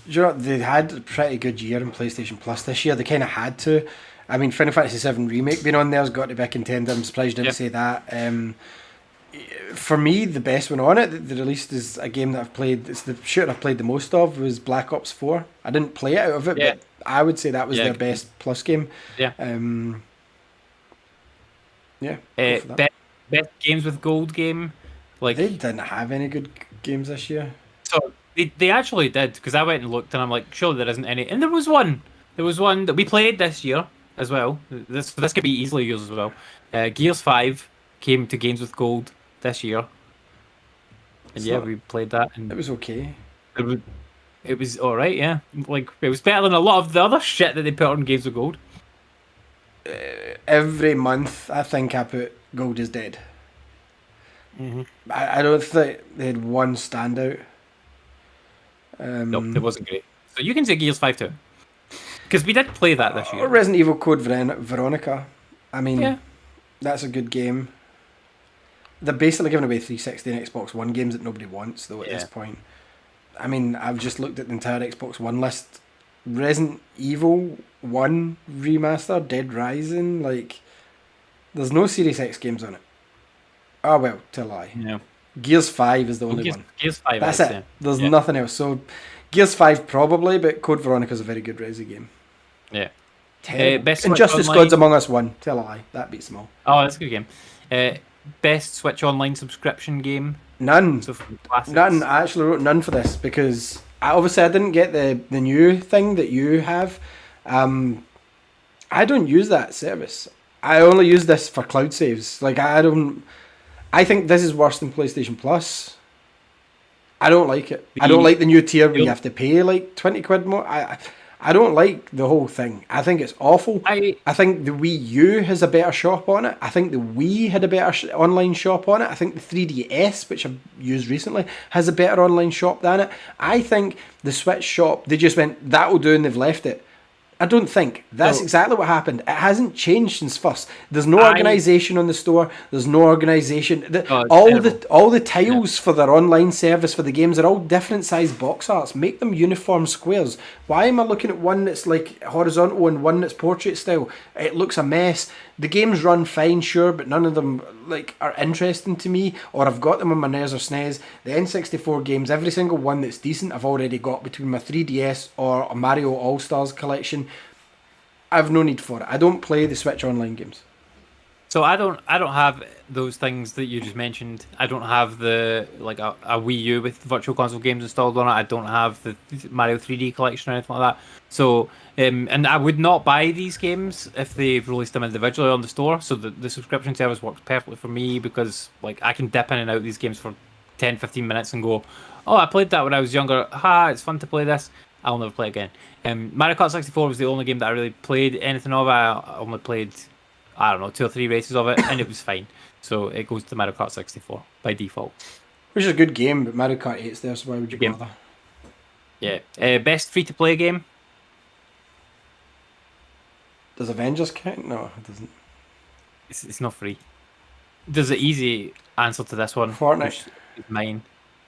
do you know they had a pretty good year in PlayStation Plus this year. They kind of had to. I mean, Final Fantasy VII Remake being on there's got to be a contender. I'm surprised you didn't Yeah. say that. For me, the best one on it that they released is a game that I've played. It's the shooter I've played the most of was Black Ops 4. I didn't play it out of it, Yeah. but I would say that was Yeah, their good. best Plus game. Yeah. Yeah. Go for that. Best games with gold game, like They didn't have any good games this year. so they actually did because I went and looked and I'm like, surely there isn't any, and there was one. There was one that we played this year as well. This could be easily yours as well. Gears 5 came to games with gold this year, and yeah, So- we played that, and It was okay. it was all right. Yeah, like it was better than a lot of the other shit that they put on games with gold. Every month, I think I put Gold is Dead. Mm-hmm. I don't think they had one standout. Nope, it wasn't great. So you can say Gears 5 too, because we did play that this year. Resident Evil Code Veronica. I mean, Yeah. that's a good game. They're basically giving away 360 and Xbox One games that nobody wants, though, at this Yeah. point. I mean, I've just looked at the entire Xbox One list. Resident Evil 1 Remaster, Dead Rising, like, there's no Series X games on it. Oh, well, tell a lie. Yeah. Gears 5 is the only one. Gears 5. That's I'd it. say. There's Yeah. nothing else. So, Gears 5 probably, but Code Veronica is a very good Resi game. Yeah. Terrible. Best And Switch Justice Online. Gods Among Us 1. Tell a lie. That beats them all. Oh, that's a good game. Best Switch Online subscription game. None. So from classics. None. I actually wrote none for this because obviously I didn't get the new thing that you have. I don't use that service. I only use this for cloud saves. Like I think this is worse than PlayStation Plus. I don't like it. I don't like the new tier where you have to pay like 20 quid more. I don't like the whole thing. I think it's awful. I think the Wii U has a better shop on it. I think the Wii had a better online shop on it. I think the 3DS, which I've used recently, has a better online shop than it. I think the Switch shop, they just went, that'll do, and they've left it. I don't think. That's exactly what happened. It hasn't changed since first. There's no organisation on the store. There's no organisation. All the tiles for their online service for the games are all different size box arts. Make them uniform squares. Why am I looking at one that's like horizontal and one that's portrait style? It looks a mess. The games run fine, sure, but none of them like are interesting to me, or I've got them on my NES or SNES. The N64 games, every single one that's decent, I've already got between my 3DS or a Mario All Stars collection. I've no need for it. I don't play the Switch Online games. So I don't have those things that you just mentioned. I don't have the like a Wii U with Virtual Console games installed on it. I don't have the Mario 3D collection or anything like that. So and I would not buy these games if they released them individually on the store. So the subscription service works perfectly for me because like I can dip in and out of these games for 10-15 minutes and go, oh, I played that when I was younger. It's fun to play this. I'll never play again. Mario Kart 64 was the only game that I really played anything of. I only played, I don't know, 2 or 3 races of it, and it was fine. So it goes to Mario Kart 64 by default. Which is a good game, but Mario Kart 8's there, so why would you Good bother? Yeah. Best free-to-play game? Does Avengers count? No, it doesn't. It's not free. There's an easy answer to this one. Fortnite. Which is mine.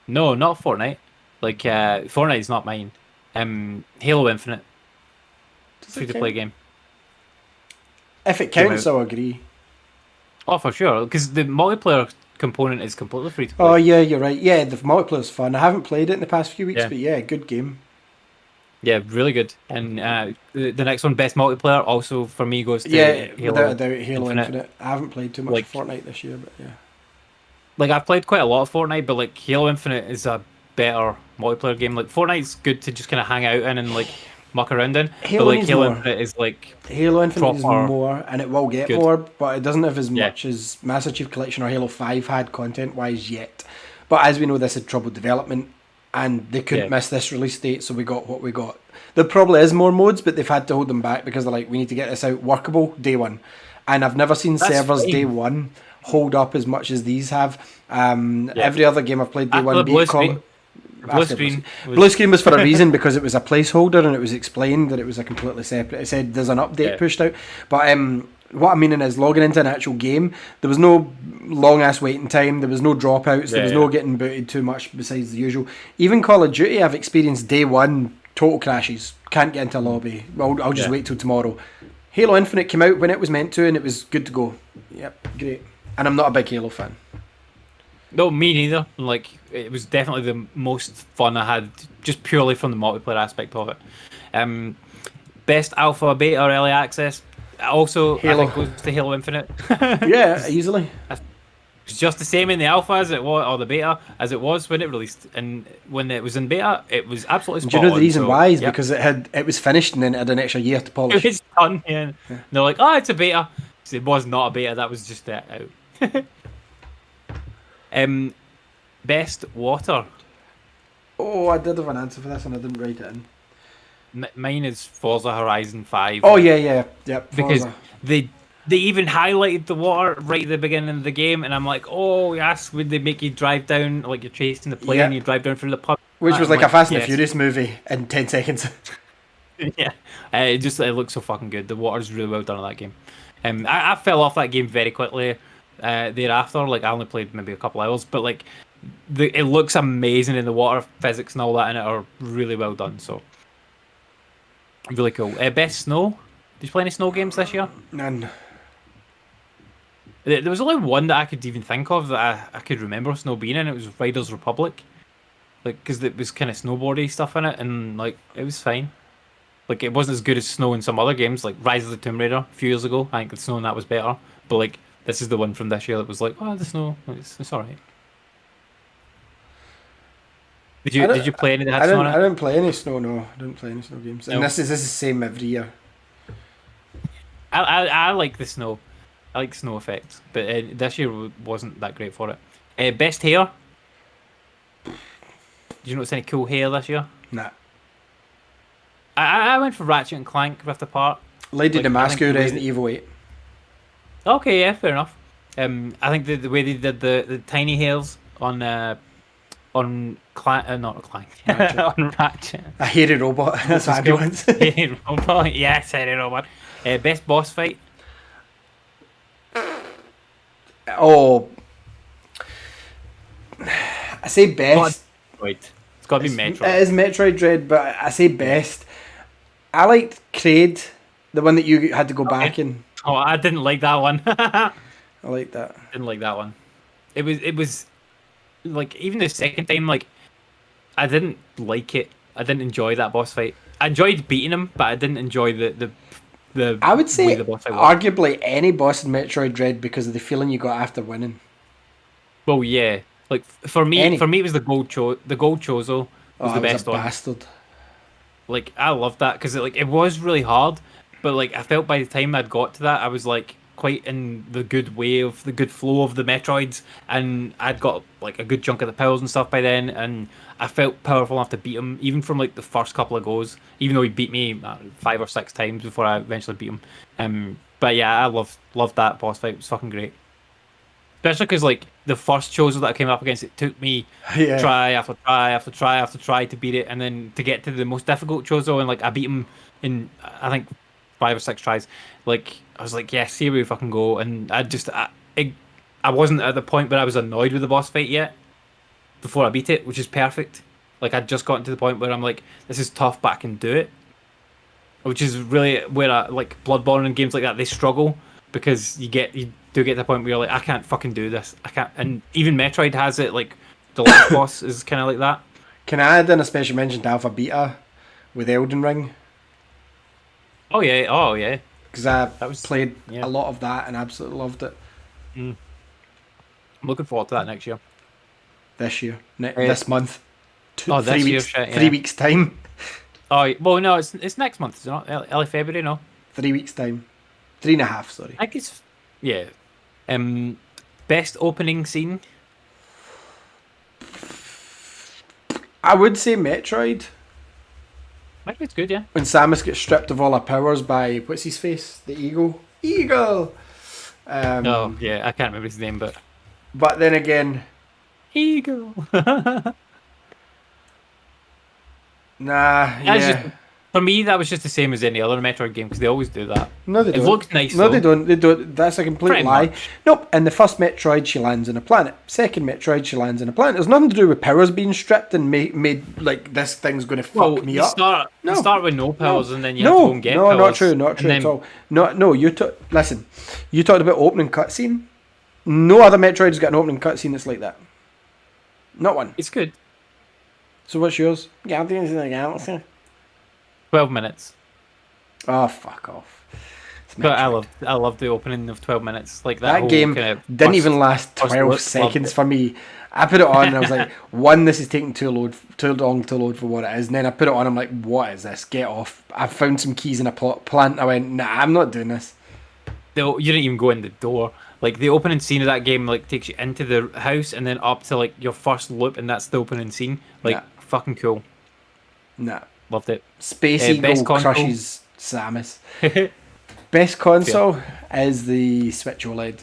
No, not Fortnite. Like, Fortnite is not mine. Halo Infinite. Does it Free-to-play count? game. If it came counts, out. I'll agree. Oh, for sure, because the multiplayer component is completely free to play. Oh yeah, you're right. Yeah, the multiplayer's fun. I haven't played it in the past few weeks, Yeah. but yeah, good game. Yeah, really good. And the next one, best multiplayer, also for me goes to Yeah, Halo without a doubt, Halo Infinite. Infinite. I haven't played too much Like- Fortnite this year, but yeah. Like I've played quite a lot of Fortnite, but like Halo Infinite is a better multiplayer game. Like Fortnite's good to just kind of hang out in and like muck around in, Halo but like needs Halo more. Infinite is like Halo Infinite is proper more, and it will get good. more, but it doesn't have as Yeah. much as Master Chief Collection or Halo 5 had content-wise yet. But as we know, this had troubled development, and they couldn't Yeah. miss this release date, so we got what we got. There probably is more modes, but they've had to hold them back because they're like, we need to get this out workable day one. And I've never seen That's servers fine. day one hold up as much as these have. Yeah. Every other game I've played day After one, the be blue it Call- screen- Blue after screen was- Blue screen was for a reason because it was a placeholder and it was explained that it was a completely separate. It said there's an update Yeah. pushed out, but what I'm meaning is logging into an actual game. There was no long ass waiting time. There was no dropouts. There was Yeah. no getting booted too much besides the usual. Even Call of Duty, I've experienced day one total crashes. Can't get into a lobby. I'll just Yeah. wait till tomorrow. Halo Infinite came out when it was meant to, and it was good to go. Yep, great. And I'm not a big Halo fan. No, me neither. Like it was definitely the most fun I had, just purely from the multiplayer aspect of it. Best alpha, beta, or early access. Also, Halo. I think goes to Halo Infinite. Yeah, easily. It's just the same in the alpha as it was, or the beta as it was when it released. And when it was in beta, it was absolutely And spot do you know the on, reason so, why is yep. because it was finished and then it had an extra year to polish. It's done. Yeah. They're like, oh, it's a beta. So it was not a beta. That was just it out. Best water. Oh, I did have an answer for this and I didn't write it in. Mine is Forza Horizon 5. Oh yeah, yep. Because Forza. they even highlighted the water right at the beginning of the game, and I'm like, oh yes, would they make you drive down, like you're chasing the plane, Yeah. and you drive down through the pub, Which was I'm like a Fast and the yes. Furious movie in 10 seconds. Yeah, it looks so fucking good. The water's really well done in that game. I fell off that game very quickly thereafter. Like I only played maybe a couple hours, but like it looks amazing, and the water physics and all that in it are really well done. So really cool. Best snow. Did you play any snow games this year? None. There was only one that I could even think of that I could remember snow being in. It was Riders Republic, like because it was kind of snowboardy stuff in it, and like it was fine. Like it wasn't as good as snow in some other games, like Rise of the Tomb Raider a few years ago. I think the snow in that was better, but like this is the one from this year that was like, oh, the snow, it's all right. Did you play any that had snow in I it? didn't play any snow. No, I didn't play any snow games. And No. this is the same every year. I like the snow. I like snow effects, but this year wasn't that great for it. Best hair. Did you notice any cool hair this year? Nah. I went for Ratchet and Clank Rift Apart. Lady Like, I think Damascus, the way Resident Evil 8. Okay, yeah, fair enough. I think the way they did the tiny hairs on Clank, not Clank, Ratchet. on Ratchet. A hairy robot. That's what I cool. want. Hey, robot. Yes, hey, robot. Best boss fight. Oh. I say best. Wait, it's got to be It Metroid. is Metroid Dread, but I say best. I liked Kraid, the one that you had to go back in. Oh, I didn't like that one. I like that. Didn't like that one. It was like even the second time, like I didn't like it. I didn't enjoy that boss fight. I enjoyed beating him, but I didn't enjoy the I would way say the boss fight was. arguably any boss in Metroid Dread because of the feeling you got after winning. Well, yeah. Like for me, Any- it was the gold Chozo was Oh, the I was best a one. bastard. Like I loved that because it was really hard, but like I felt by the time I'd got to that, I was like quite in the good way of the good flow of the Metroids, and I'd got like a good chunk of the powers and stuff by then, and I felt powerful enough to beat him even from like the first couple of goes, even though he beat me 5 or 6 times before I eventually beat him. But yeah, I loved that boss fight. It was fucking great. Especially because like the first Chozo that I came up against, it took me Yeah. try after try after try after try to beat it, and then to get to the most difficult Chozo, and like I beat him in I think 5 or 6 tries. Like I was like, yes, here we fucking go, and I wasn't at the point where I was annoyed with the boss fight yet before I beat it, which is perfect. Like I'd just gotten to the point where I'm like, this is tough, but I can do it. which is really where like Bloodborne and games like that they struggle because you do get to the point where you're like, I can't fucking do this. I can't. And even Metroid has it. Like the last boss is kind of like that. Can I add in a special mention to Alpha Beta with Elden Ring? Oh yeah. Because I That was played yeah. a lot of that and absolutely loved it I'm looking forward to that next year. this year, this month. This 3 year, weeks, shit, yeah. 3 weeks time. Oh well, no, it's next month. It's not early February, no. 3 weeks time. 3.5, sorry. I think it's yeah. Best opening scene. I would say Metroid. Metroid's good, yeah. When Samus gets stripped of all her powers by, what's his face? The Eagle? Eagle! Oh yeah, I can't remember his name, but But then again, Eagle. nah, That's yeah. just, for me, that was just the same as any other Metroid game because they always do that. No, they It don't. looks nice, No, though. they don't. They don't. That's a complete Pretty lie. much. Nope. In the first Metroid, she lands on a planet. Second Metroid, she lands on a planet. There's nothing to do with powers being stripped and made like this thing's going to fuck me you up. start No. you start with no powers and then you have to No, go and get no, powers. not true, not and true then- at all. No. Listen, you talked about opening cutscene. No other Metroid's got an opening cutscene that's like that. Not one. It's good. So what's yours? Guardians of the Galaxy. 12 minutes. Oh, fuck off. It's But Metroid. I love the opening of 12 minutes. Like that, That whole game kind of didn't first- even last first 12 look, seconds loved it. for me. I put it on and I was like, one, this is taking too long to load for what it is. And then I put it on, I'm like, what is this? Get off. I found some keys in a plant. I went, nah, I'm not doing this. You didn't even go in the door. Like the opening scene of that game, like takes you into the house and then up to like your first loop, and that's the opening scene. Like Yeah. fucking cool. Nah. Loved it. Space best Eagle console? crushes Samus. Best console is the Switch OLED.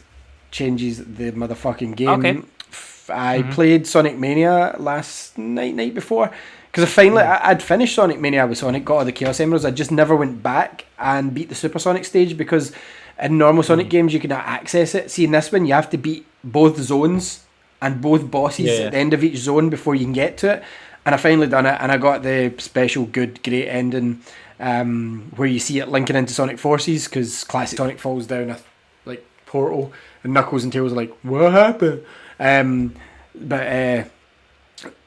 Changes the motherfucking game. Okay. I played Sonic Mania last night before. Because I'd finished Sonic Mania with Sonic, got all the Chaos Emeralds. I just never went back and beat the Super Sonic stage because in normal Sonic games you cannot access it. See, in this one you have to beat both zones and both bosses Yeah. at the end of each zone before you can get to it. And I finally done it, and I got the special good, great ending where you see it linking into Sonic Forces because classic Sonic falls down a portal and Knuckles and Tails are like, what happened?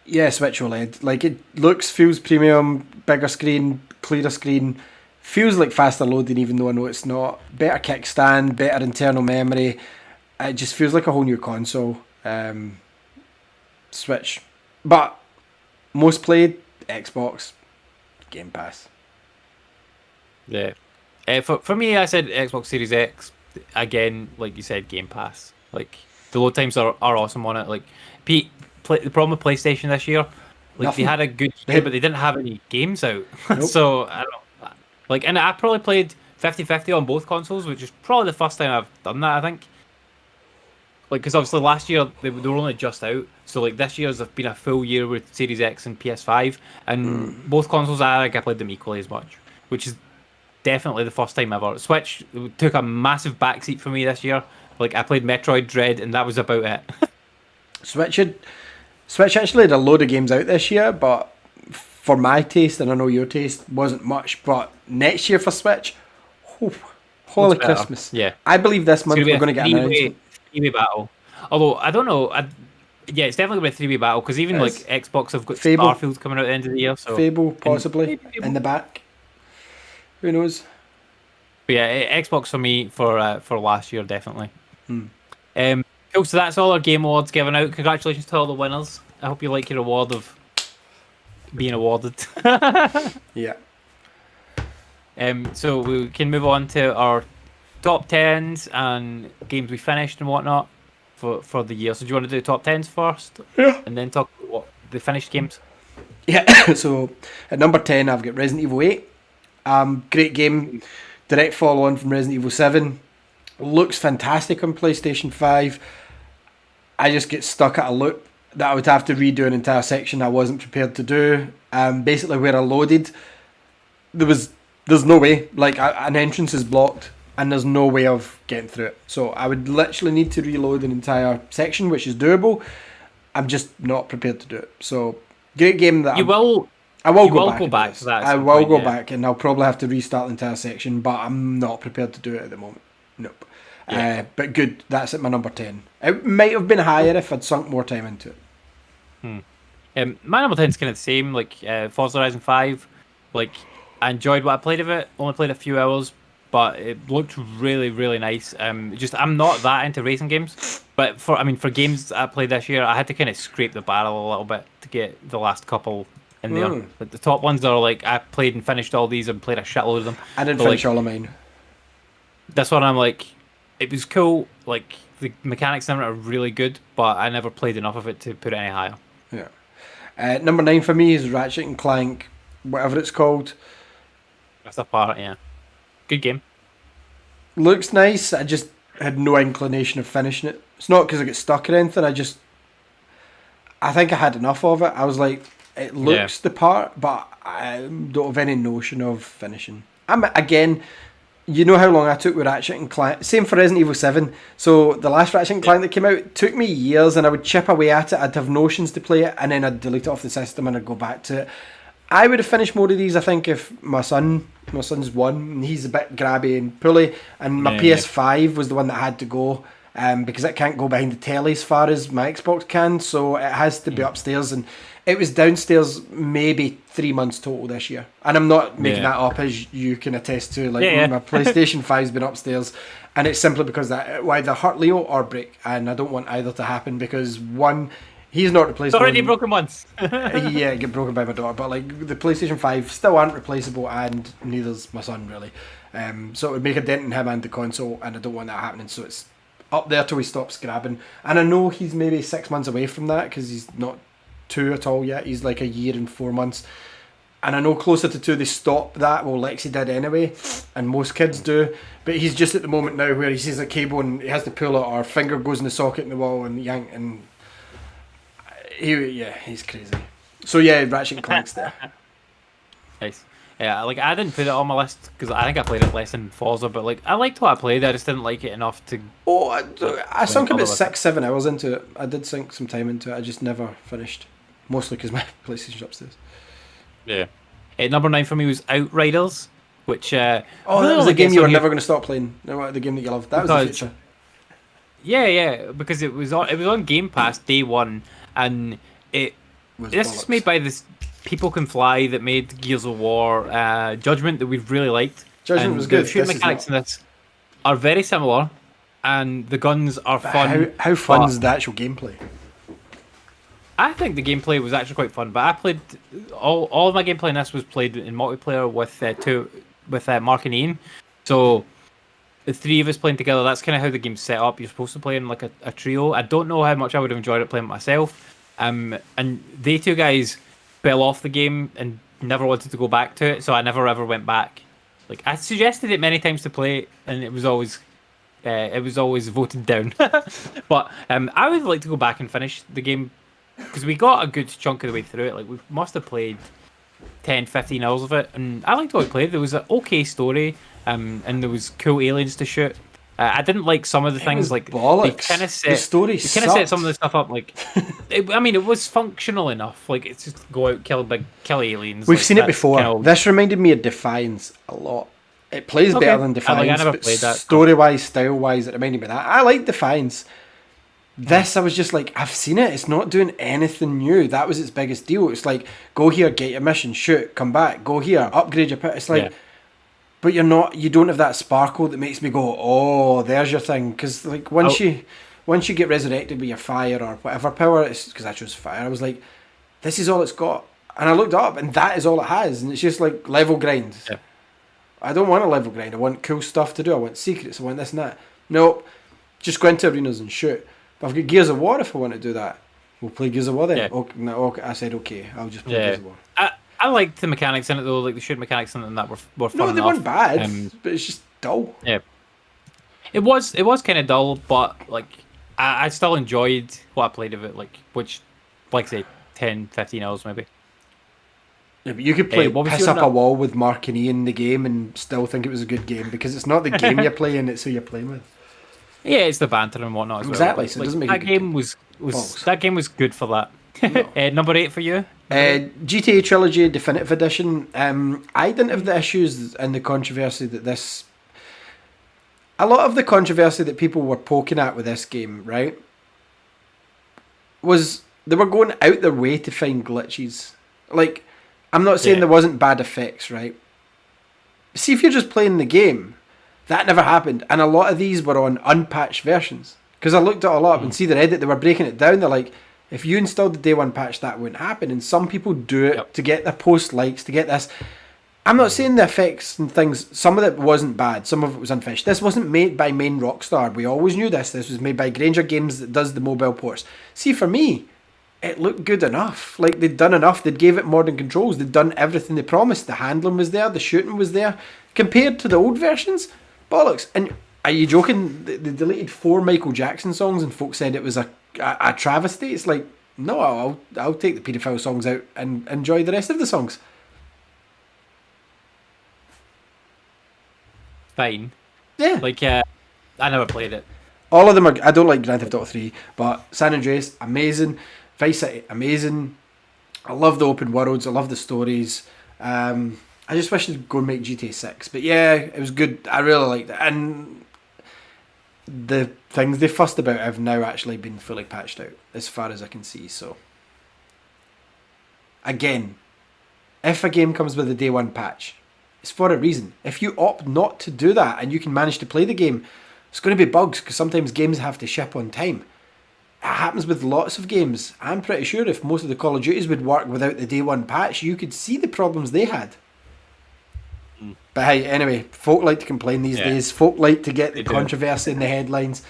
Yeah, Switch OLED. Like, it looks, feels premium, bigger screen, clearer screen, feels like faster loading even though I know it's not. Better kickstand, better internal memory. It just feels like a whole new console. Switch. But most played, Xbox, Game Pass. Yeah. For me, I said Xbox Series X. Again, like you said, Game Pass. Like the load times are awesome on it. Like the problem with PlayStation this year, like Nothing. they had a good They year, had- but they didn't have any games out. Nope. So I don't know. Like, and I probably played 50-50 on both consoles, which is probably the first time I've done that. I think. Like, because obviously last year they were only just out, so like this year's been a full year with Series X and PS5, and both consoles I think I played them equally as much, which is definitely the first time ever. Switch took a massive backseat for me this year. Like I played Metroid Dread, and that was about it. Switch actually had a load of games out this year, but for my taste, and I know your taste, wasn't much. But next year for Switch, holy Looks better. Christmas. Yeah. I believe this month It's we're going to get an announcement. three-way battle. Although I don't know, yeah, it's definitely going to be a three-way battle because even It like is. Xbox have got Fable. Starfield coming out at the end of the year. So Fable, possibly, maybe Fable. in the back. Who knows? But yeah, Xbox for me for last year definitely. Cool. So that's all our game awards given out. Congratulations to all the winners. I hope you like your award of being awarded. Yeah. So we can move on to our top tens and games we finished and whatnot for the year. So do you want to do top tens first? Yeah. And then talk about what the finished games? Yeah, so at number 10, I've got Resident Evil 8. Great game. Direct follow on from Resident Evil 7. Looks fantastic on PlayStation 5. I just get stuck at a loop that I would have to redo an entire section I wasn't prepared to do. Basically, where I loaded, there's no way. Like, an entrance is blocked, and there's no way of getting through it. So I would literally need to reload an entire section, which is doable. I'm just not prepared to do it. So, great game that You will I will You go will back. go and back do this. to that at I some will point, go yeah. back, and I'll probably have to restart the entire section, but I'm not prepared to do it at the moment. Nope. Yeah. But good. That's at my number 10. It might have been higher if I'd sunk more time into it. My number 10 is kind of the same, like Forza Horizon 5. Like, I enjoyed what I played of it. Only played a few hours, but it looked really, really nice. Just I'm not that into racing games, but for games I played this year, I had to kind of scrape the barrel a little bit to get the last couple in there. But the top ones are like I played and finished all these and played a shitload of them. I didn't But, finish like, all of mine. this one I'm like, it was cool. Like the mechanics in it are really good, but I never played enough of it to put it any higher. Yeah. Number 9 for me is Ratchet and Clank, whatever it's called. That's the part, yeah. Good game. Looks nice. I just had no inclination of finishing it. It's not because I get stuck or anything. I think I had enough of it. I was like, it looks the part, but I don't have any notion of finishing. Again, you know how long I took with Ratchet and Clank. Same for Resident Evil 7. So the last Ratchet and Clank that came out took me years, and I would chip away at it. I'd have notions to play it, and then I'd delete it off the system and I'd go back to it. I would have finished more of these, I think, if my son's one, and he's a bit grabby and pulley, and my PS5 was the one that had to go, because it can't go behind the telly as far as my Xbox can, so it has to be upstairs, and it was downstairs maybe 3 months total this year. And I'm not making that up, as you can attest to. Like my PlayStation 5's been upstairs, and it's simply because that it will either hurt Leo or break, and I don't want either to happen, because one, he's not replaceable. It's already broken once. Yeah, it get broken by my daughter, but like the PlayStation 5 still aren't replaceable, and neither's my son really. So it would make a dent in him and the console, and I don't want that happening. So it's up there till he stops grabbing. And I know he's maybe 6 months away from that, because he's not 2 at all yet. He's like a year and 4 months. And I know closer to 2 they stop that. Well, Lexi did anyway, and most kids do. But he's just at the moment now where he sees a cable and he has to pull it, or finger goes in the socket in the wall and yank, and he's crazy. So yeah, Ratchet and Clank's there. Nice. Yeah, like I didn't put it on my list because I think I played it less than Forza, but like I liked what I played. I just didn't like it enough to. Oh, I sunk about 6-7 hours into it. I did sink some time into it. I just never finished, mostly because my PlayStation's upstairs. Yeah. Number 9 for me was Outriders, which. That was the game you were never going to stop playing. No, the game that you loved. That was the future. Yeah, because it was on Game Pass day one, and this is made by this People Can Fly that made Gears of War Judgment that we've really liked. Judgment was good. The shooting mechanics in this are very similar, and the guns are fun. How fun is the actual gameplay? I think the gameplay was actually quite fun, but I played all of my gameplay in this was played in multiplayer with Mark and Ian. So the 3 of us playing together, that's kind of how the game's set up. You're supposed to play in like a trio. I don't know how much I would have enjoyed it playing it myself. And they 2 guys fell off the game and never wanted to go back to it, so I never ever went back. Like I suggested it many times to play it, and it was always voted down. But I would like to go back and finish the game, because we got a good chunk of the way through it. Like we must have played 10-15 hours of it, and I liked what we played. There was an okay story, and there was cool aliens to shoot. I didn't like some of the things, like bollocks. They kind of set set some of the stuff up. Like, it was functional enough. Like it's just go out kill aliens. We've seen it before. This reminded me of Defiance a lot. It plays better than Defiance. I never played that. Story-wise, style-wise, it reminded me of that. I like Defiance. This, I was just like, I've seen it. It's not doing anything new. That was its biggest deal. It's like, go here, get your mission, shoot, come back, go here, upgrade your pit. It's like, but you don't have that sparkle that makes me go, oh, there's your thing. Because like once you get resurrected with your fire or whatever power, it's because I chose fire. I was like, this is all it's got. And I looked up, and that is all it has. And it's just like level grind. Yeah. I don't want a level grind. I want cool stuff to do. I want secrets. I want this and that. Nope. Just go into arenas and shoot. But I've got Gears of War if I want to do that. We'll play Gears of War then. Yeah. Okay, I said okay. I'll just play Gears of War. I liked the mechanics in it though. Like the shooting mechanics in it and that were fun. No, they weren't bad. But it's just dull. Yeah. It was kind of dull, but like I still enjoyed what I played of it. Like which, like say, 10-15 hours maybe. Yeah, but you could play piss up a wall with Mark and Ian in the game and still think it was a good game, because it's not the game you're playing, it's who you're playing with. Yeah, it's the banter and whatnot as exactly, well. So it doesn't make that game was that game was good for that. No. Number 8 for you? GTA Trilogy Definitive Edition. I didn't have the issues and the controversy that this. A lot of the controversy that people were poking at with this game, right, was they were going out their way to find glitches. Like, I'm not saying there wasn't bad effects, right? See, if you're just playing the game, that never happened. And a lot of these were on unpatched versions. Because I looked at a lot and see the Reddit, they were breaking it down. They're like, if you installed the day one patch, that wouldn't happen. And some people do it to get their post likes, to get this. I'm not saying the effects and things, some of it wasn't bad, some of it was unfinished. This wasn't made by main Rockstar. We always knew this. This was made by Granger Games that does the mobile ports. See, for me, it looked good enough. Like, they'd done enough. They'd gave it modern controls. They'd done everything they promised. The handling was there. The shooting was there. Compared to the old versions, bollocks. And are you joking? They deleted 4 Michael Jackson songs and folks said it was a travesty. It's like, no, I'll take the paedophile songs out and enjoy the rest of the songs. Fine. Yeah. Like, I never played it. All of them are. I don't like Grand Theft Auto 3, but San Andreas, amazing. Vice City, amazing. I love the open worlds. I love the stories. I just wish they'd go and make GTA 6. But yeah, it was good. I really liked it. And the things they fussed about have now actually been fully patched out, as far as I can see. So, again, if a game comes with a day one patch, it's for a reason. If you opt not to do that and you can manage to play the game, it's going to be bugs, because sometimes games have to ship on time. It happens with lots of games. I'm pretty sure if most of the Call of Duties would work without the day one patch, you could see the problems they had. But hey, anyway, folk like to complain these days. Folk like to get the controversy in the headlines.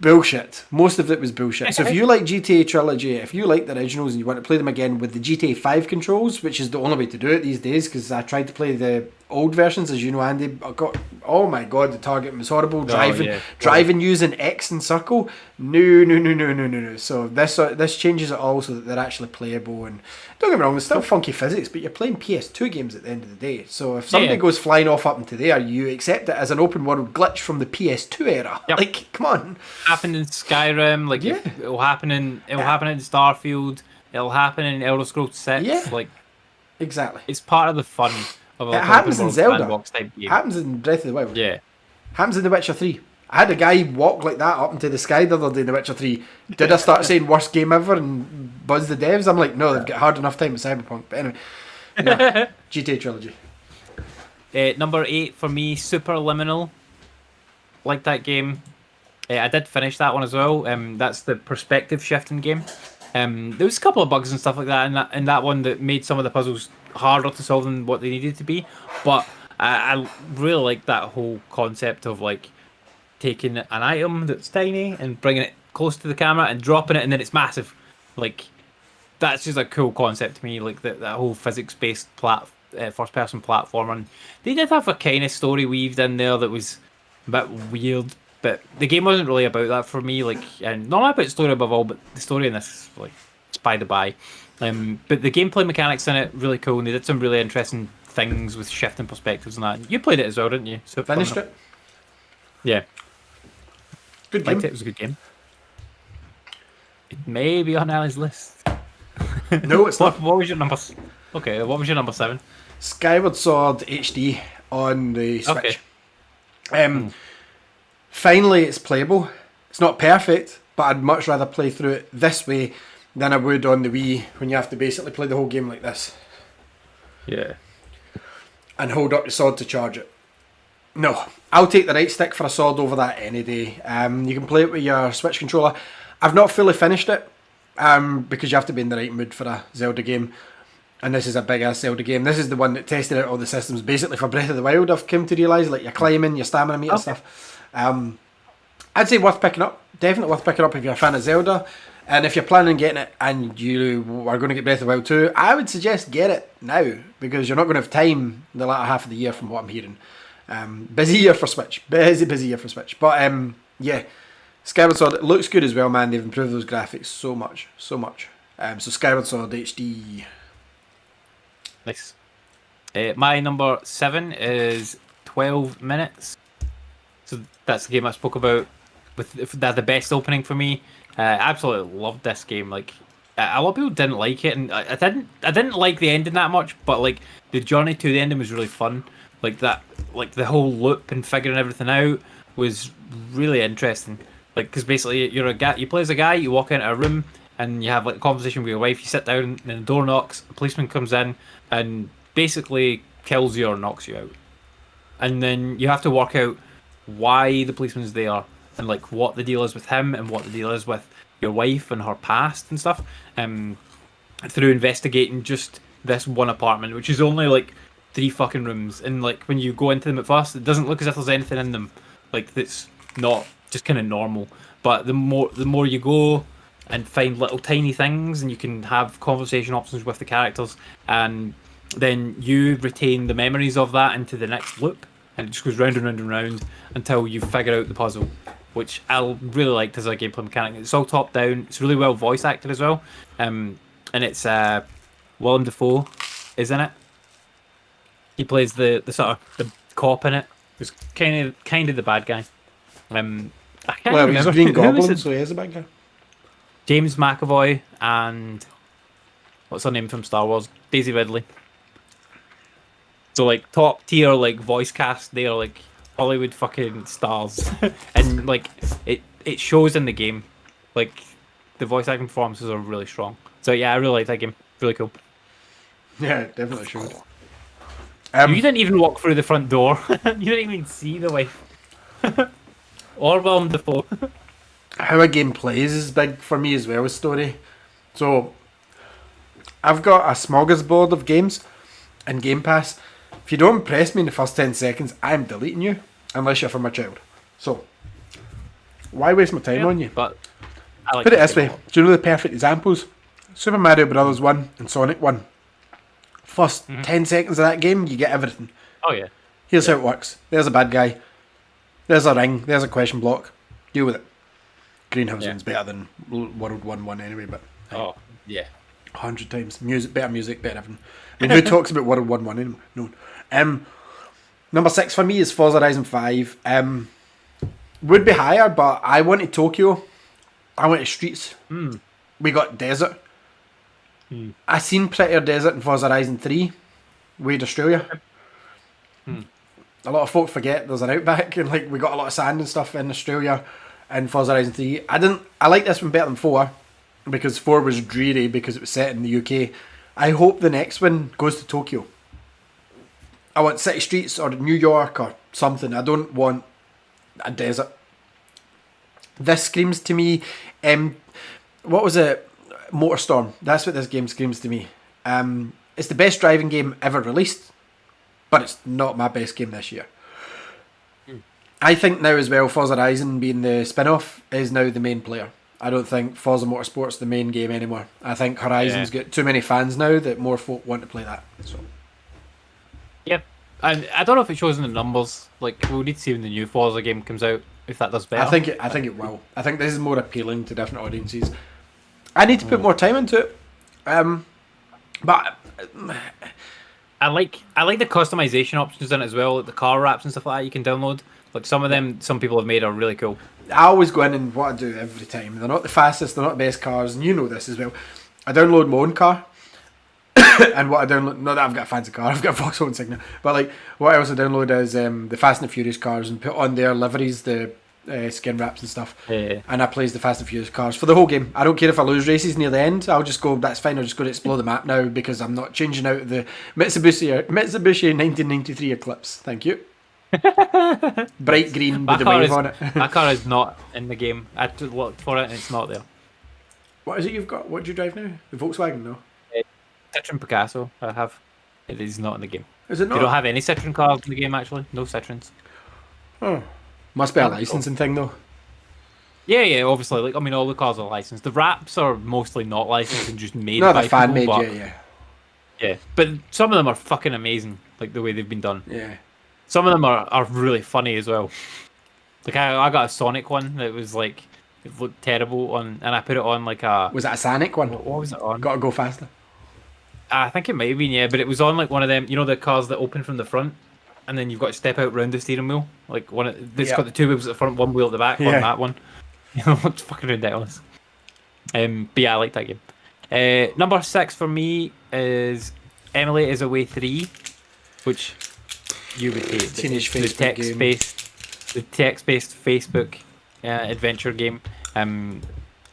Bullshit. Most of it was bullshit. So if you like GTA Trilogy, if you like the originals and you want to play them again with the GTA 5 controls, which is the only way to do it these days, because I tried to play the old versions, as you know, Andy, oh my god, the targeting was horrible. Driving using X and circle, no. So this changes it all so that they're actually playable. And don't get me wrong, it's still funky physics, but you're playing PS2 games at the end of the day. So if somebody goes flying off up into there, you accept it as an open world glitch from the PS2 era. Yep. Like, come on. Happened in Skyrim, like it'll happen in Starfield, it'll happen in Elder Scrolls 6. Like, exactly. it's part of the fun of it happens in Zelda. Sandbox type game. Happens in Breath of the Wild. Yeah. Happens in The Witcher 3. I had a guy walk like that up into the sky the other day in The Witcher 3. Did I start saying worst game ever and buzz the devs? I'm like, no, they've got hard enough time with Cyberpunk. But anyway, no. GTA Trilogy. Number 8 for me, Superliminal. Like that game. I did finish that one as well. That's the perspective shifting game. There was a couple of bugs and stuff like that in that one that made some of the puzzles harder to solve than what they needed to be. But I really like that whole concept of like taking an item that's tiny and bringing it close to the camera and dropping it, and then it's massive. Like, that's just a cool concept to me. Like that whole physics-based first-person platformer. And they did have a kind of story weaved in there that was a bit weird. But the game wasn't really about that for me. Like, and not about story above all, but the story in this, like, it's by the by. But the gameplay mechanics in it really cool, and they did some really interesting things with shifting perspectives and that. You played it as well, didn't you? So finished it. Yeah. Good game. Liked it. It was a good game. It may be on Ali's list. No, it's not. What was your number? Okay, what was your number 7? Skyward Sword HD on the Switch. Okay. Finally, it's playable. It's not perfect, but I'd much rather play through it this way than I would on the Wii, when you have to basically play the whole game like this. Yeah. And hold up the sword to charge it. No, I'll take the right stick for a sword over that any day. You can play it with your Switch controller. I've not fully finished it, because you have to be in the right mood for a Zelda game. And this is a big ass Zelda game. This is the one that tested out all the systems basically for Breath of the Wild, I've come to realise. Like your climbing, your stamina meter stuff. I'd say worth picking up. Definitely worth picking up if you're a fan of Zelda. And if you're planning on getting it and you are going to get Breath of the Wild 2, I would suggest get it now, because you're not going to have time the latter half of the year from what I'm hearing. Busy year for Switch. Busy year for Switch. But yeah, Skyward Sword, it looks good as well, man. They've improved those graphics so much. So Skyward Sword HD. Nice. My number 7 is 12 Minutes. So that's the game I spoke about with the best opening for me. Absolutely loved this game. Like, A lot of people didn't like it, and I didn't like the ending that much. But like the journey to the ending was really fun. Like that, like the whole loop and figuring everything out was really interesting. Like because basically you're a guy, you play as a guy, you walk into a room and you have like a conversation with your wife. You sit down, and the door knocks. A policeman comes in and basically kills you or knocks you out. And then you have to work out why the policeman's there and like what the deal is with him and what the deal is with your wife and her past and stuff. Through investigating just this one apartment, which is only like 3 fucking rooms, and like when you go into them at first, it doesn't look as if there's anything in them, like that's not just kind of normal. But the more you go and find little tiny things, and you can have conversation options with the characters, and then you retain the memories of that into the next loop, and it just goes round and round and round until you figure out the puzzle, which I really liked as a gameplay mechanic. It's all top down. It's really well voice acted as well, and it's Willem Dafoe is in it. He plays the sort of the cop in it. He's kind of the bad guy. I can't Well, he's remember Green who was Goblin, it? so he is a bad guy. James McAvoy and what's her name from Star Wars? Daisy Ridley. So like top tier like voice cast, they're like Hollywood fucking stars, and like it shows in the game. Like the voice acting performances are really strong. So yeah, I really like that game. Really cool. Yeah, it definitely should. You didn't even walk through the front door. You didn't even see the wife. Or Willem Dafoe. How a game plays is big for me as well as story. So I've got a smorgasbord of games in Game Pass. If you don't impress me in the first 10 seconds, I'm deleting you unless you're from a child. So why waste my time on you? But I like Put it this this game way, a lot. do you know the perfect examples? Super Mario Brothers 1 and Sonic 1. First 10 seconds of that game, you get everything. Oh yeah. Here's how it works. There's a bad guy. There's a ring. There's a question block. Deal with it. Greenhouse Yeah. one's better than World 1 anyway, but Oh yeah. 100 times. Better music, better everything. I mean, who talks about World 1 anymore? No one. Number 6 for me is Forza Horizon 5. Would be higher, but I wanted Tokyo. I wanted streets. We got desert. I seen prettier desert in Forza Horizon 3 with Australia. A lot of folk forget there's an outback, and like we got a lot of sand and stuff in Australia in Forza Horizon 3. I like this one better than 4 because 4 was dreary because it was set in the UK. I hope the next one goes to Tokyo. I want city streets or New York or something. I don't want a desert. This screams to me, what was it? Motorstorm. That's what this game screams to me. It's the best driving game ever released, but it's not my best game this year. I think now as well, Forza Horizon being the spin-off is now the main player. I don't think Forza Motorsport's the main game anymore. I think Horizon's got too many fans now that more folk want to play that. So. Yep. And I don't know if it shows in the numbers. Like we'll need to see when the new Forza game comes out if that does better. I think it will. I think this is more appealing to different audiences. I need to put more time into it. But I like the customization options in it as well, like the car wraps and stuff like that you can download. Like some of them, some people have made are really cool. I always go in and what I do every time. They're not the fastest, they're not the best cars, and you know this as well. I download my own car. And what I download, not that I've got a fancy car, I've got a Vauxhall Insignia, but like what I also download is the Fast and Furious cars and put on their liveries, the skin wraps and stuff. Yeah. And I plays the Fast and Furious cars for the whole game. I don't care if I lose races near the end. I'll just go, that's fine, I'll just go to explore the map now because I'm not changing out the Mitsubishi 1993 Eclipse. Thank you. Bright green with the wave on it. My car is not in the game. I looked for it and it's not there. What is it you've got? What do you drive now? The Volkswagen, no? Citroen Picasso I have. It is not in the game. Is it not? You don't have any Citroen cars in the game actually? No Citroens. Oh. Must be a licensing thing though. Yeah, obviously. Like I mean, all the cars are licensed. The wraps are mostly not licensed and just made No, by they're fan people, made, but, yeah. But some of them are fucking amazing, like the way they've been done. Yeah. Some of them are really funny as well. Like I got a Sonic one that was like it looked terrible on, and I put it on like a. Was that a Sonic one? What was it on? Gotta go faster. I think it might have been, yeah, but it was on like one of them, you know, the cars that open from the front, and then you've got to step out round the steering wheel, like it's got the 2 wheels at the front, 1 wheel at the back. On that one. You know, it's fucking ridiculous. But yeah, I like that game. Number 6 for me is Emily is Away 3, which you would hate. Teenage It's Facebook game. the text-based Facebook adventure game.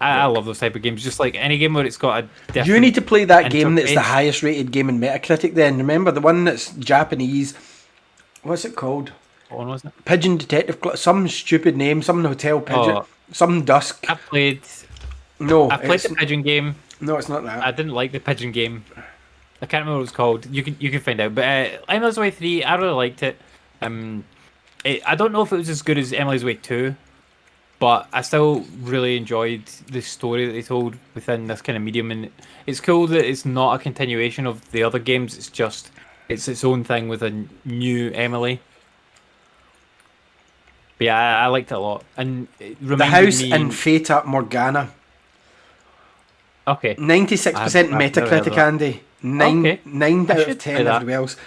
I love those type of games. Just like any game where it's got a different You need to play that game that's the interface. highest rated game in Metacritic then. Remember the one that's Japanese. What's it called? What one was it? Pigeon Detective Club. Some stupid name. Some Hotel Pigeon. Oh. Some Dusk. I played No, the Pigeon game. no, it's not that. I didn't like the Pigeon game. I can't remember what it was called. You can find out. But Emily's Way 3, I really liked it. I don't know if it was as good as Emily's Way 2, but I still really enjoyed the story that they told within this kind of medium. And it's cool that it's not a continuation of the other games. It's its own thing with a new Emily. But yeah, I liked it a lot. And it The reminded House me... in Fata Morgana. Okay. 96% I've never heard Metacritic, of that. Andy. 9 Okay. 9 I out of should 10 play that. everywhere else.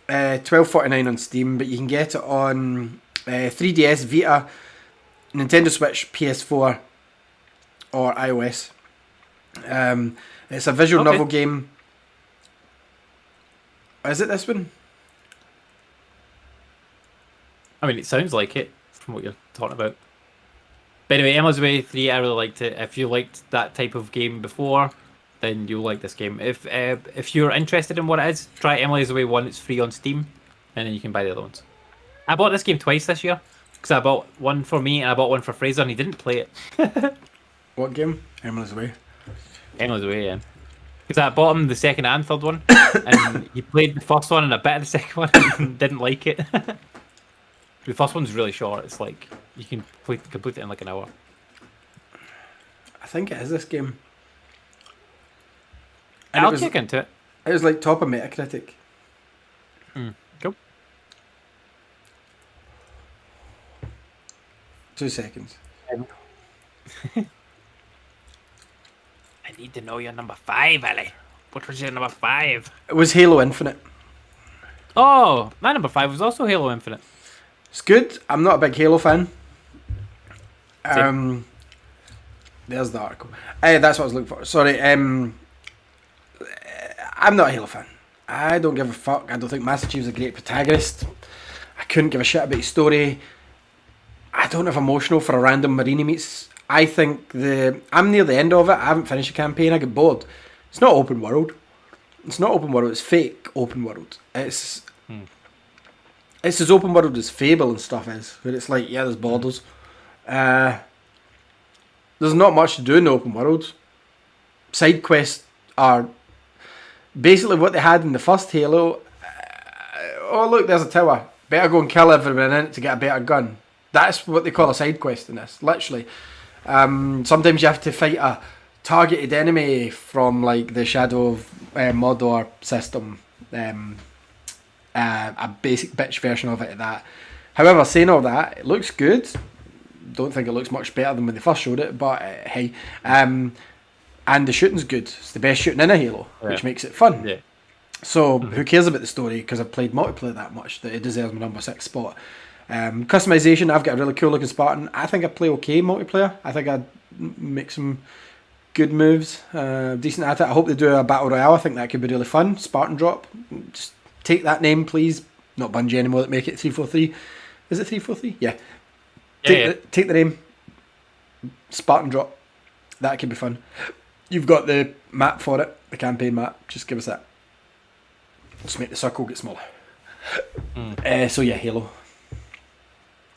$12.49 on Steam, but you can get it on 3DS, Vita, Nintendo Switch, PS4, or iOS. It's a visual Okay. novel game. Is it this one? I mean, it sounds like it from what you're talking about. But anyway, Emily's Way 3, I really liked it. If you liked that type of game before, then you'll like this game. If you're interested in what it is, try Emily's Way 1. It's free on Steam, and then you can buy the other ones. I bought this game twice this year, because I bought one for me and I bought one for Fraser, and he didn't play it. What game? Emily's Way. Emily's Way, yeah. Because I bought him the second and third one, and he played the first one and a bit of the second one and didn't like it. The first one's really short. It's like you can complete it in like an hour. I think it is this game. And I'll it was, check into it. it was like top of Metacritic. Cool. 2 seconds. I need to know your number 5, Ellie. What was your number 5? It was Halo Infinite. Oh, my number 5 was also Halo Infinite. It's good. I'm not a big Halo fan. Same. There's the article. That's what I was looking for. Sorry. I'm not a Halo fan. I don't give a fuck. I don't think Master Chief's a great protagonist. I couldn't give a shit about his story. I don't have emotional for a random marine he meets. I think I'm near the end of it. I haven't finished the campaign. I get bored. It's not open world. It's not open world. It's fake open world. It's as open world as Fable and stuff is, where it's like, yeah, there's borders. There's not much to do in the open world. Side quests are basically what they had in the first Halo. Oh, look, there's a tower. Better go and kill everyone in it to get a better gun. That's what they call a side quest in this, literally. Sometimes you have to fight a targeted enemy from like the Shadow of Mordor system. A basic bitch version of it. That. However, saying all that, it looks good. Don't think it looks much better than when they first showed it, but hey. And the shooting's good. It's the best shooting in a Halo, which makes it fun. Yeah. So who cares about the story? Because I've played multiplayer that much that it deserves my number 6 spot. Customization, I've got a really cool looking Spartan. I think I play okay multiplayer. I think I'd make some good moves, decent at it. I hope they do a battle royale. I think that could be really fun. Spartan drop, just take that name, please. Not Bungie anymore that make it 343. Is it 343? Yeah. Take the name. Spartan drop. That could be fun. You've got the map for it, the campaign map. Just give us that. Just make the circle get smaller. So yeah, Halo.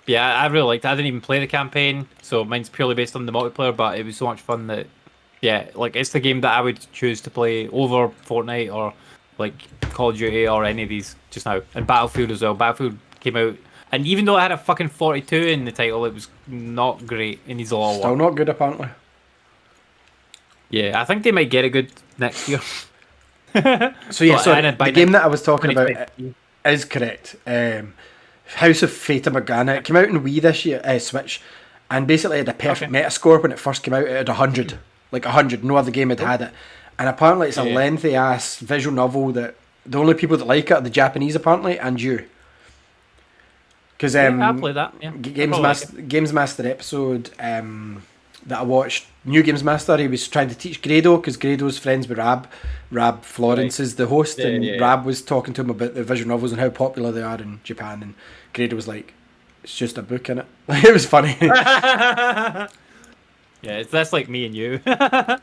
Yeah, I really liked it. I didn't even play the campaign, so mine's purely based on the multiplayer, but it was so much fun that, yeah, like, it's the game that I would choose to play over Fortnite or, like, Call of Duty or any of these just now. And Battlefield as well. Battlefield came out, and even though it had a fucking 42 in the title, it was not great. It needs a lot of Still work. not good, apparently. Yeah, I think they might get it good next year. So yeah, But- sorry, and by the game next- that I was talking about is correct. House of Fata Morgana. It came out in Wii this year, Switch, and basically had a perfect Metascore when it first came out. It had 100, like 100. No other game had it, and apparently it's a lengthy ass visual novel that the only people that like it are the Japanese apparently and you. Because I'll play that. Yeah, Games Master episode that I watched, New Games Master, he was trying to teach Grado, because Grado's friends with Rab. Rab Florence is the host, and Rab was talking to him about the visual novels and how popular they are in Japan, and Grado was like, it's just a book, innit? Like, it was funny. That's like me and you. No,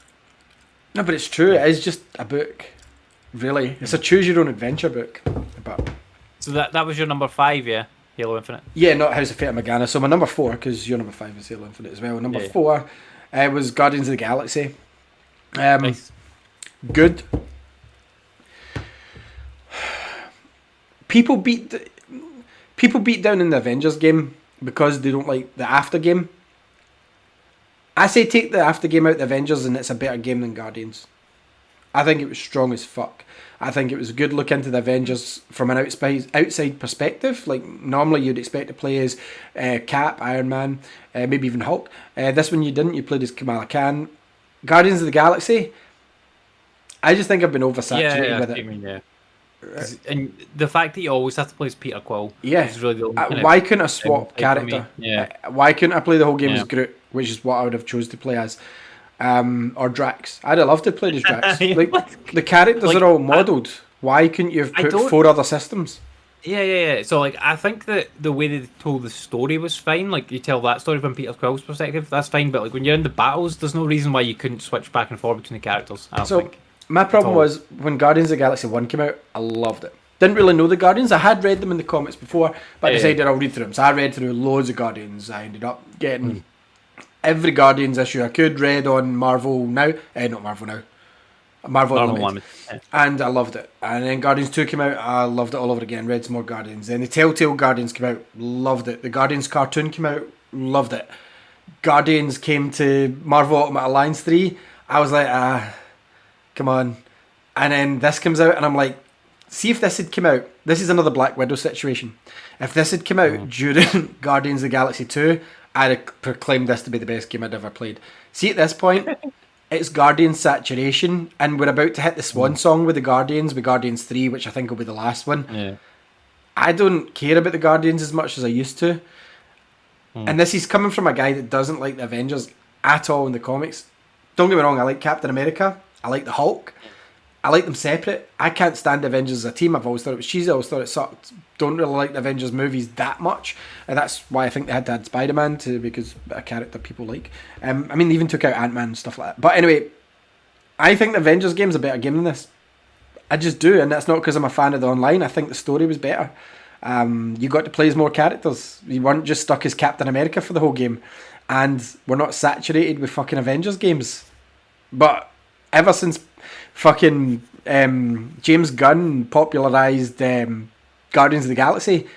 but it's true. It is just a book. Really, it's a choose your own adventure book. But So that was your number 5, yeah? Halo Infinite. yeah, not House of Fate or Morgana. So my number 4, because your number 5 is Halo Infinite as well. Number 4 was Guardians of the Galaxy. Nice. Good. People beat down in the Avengers game because they don't like the after game. I say take the after game out of the Avengers and it's a better game than Guardians. I think it was strong as fuck. I think it was a good look into the Avengers from an outside perspective. Like, normally you'd expect to play as Cap, Iron Man, maybe even Hulk. This one you didn't. You played as Kamala Khan. Guardians of the Galaxy, I just think I've been oversaturated with it. I mean, and the fact that you always have to play as Peter Quill is really the only why couldn't I swap character? Yeah. Why couldn't I play the whole game as Groot, which is what I would have chose to play as? Or Drax. I'd have loved to play as Drax. Like, the characters are all modelled. Why couldn't you have put 4 other systems? Yeah. So, like, I think that the way they told the story was fine. Like, you tell that story from Peter Quill's perspective, that's fine. But, like, when you're in the battles, there's no reason why you couldn't switch back and forth between the characters. I don't think. My problem was, when Guardians of the Galaxy 1 came out, I loved it. Didn't really know the Guardians. I had read them in the comics before, but I decided I'll read through them. So I read through loads of Guardians. I ended up getting every Guardians issue I could, read on Marvel Now. Not Marvel Now. Marvel Unlimited. And I loved it. And then Guardians 2 came out, I loved it all over again. Read some more Guardians. Then the Telltale Guardians came out, loved it. The Guardians cartoon came out, loved it. Guardians came to Marvel Ultimate Alliance 3. I was like, come on. And then this comes out and I'm like, see if this had come out. This is another Black Widow situation. If this had come out during Guardians of the Galaxy 2, I'd have proclaimed this to be the best game I'd ever played. See, at this point, it's Guardians saturation, and we're about to hit the swan song with the Guardians, with Guardians 3, which I think will be the last one. Yeah. I don't care about the Guardians as much as I used to. And this is coming from a guy that doesn't like the Avengers at all in the comics. Don't get me wrong, I like Captain America. I like the Hulk. I like them separate. I can't stand the Avengers as a team. I've always thought it was cheesy. I always thought it sucked. Don't really like the Avengers movies that much. And that's why I think they had to add Spider-Man because a character people like. I mean, they even took out Ant-Man and stuff like that. But anyway, I think the Avengers game's a better game than this. I just do. And that's not because I'm a fan of the online. I think the story was better. You got to play as more characters. You weren't just stuck as Captain America for the whole game. And we're not saturated with fucking Avengers games. But ever since fucking James Gunn popularised Guardians of the Galaxy,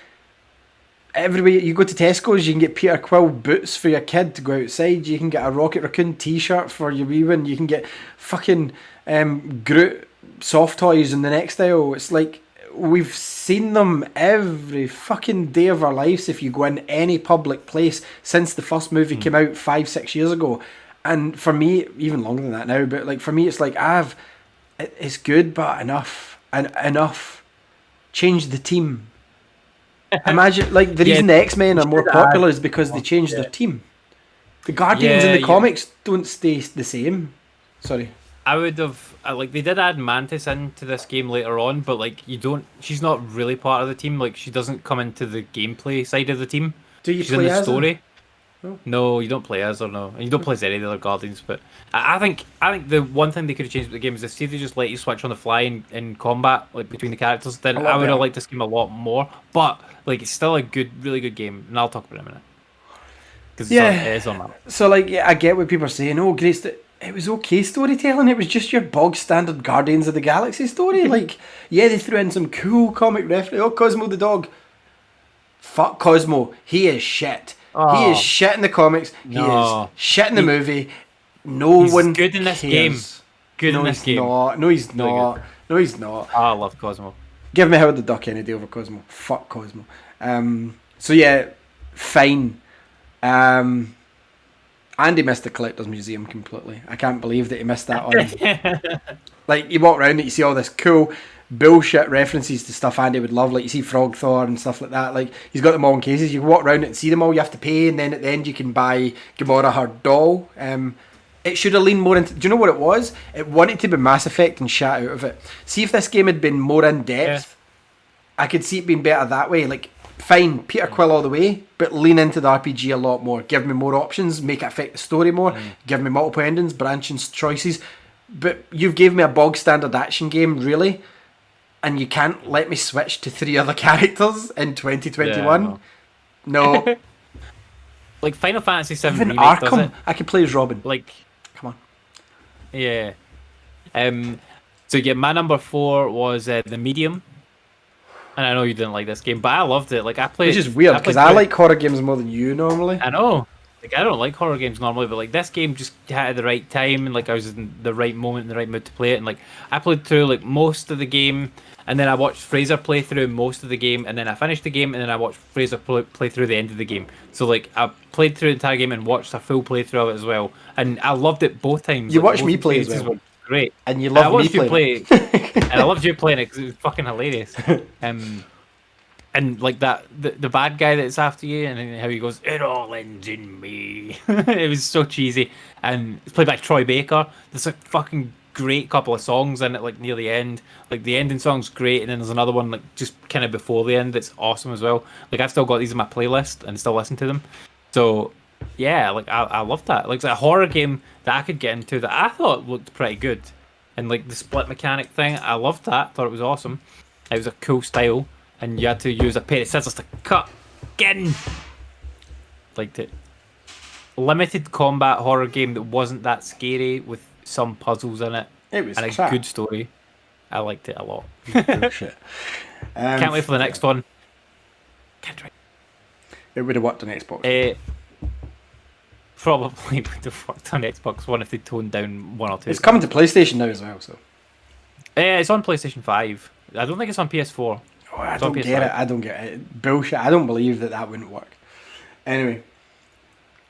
everywhere you go to Tesco's, you can get Peter Quill boots for your kid to go outside. You can get a Rocket Raccoon t-shirt for your wee one. You can get fucking Groot soft toys in the next aisle. It's like, we've seen them every fucking day of our lives if you go in any public place since the first movie came out 5-6 years ago. And for me, even longer than that now, but like for me, it's like it's good, but enough. Change the team. Imagine, like, the reason the X-Men are more popular is because they changed their team. The Guardians in the comics don't stay the same. Sorry. I would have they did add Mantis into this game later on, but like she's not really part of the team. Like, she doesn't come into the gameplay side of the team. Do you She's play in the as story. her? No, you don't play as her, no. And you don't play as any of the other Guardians, but I think the one thing they could have changed with the game is if they just let you switch on the fly in combat, like between the characters, then I would have liked this game a lot more. But like, it's still a really good game, and I'll talk about it in a minute. Because it is on that. So like, yeah, I get what people are saying. Oh, Grace, it was okay storytelling. It was just your bog standard Guardians of the Galaxy story. Like, yeah, they threw in some cool comic reference. Oh, Cosmo the dog. Fuck Cosmo. He is shit. Oh, he is shit in the comics. He is shit in the movie. He's good in this game. Good in this game. No, he's not. No, he's not. I love Cosmo. Give me Howard the Duck any day over Cosmo. Fuck Cosmo. So yeah, fine. Andy missed the Collector's Museum completely. I can't believe that he missed that on. Like, you walk around and you see all this cool bullshit references to stuff Andy would love. Like you see Frog Thor and stuff like that. Like he's got them all in cases. You can walk around it and see them all. You have to pay, and then at the end you can buy Gamora her doll. It should have leaned more into... Do you know what it was? It wanted to be Mass Effect and shat out of it. See if this game had been more in depth, I could see it being better that way. Like, fine, Peter Quill all the way, but lean into the RPG a lot more. Give me more options, make it affect the story more, give me multiple endings, branching choices. But you've gave me a bog standard action game, really, and you can't let me switch to 3 other characters in 2021. Yeah, no. Like Final Fantasy VII Even Remake does Arkham, it. I could play as Robin. Like, Come on. yeah. So yeah, my number 4 was The Medium. And I know you didn't like this game, but I loved it. Like I played. Which is weird because I like horror games more than you normally. I know. Like I don't like horror games normally, but like this game just had at the right time, and like I was in the right moment, in the right mood to play it. And like I played through like most of the game, and then I watched Fraser play through most of the game, and then I finished the game, and then I watched Fraser play through the end of the game. So like I played through the entire game and watched a full playthrough of it as well, and I loved it both times. You like, watched me play as well. were great, and you I love me watched you playing. and I loved you playing it because it was fucking hilarious. And like that, the bad guy that's after you, and how he goes, "It all ends in me." It was so cheesy, and it's played by Troy Baker. There's a fucking great couple of songs in it, like near the end. Like the ending song's great, and then there's another one like just kind of before the end that's awesome as well. Like I've still got these in my playlist and still listen to them. So yeah, like I love that. Like it's a horror game that I could get into that I thought looked pretty good, and like the split mechanic thing, I loved that. Thought it was awesome. It was a cool style. And you had to use a pair of scissors to cut. Again, liked it. Limited combat horror game that wasn't that scary with some puzzles in it. It was and crap. a good story. I liked it a lot. Shit. Can't wait for the next one. Can't wait. It would have worked on Xbox. Probably would have worked on Xbox One if they toned down 1 or 2. It's coming to PlayStation now as well, so. It's on PlayStation 5. I don't think it's on PS4. Oh, I don't get it. I don't get it. Bullshit. I don't believe that wouldn't work. Anyway,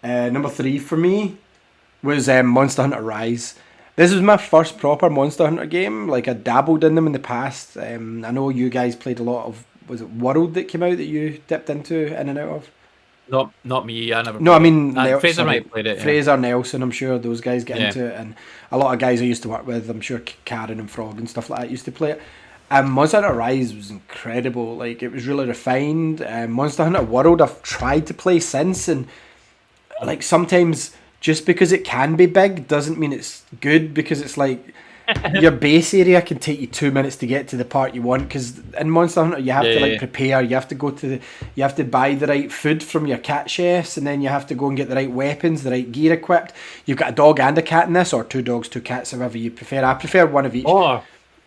number 3 for me was Monster Hunter Rise. This was my first proper Monster Hunter game. Like I dabbled in them in the past. I know you guys played a lot of. Was it World that came out that you dipped into in and out of? Not me. I never. No, I mean Fraser might have played it. Fraser, Nelson. I'm sure those guys get Yeah. into it, and a lot of guys I used to work with. I'm sure Karen and Frog and stuff like that used to play it. Monster Hunter Rise was incredible. Like it was really refined. Monster Hunter World I've tried to play since, and like sometimes just because it can be big doesn't mean it's good, because it's like your base area can take you 2 minutes to get to the part you want, because in Monster Hunter you have to like prepare, you have to go to you have to buy the right food from your cat chefs, and then you have to go and get the right weapons, the right gear equipped. You've got a dog and a cat in this, or 2 dogs, 2 cats, however you prefer. I prefer one of each.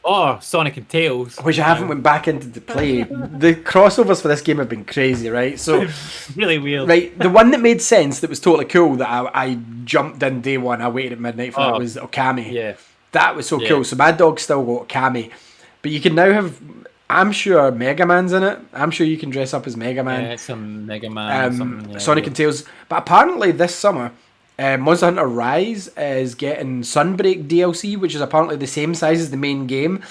Or Sonic and Tails, which I haven't went back into to play. The crossovers for this game have been crazy, right? So really weird. Right, the one that made sense, that was totally cool, that I jumped in day one, I waited at midnight for it, was Okami. Yeah. That was so cool. So my dog still got Okami. But you can now have, I'm sure Mega Man's in it. I'm sure you can dress up as Mega Man. Yeah, some Mega Man. Sonic and Tails. But apparently this summer, Monster Hunter Rise is getting Sunbreak DLC, which is apparently the same size as the main game.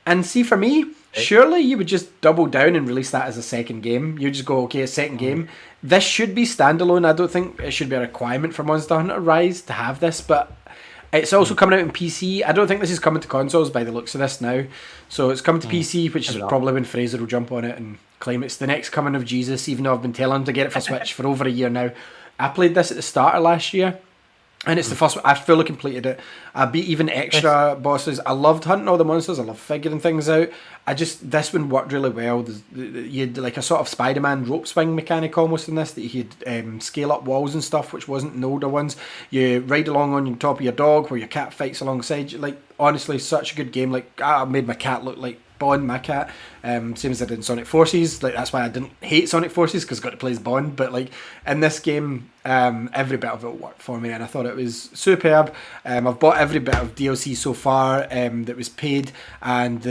And see, for me, surely you would just double down and release that as a second game. You just go, okay, a second game. This should be standalone. I don't think it should be a requirement for Monster Hunter Rise to have this, but it's also coming out in PC. I don't think this is coming to consoles by the looks of this now. So it's coming to PC, which is probably when Fraser will jump on it and claim it's the next coming of Jesus, even though I've been telling him to get it for Switch for over a year now. I played this at the start of last year, and it's the first one. I fully completed it. I beat even extra bosses. I loved hunting all the monsters. I love figuring things out. This one worked really well. You had like a sort of Spider-Man rope swing mechanic almost in this, that you could scale up walls and stuff, which wasn't in the older ones. You ride along on your top of your dog, where your cat fights alongside you. Like honestly, such a good game. Like I made my cat look like Bond, my cat, same as I did in Sonic Forces. Like that's why I didn't hate Sonic Forces, because I got to play as Bond. But like in this game, every bit of it worked for me, and I thought it was superb. I've bought every bit of DLC so far that was paid, and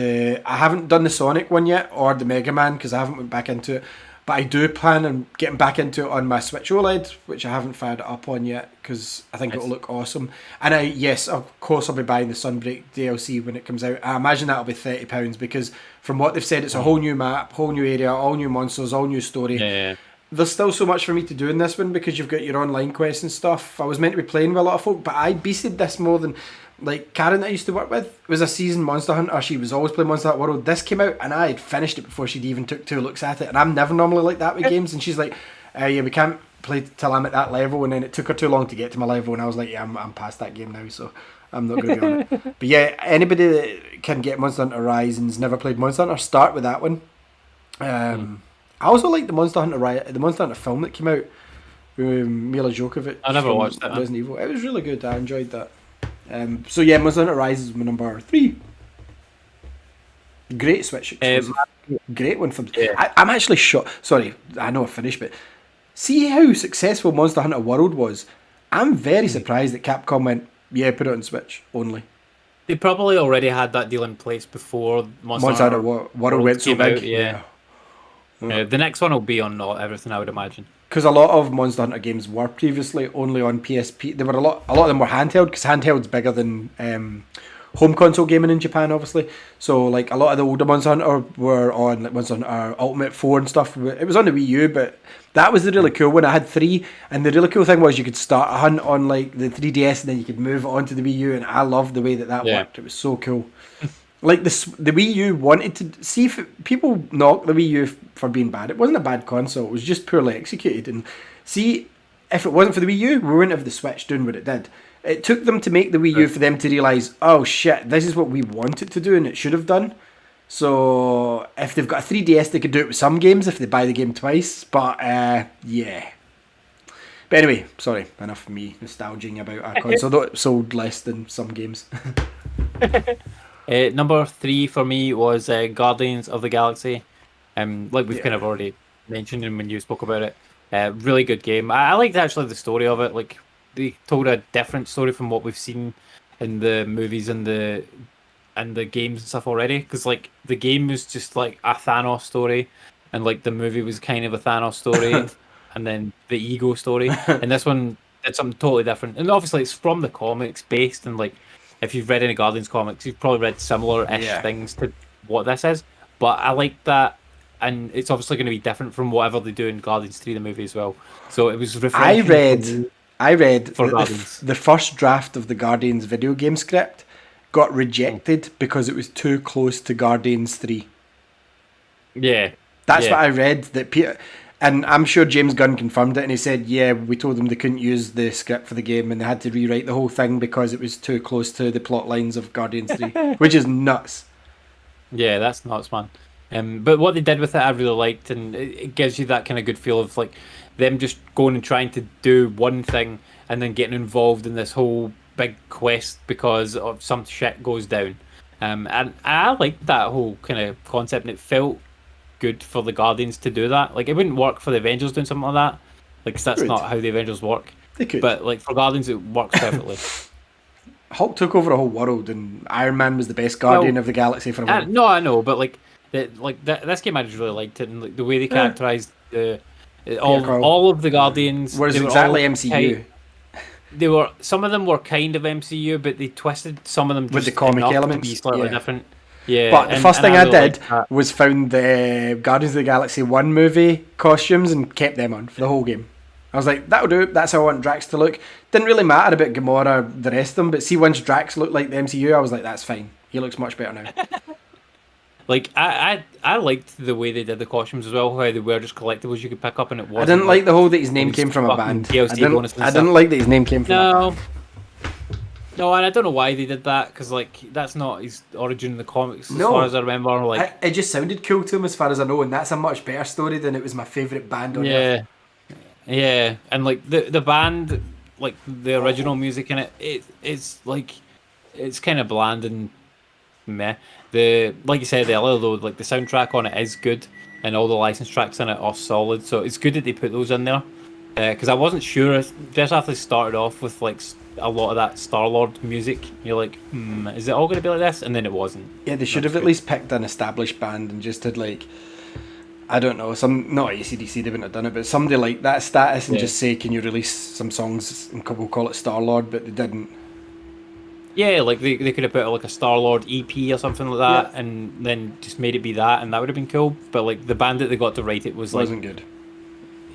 I haven't done the Sonic one yet or the Mega Man, because I haven't went back into it. But I do plan on getting back into it on my Switch OLED, which I haven't fired it up on yet because I think it'll look awesome. And yes, of course, I'll be buying the Sunbreak DLC when it comes out. I imagine that'll be £30 because from what they've said, it's a whole new map, whole new area, all new monsters, all new story. Yeah. There's still so much for me to do in this one because you've got your online quests and stuff. I was meant to be playing with a lot of folk, but I beasted this more than... Like, Karen that I used to work with was a seasoned Monster Hunter. She was always playing Monster Hunter World. This came out and I had finished it before she'd even took 2 looks at it. And I'm never normally like that with games. And she's like, yeah, we can't play till I'm at that level. And then it took her too long to get to my level. And I was like, yeah, I'm past that game now, so I'm not going to be on it. But yeah, anybody that can get Monster Hunter Rise and's never played Monster Hunter, start with that one. I also like the Monster Hunter film that came out with Mila Djokovic. I never watched that. Resident Evil. It was really good. I enjoyed that. So yeah, Monster Hunter Rise is my number 3. Great Switch exclusive. Great one from. Yeah. I'm actually shocked. Sorry, I know I finished, but see how successful Monster Hunter World was. I'm very surprised that Capcom went, yeah, put it on Switch only. They probably already had that deal in place before Monster Hunter World went so big. Yeah. The next one will be on everything, I would imagine. Because a lot of Monster Hunter games were previously only on PSP. There were a lot of them were handheld because handheld's bigger than home console gaming in Japan, obviously. So like a lot of the older Monster Hunter were on like Monster Hunter Ultimate 4 and stuff. It was on the Wii U, but that was the really cool one. I had 3, and the really cool thing was you could start a hunt on like the 3DS, and then you could move it onto the Wii U, and I loved the way that worked. It was so cool. Like the Wii U wanted to see if people knock the Wii U for being bad. It wasn't a bad console. It was just poorly executed. And see, if it wasn't for the Wii U, we wouldn't have the Switch doing what it did. It took them to make the Wii U for them to realise, oh shit, this is what we want it to do and it should have done. So if they've got a 3DS, they could do it with some games if they buy the game twice. But yeah. But anyway, sorry, enough of me nostalging about a console that sold less than some games. Number 3 for me was Guardians of the Galaxy. Like we've kind of already mentioned and when you spoke about it. Really good game. I liked actually the story of it. Like they told a different story from what we've seen in the movies and the games and stuff already. Because like the game was just like a Thanos story, and like the movie was kind of a Thanos story, and then the ego story. And this one did something totally different. And obviously it's from the comics based, and like if you've read any Guardians comics, you've probably read similar-ish things to what this is. But I like that, and it's obviously going to be different from whatever they do in Guardians 3, the movie as well. So it was refreshing. I read the first draft of the Guardians video game script got rejected because it was too close to Guardians 3. Yeah. That's what I read. That Peter... And I'm sure James Gunn confirmed it, and he said, yeah, we told them they couldn't use the script for the game, and they had to rewrite the whole thing because it was too close to the plot lines of Guardians 3, which is nuts. Yeah, that's nuts, man. But what they did with it, I really liked, and it gives you that kind of good feel of like them just going and trying to do one thing and then getting involved in this whole big quest because of some shit goes down. And I liked that whole kind of concept, and it felt good for the Guardians to do that. Like it wouldn't work for the Avengers doing something like that, like 'cause that's not how the Avengers work. They could, but like for Guardians, it works perfectly. Hulk took over a whole world, and Iron Man was the best Guardian of the Galaxy for a while. No, I know, but like this game, I just really liked it, and like the way they characterized all of the Guardians. Whereas exactly MCU. Some of them were kind of MCU, but they twisted some of them just with the comic elements to be slightly different. Yeah, but the first thing I did was found the Guardians of the Galaxy 1 movie costumes and kept them on for the whole game. I was like, that'll do. That's how I want Drax to look. Didn't really matter about Gamora, the rest of them, but see, once Drax looked like the MCU, I was like, that's fine. He looks much better now. Like I liked the way they did the costumes as well, how they were just collectibles you could pick up, and it wasn't. I didn't like the whole that his name came from a band. I didn't like that his name came from a band. No, and I don't know why they did that, because like that's not his origin in the comics as far as I remember. Like it just sounded cool to him as far as I know, and that's a much better story than it was my favourite band on Earth. Yeah, and like the band, like the original music in it's like it's kind of bland and meh. Like you said earlier though, like the soundtrack on it is good, and all the license tracks in it are solid. So it's good that they put those in there, because I wasn't sure just after they started off with like a lot of that Star-Lord music. You're like, is it all going to be like this? And then it wasn't. Yeah, they should have at least picked an established band and just had like I don't know, some not ACDC, they wouldn't have done it, but somebody like that status and Yeah. just say, can you release some songs and we'll call it Star Lord, but they didn't. Yeah, like they could have put like a Star-Lord EP or something like that, Yeah. and then just made it be that, and that would have been cool. But like the band that they got to write it was like Wasn't good.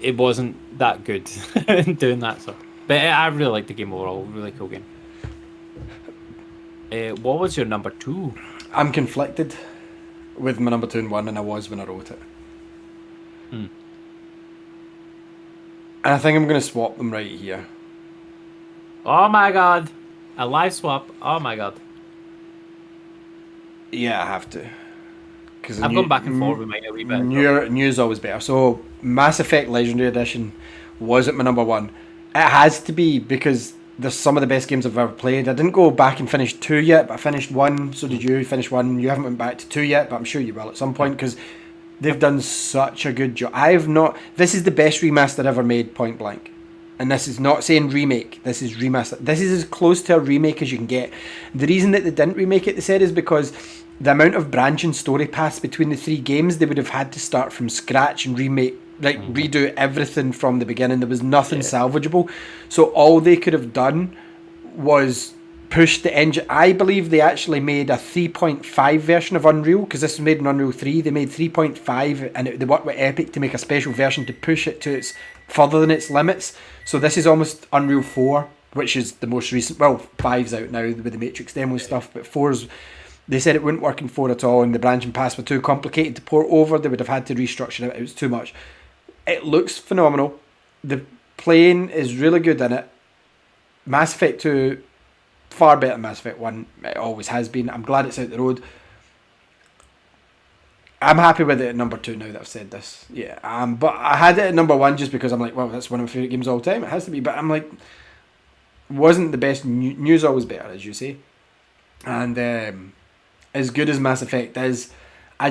it wasn't that good in doing that. So, but I really liked the game overall. Really cool game. What was your number 2? I'm conflicted with my number 2 and 1, and I was when I wrote it. Hmm. And I think I'm going to swap them right here. Oh my god, a live swap. Oh my god, Yeah, I have to. Because I've gone back and forth with mine a wee bit. New's always better. So Mass Effect Legendary Edition was at my number 1. It has to be because there's some of the best games I've ever played. I didn't go back and finish 2 yet, but I finished 1. So did you finish 1? You haven't went back to 2 yet, but I'm sure you will at some point because they've done such a good job. This is the best remaster ever made, point blank. And this is not saying remake. This is remaster. This is as close to a remake as you can get. The reason that they didn't remake it, they said, is because the amount of branching story paths between the 3 games, they would have had to start from scratch and redo everything from the beginning. There was nothing salvageable. So all they could have done was push the engine. I believe they actually made a 3.5 version of Unreal, because this was made in Unreal 3. They made 3.5 and they worked with Epic to make a special version to push it to its further than its limits. So this is almost Unreal 4, which is the most recent. Well, 5's out now with the Matrix demo stuff, but 4's, they said it wouldn't work in 4 at all, and the branching paths were too complicated to port over. They would have had to restructure it. It was too much. It looks phenomenal. The playing is really good in it. Mass Effect 2, far better than Mass Effect 1. It always has been. I'm glad it's out the road. I'm happy with it at number 2 now that I've said this. Yeah, but I had it at number 1 just because I'm like, well, that's one of my favourite games of all time. It has to be. But I'm like, wasn't the best. News always better, as you say. And as good as Mass Effect is, I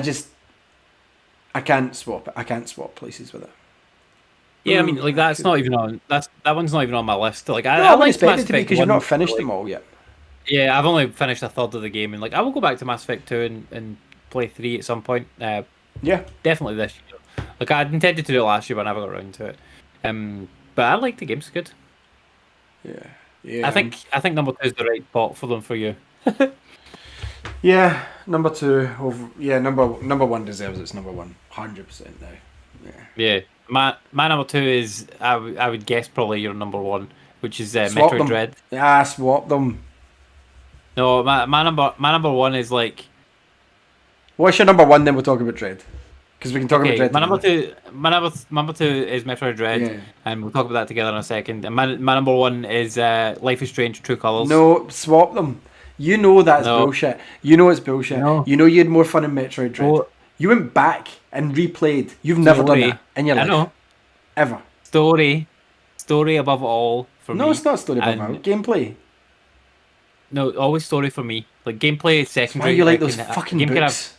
can't swap it. I can't swap places with it. Yeah, I mean, like that's not even on. That one's not even on my list. Like I I wouldn't liked expect Mass it to be Effect because you've 1, not finished like, them all yet. Yeah, I've only finished a third of the game, and like I will go back to Mass Effect 2 and play 3 at some point. Yeah. Definitely this year. Like I had intended to do it last year, but I never got around to it. But I like the game. It's good. Yeah. Yeah. I think number 2 is the right spot for them for you. Yeah, number 2 over. Yeah, number 1 deserves its number 1, 100% now. Yeah. Yeah, my number 2 is I would guess probably your number 1, which is Swap Metroid them. Dread. Yeah, swap them. No, my number 1 is like What's your number 1? Then we'll talk about Dread, because we can talk about okay. Dread. My number together. 2, number 2 is Metroid Dread, Yeah. and we'll talk about that together in a second. And my number 1 is Life is Strange: True Colors. No, swap them. You know that's No. bullshit. You know it's bullshit. No. You know you had more fun in Metroid Dread. Oh. You went back and replayed. You've never done that in your I life. know. Ever. Story above all for me. No, it's not story about And- that. Gameplay. No, always story for me. Like gameplay is Why secondary. you like It those can- fucking game can have- books?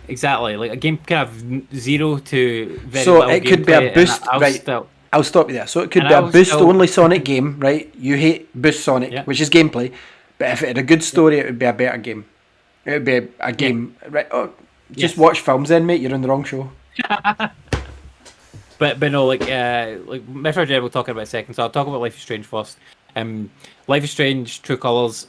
Exactly. Like a game can have 0 to very So little it could be gameplay, a and boost, I'll right? still- I'll stop you there. So it could And be I a was boost still- only Sonic game, right? You hate Boost Sonic, Yeah. which is gameplay. But if it had a good story, it would be a better game. It would be a game, right? Oh, just Yes. watch films then, mate. You're on the wrong show. But no, like Metroid Dread we'll talk about in a second. So I'll talk about Life is Strange first. Life is Strange: True Colors.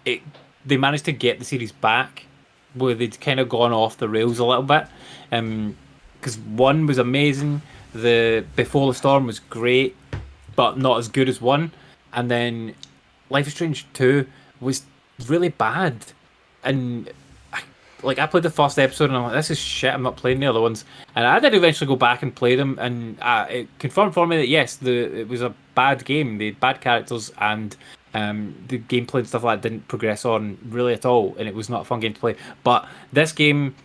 They managed to get the series back, where they'd kind of gone off the rails a little bit. Because 1 was amazing. The Before the Storm was great, but not as good as 1. And then Life is Strange 2 was really bad. And I played the first episode and I'm like, this is shit, I'm not playing the other ones. And I did eventually go back and play them, and it confirmed for me that yes, it was a bad game. They had bad characters, and the gameplay and stuff like that didn't progress on really at all, and it was not a fun game to play. But this game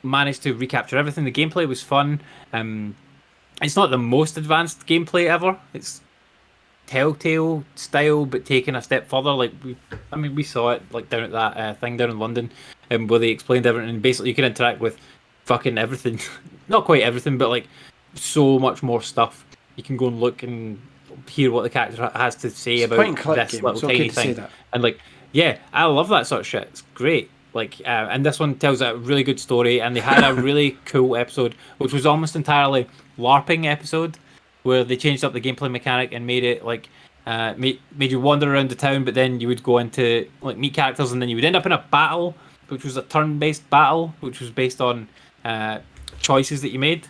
managed to recapture everything. The gameplay was fun. It's not the most advanced gameplay ever. It's Telltale style, but taken a step further. Like we saw it like down at that thing down in London, where they explained everything. And basically, you can interact with fucking everything. Not quite everything, but like so much more stuff. You can go and look and hear what the character has to say It's a about point and click this game. little It's okay tiny to say thing. that. And like, yeah, I love that sort of shit. It's great. And this one tells a really good story, and they had a really cool episode, which was almost entirely LARPing episode, where they changed up the gameplay mechanic and made it like made you wander around the town, but then you would go into like meet characters, and then you would end up in a battle, which was a turn-based battle, which was based on choices that you made,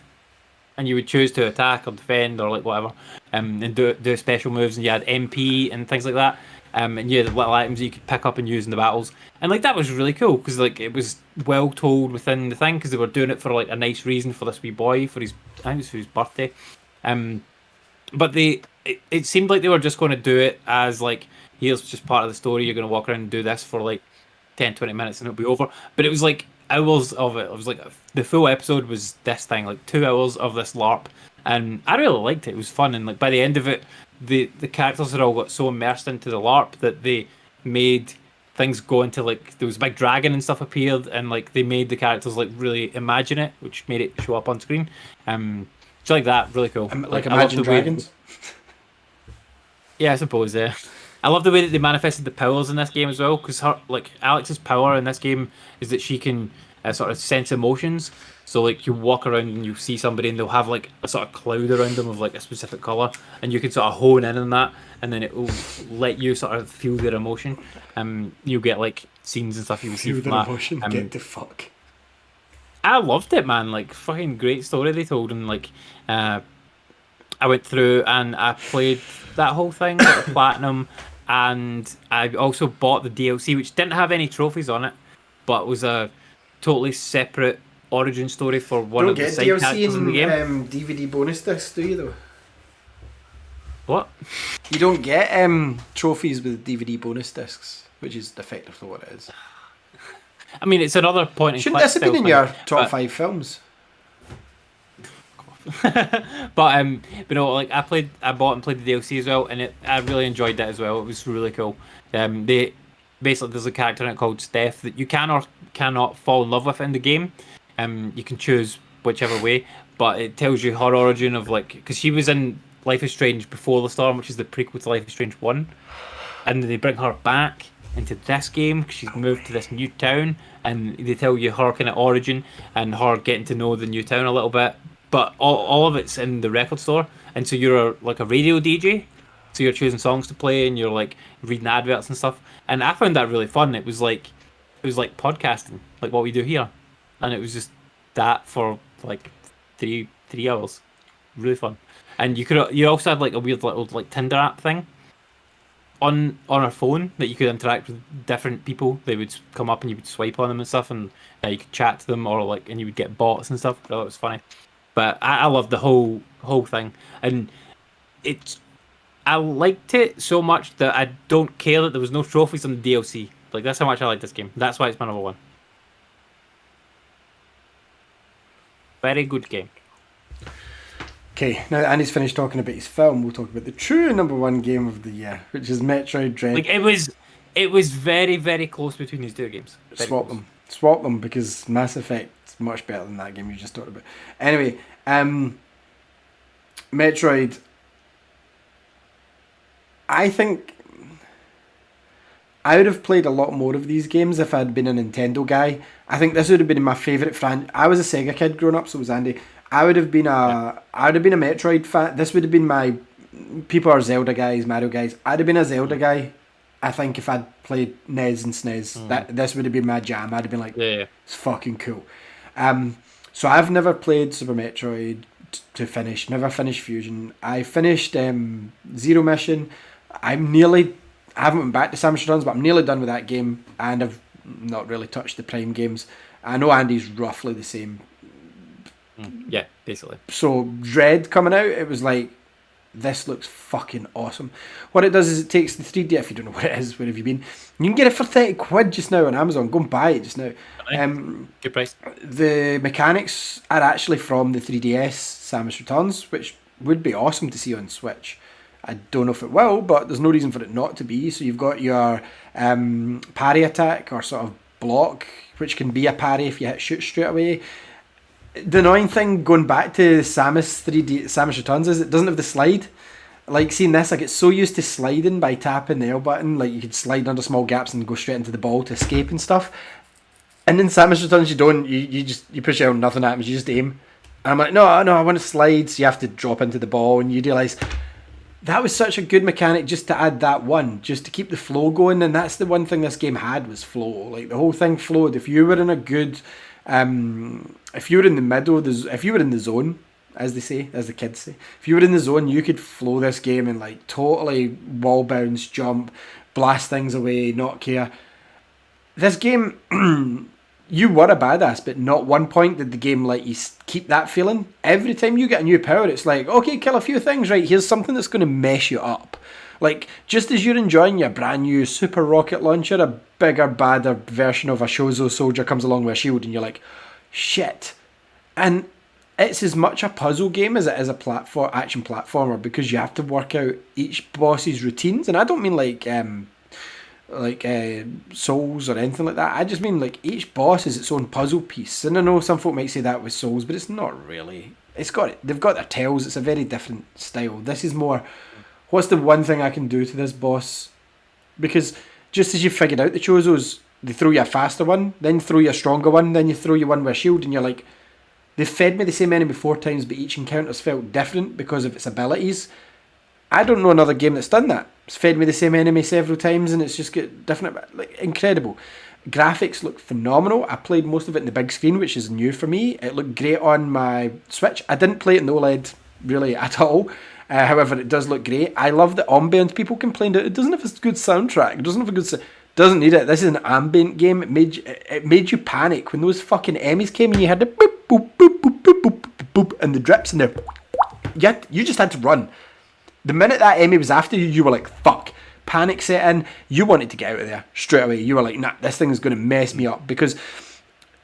and you would choose to attack or defend or like whatever, and do special moves, and you had MP and things like that. And you had little items that you could pick up and use in the battles, and like that was really cool because like it was well told within the thing because they were doing it for like a nice reason for this wee boy for his I think it was for his birthday, but it seemed like they were just going to do it as like here's just part of the story, you're going to walk around and do this for like 10-20 minutes and it'll be over, but it was like hours of it. It was like the full episode was this thing, like 2 hours of this LARP, and I really liked it. It was fun, and like by the end of it, the characters had all got so immersed into the LARP that they made things go into like there was a big dragon and stuff appeared, and like they made the characters like really imagine it, which made it show up on screen. So like that, really cool. Like Imagine Dragons. Yeah, I suppose. Yeah, I love the way that they manifested the powers in this game as well, because her like Alex's power in this game is that she can sort of sense emotions. So like you walk around and you see somebody and they'll have like a sort of cloud around them of like a specific colour, and you can sort of hone in on that, and then it will let you sort of feel their emotion. You'll get like scenes and stuff you will see from that. Emotion. Get the fuck. I loved it, man. Like fucking great story they told, and like I went through and I played that whole thing, got the platinum, and I also bought the DLC, which didn't have any trophies on it, but was a totally separate origin story for one of the side characters in the game. DVD bonus discs, do you though? What? You don't get trophies with DVD bonus discs, which is effectively what it is. I mean, it's another point. Shouldn't this have been in your top 5 films? but no, like I bought and played the DLC as well, and I really enjoyed that as well. It was really cool. They basically there's a character in it called Steph that you can or cannot fall in love with in the game. You can choose whichever way, but it tells you her origin of like because she was in Life is Strange Before the Storm, which is the prequel to Life is Strange 1, and they bring her back into this game because she's moved to this new town, and they tell you her kind of origin and her getting to know the new town a little bit. But all of it's in the record store, and so you're like a radio DJ, so you're choosing songs to play and you're like reading adverts and stuff. And I found that really fun. It was like podcasting, like what we do here, and it was just that for like three hours, really fun. And you also had like a weird little like Tinder app thing on our phone that you could interact with different people. They would come up and you would swipe on them and stuff, and you could chat to them or like, and you would get bots and stuff. I thought it was funny. But I loved the whole thing, and I liked it so much that I don't care that there was no trophies on the DLC. Like that's how much I like this game. That's why it's my number one. Very good game. Okay, now that Andy's finished talking about his film, we'll talk about the true number one game of the year, which is Metroid Dread. Like it was very, very close between these two games. Swap them because Mass Effect's much better than that game you just talked about. Anyway, Metroid. I think I would have played a lot more of these games if I'd been a Nintendo guy. I think this would have been my favourite franchise. I was a Sega kid growing up, so was Andy. I would have been a Metroid fan. This would have been my. People are Zelda guys, Mario guys. I'd have been a Zelda guy. I think if I'd played NES and SNES, this would have been my jam. I'd have been like, it's fucking cool. So I've never played Super Metroid to finish. Never finished Fusion. I finished Zero Mission. I haven't went back to Samus Returns, but I'm nearly done with that game, and I've not really touched the Prime games. I know Andy's roughly the same. Yeah, basically. So Dread coming out, it was like, this looks fucking awesome. What it does is it takes the 3D, if you don't know what it is, where have you been? You can get it for 30 quid just now on Amazon. Go and buy it just now. Good price. The mechanics are actually from the 3DS Samus Returns, which would be awesome to see on Switch. I don't know if it will, but there's no reason for it not to be. So you've got your parry attack or sort of block, which can be a parry if you hit shoot straight away. The annoying thing going back to Samus Returns is it doesn't have the slide. Like seeing this, I get so used to sliding by tapping the L button, like you could slide under small gaps and go straight into the ball to escape and stuff. And in Samus Returns, you don't. You push out, nothing happens. You just aim. And I'm like, no, I want to slide. So you have to drop into the ball, and you realise that was such a good mechanic just to add that one, just to keep the flow going. And that's the one thing this game had was flow. Like the whole thing flowed. If you were in a good, if you were in the middle, if you were in the zone, as they say, as the kids say, if you were in the zone, you could flow this game and like totally wall bounce, jump, blast things away, not care. This game, you were a badass, but not one point did the game let you keep that feeling. Every time you get a new power, it's like, okay, kill a few things, right? Here's something that's going to mess you up. Like, just as you're enjoying your brand new super rocket launcher, a bigger, badder version of a Shozo soldier comes along with a shield, and you're like, shit. And it's as much a puzzle game as it is a action platformer, because you have to work out each boss's routines. And I don't mean like Souls or anything like that. I just mean like each boss is its own puzzle piece. And I know some folk might say that with Souls, but it's not really. They've got their tails. It's a very different style. This is more, what's the one thing I can do to this boss? Because just as you figured out the Chozos, they throw you a faster one, then throw you a stronger one, then you throw you one with a shield, and you're like, they fed me the same enemy 4 times, but each encounter's felt different because of its abilities. I don't know another game that's done that. It's fed me the same enemy several times, and it's just got different, like, incredible. Graphics look phenomenal. I played most of it in the big screen, which is new for me. It looked great on my Switch. I didn't play it in OLED really at all. However, it does look great. I love the ambience. People complained that it doesn't have a good soundtrack. It doesn't have a good. Doesn't need it. This is an ambient game. It made you panic when those fucking Emmys came and you had the boop boop boop boop boop boop boop, boop and the drips and the. You just had to run. The minute that Emmy was after you, you were like, fuck. Panic set in. You wanted to get out of there straight away. You were like, nah, this thing is going to mess me up. Because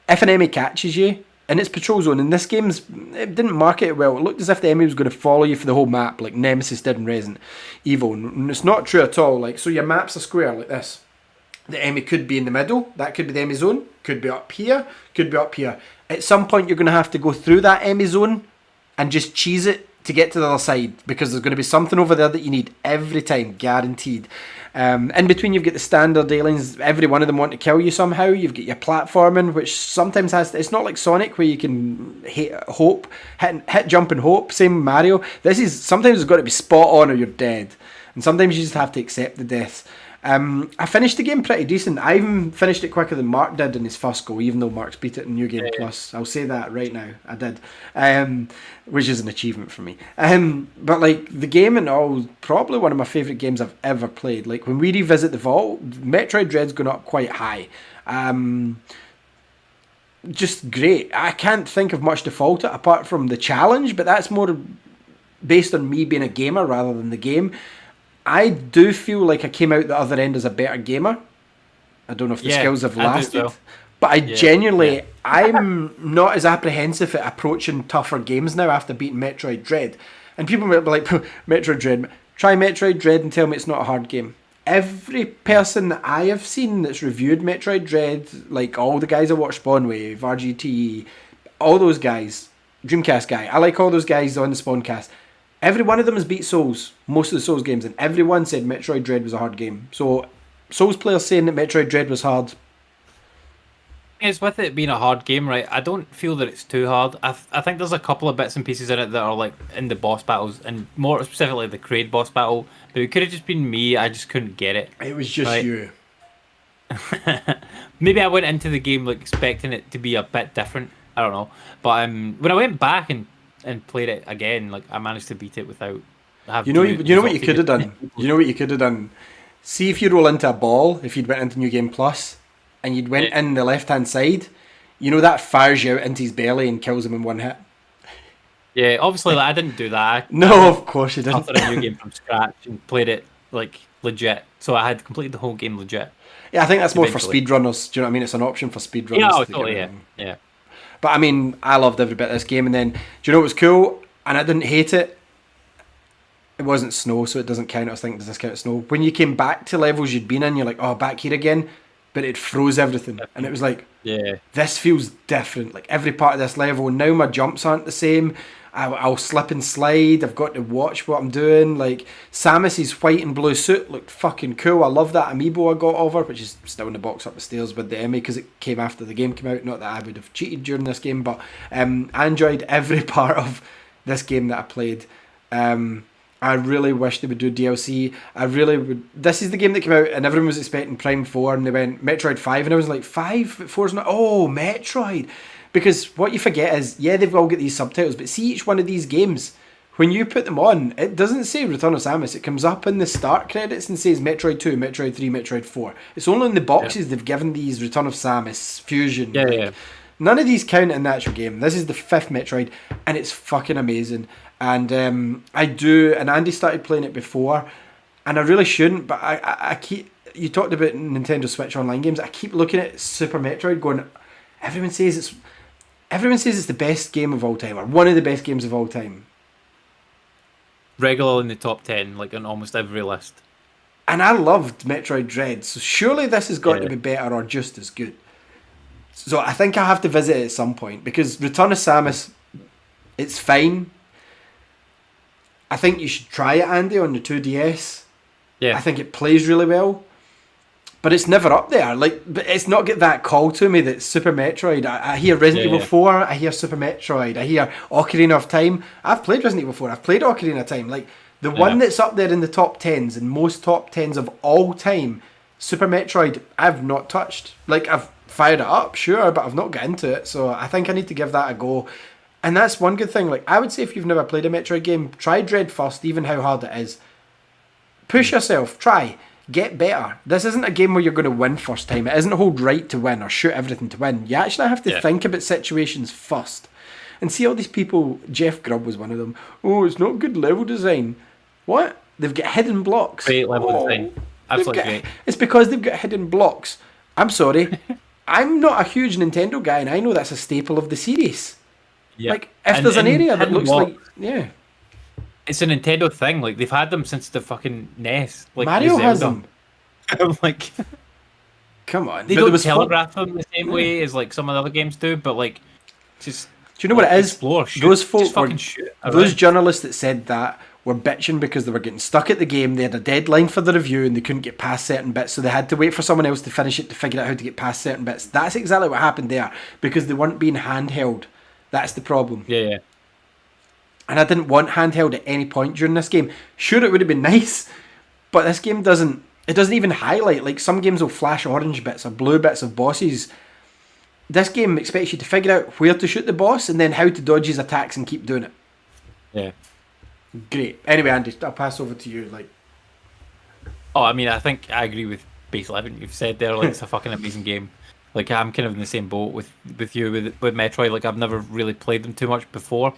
if an Emmy catches you in its patrol zone, and this game's, it didn't market it well. It looked as if the Emmy was going to follow you for the whole map, like Nemesis did in Resident Evil. And it's not true at all. Like, so your map's a square like this. The Emmy could be in the middle. That could be the Emmy zone. Could be up here. Could be up here. At some point, you're going to have to go through that Emmy zone and just cheese it to get to the other side, because there's going to be something over there that you need every time, guaranteed. In between, you've got the standard aliens. Every one of them want to kill you somehow. You've got your platforming, which sometimes has. It's not like Sonic where you can hit, jump, and hope. Same Mario. This is sometimes it's got to be spot on or you're dead, and sometimes you just have to accept the deaths. I finished the game pretty decent. I even finished it quicker than Mark did in his first go, even though Mark's beat it in New Game Plus. I'll say that right now. I did. Which is an achievement for me. But like the game and all, probably one of my favourite games I've ever played. Like when we revisit the vault, Metroid Dread's gone up quite high. Just great. I can't think of much to fault it apart from the challenge, but that's more based on me being a gamer rather than the game. I do feel like I came out the other end as a better gamer. I don't know if the skills have lasted. But I genuinely, I'm not as apprehensive at approaching tougher games now after beating Metroid Dread. And people might be like, Metroid Dread, try Metroid Dread and tell me it's not a hard game. Every person that I have seen that's reviewed Metroid Dread, like all the guys I watch Spawnwave, RGT, all those guys, Dreamcast guy, I like all those guys on the Spawncast. Every one of them has beat Souls, most of the Souls games, and everyone said Metroid Dread was a hard game. So, Souls players saying that Metroid Dread was hard. It's with it being a hard game, right? I don't feel that it's too hard. I think there's a couple of bits and pieces in it that are like in the boss battles, and more specifically the Kraid boss battle. But it could have just been me. I just couldn't get it. It was just you. Maybe I went into the game like expecting it to be a bit different. I don't know. But when I went back and played it again, like I managed to beat it without having you know what you could have done? You know what you could have done? See if you roll into a ball, if you'd went into New Game Plus, and you'd went in the left-hand side, you know that fires you out into his belly and kills him in one hit? Yeah, obviously like, I didn't do that. No, of course you didn't. I started a new game from scratch and played it like legit. So I had completed the whole game legit. Yeah, I think that's more for speedrunners. Do you know what I mean? It's an option for speedrunners. Yeah, totally, yeah. But I mean, I loved every bit of this game. And then, do you know what was cool? And I didn't hate it. It wasn't snow, so it doesn't count. I was thinking, does this count as snow? When you came back to levels you'd been in, you're like, oh, back here again. but it froze everything, and it was like, Yeah. this feels different. Like every part of this level, now my jumps aren't the same. I'll slip and slide. I've got to watch what I'm doing. Like Samus's white and blue suit looked fucking cool. I love that amiibo I got over, which is still in the box up the stairs with the Emmy because it came after the game came out. Not that I would have cheated during this game, but I enjoyed every part of this game that I played. I really wish they would do DLC. I really would. This is the game that came out and everyone was expecting Prime 4 and they went Metroid 5 and I was like, 5? 4's not. Oh, Metroid. Because what you forget is, yeah, they've all got these subtitles, but see each one of these games, when you put them on, it doesn't say Return of Samus. It comes up in the start credits and says Metroid 2, Metroid 3, Metroid 4. It's only in the boxes they've given these Return of Samus, Fusion. Yeah, yeah. None of these count in the actual game. This is the 5th Metroid, and it's fucking amazing. And and Andy started playing it before, and I really shouldn't, but I keep, you talked about Nintendo Switch Online games, I keep looking at Super Metroid going, everyone says it's the best game of all time, or one of the best games of all time. Regular in the top 10, like on almost every list. And I loved Metroid Dread, so surely this has got to be better or just as good. So I think I have to visit it at some point, because Return of Samus, it's fine. I think you should try it, Andy, on the 2DS. Yeah. I think it plays really well. But it's never up there. Like, but it's not get that call to me that Super Metroid. I hear Resident Evil 4, I hear Super Metroid, I hear Ocarina of Time. I've played Resident Evil 4, I've played Ocarina of Time. Like, the one that's up there in the top 10s, and most top 10s of all time, Super Metroid, I've not touched. Like, I've fired it up, sure, but I've not got into it. So I think I need to give that a go. And that's one good thing. Like, I would say if you've never played a Metroid game, try Dread first, even how hard it is. Push yourself, try. Get better. This isn't a game where you're going to win first time. It isn't hold right to win or shoot everything to win. You actually have to think about situations first. And see all these people, Jeff Grubb was one of them. Oh, it's not good level design. What? They've got hidden blocks. Great level design. Absolutely great. It's because they've got hidden blocks. I'm sorry. I'm not a huge Nintendo guy, and I know that's a staple of the series. Yeah. Like, if there's an area that looks like... Yeah. It's a Nintendo thing. Like, they've had them since the fucking NES. Like, Mario has them. I'm like... Come on. They don't telegraph them the same way as, like, some of the other games do, but, like, just... Do you know what it is? Explore, shoot, those folk those journalists that said that were bitching because they were getting stuck at the game. They had a deadline for the review and they couldn't get past certain bits, so they had to wait for someone else to finish it to figure out how to get past certain bits. That's exactly what happened there, because they weren't being handheld. That's the problem. Yeah. And I didn't want handheld at any point during this game. Sure, it would have been nice, but this game doesn't. It doesn't even highlight. Like, some games will flash orange bits or blue bits of bosses. This game expects you to figure out where to shoot the boss and then how to dodge his attacks and keep doing it. Yeah. Great. Anyway, Andy, I'll pass over to you. Like, Oh, I mean, I think I agree with basically everything you've said there. Like, it's a fucking amazing game. Like, I'm kind of in the same boat with you with Metroid. Like, I've never really played them too much before.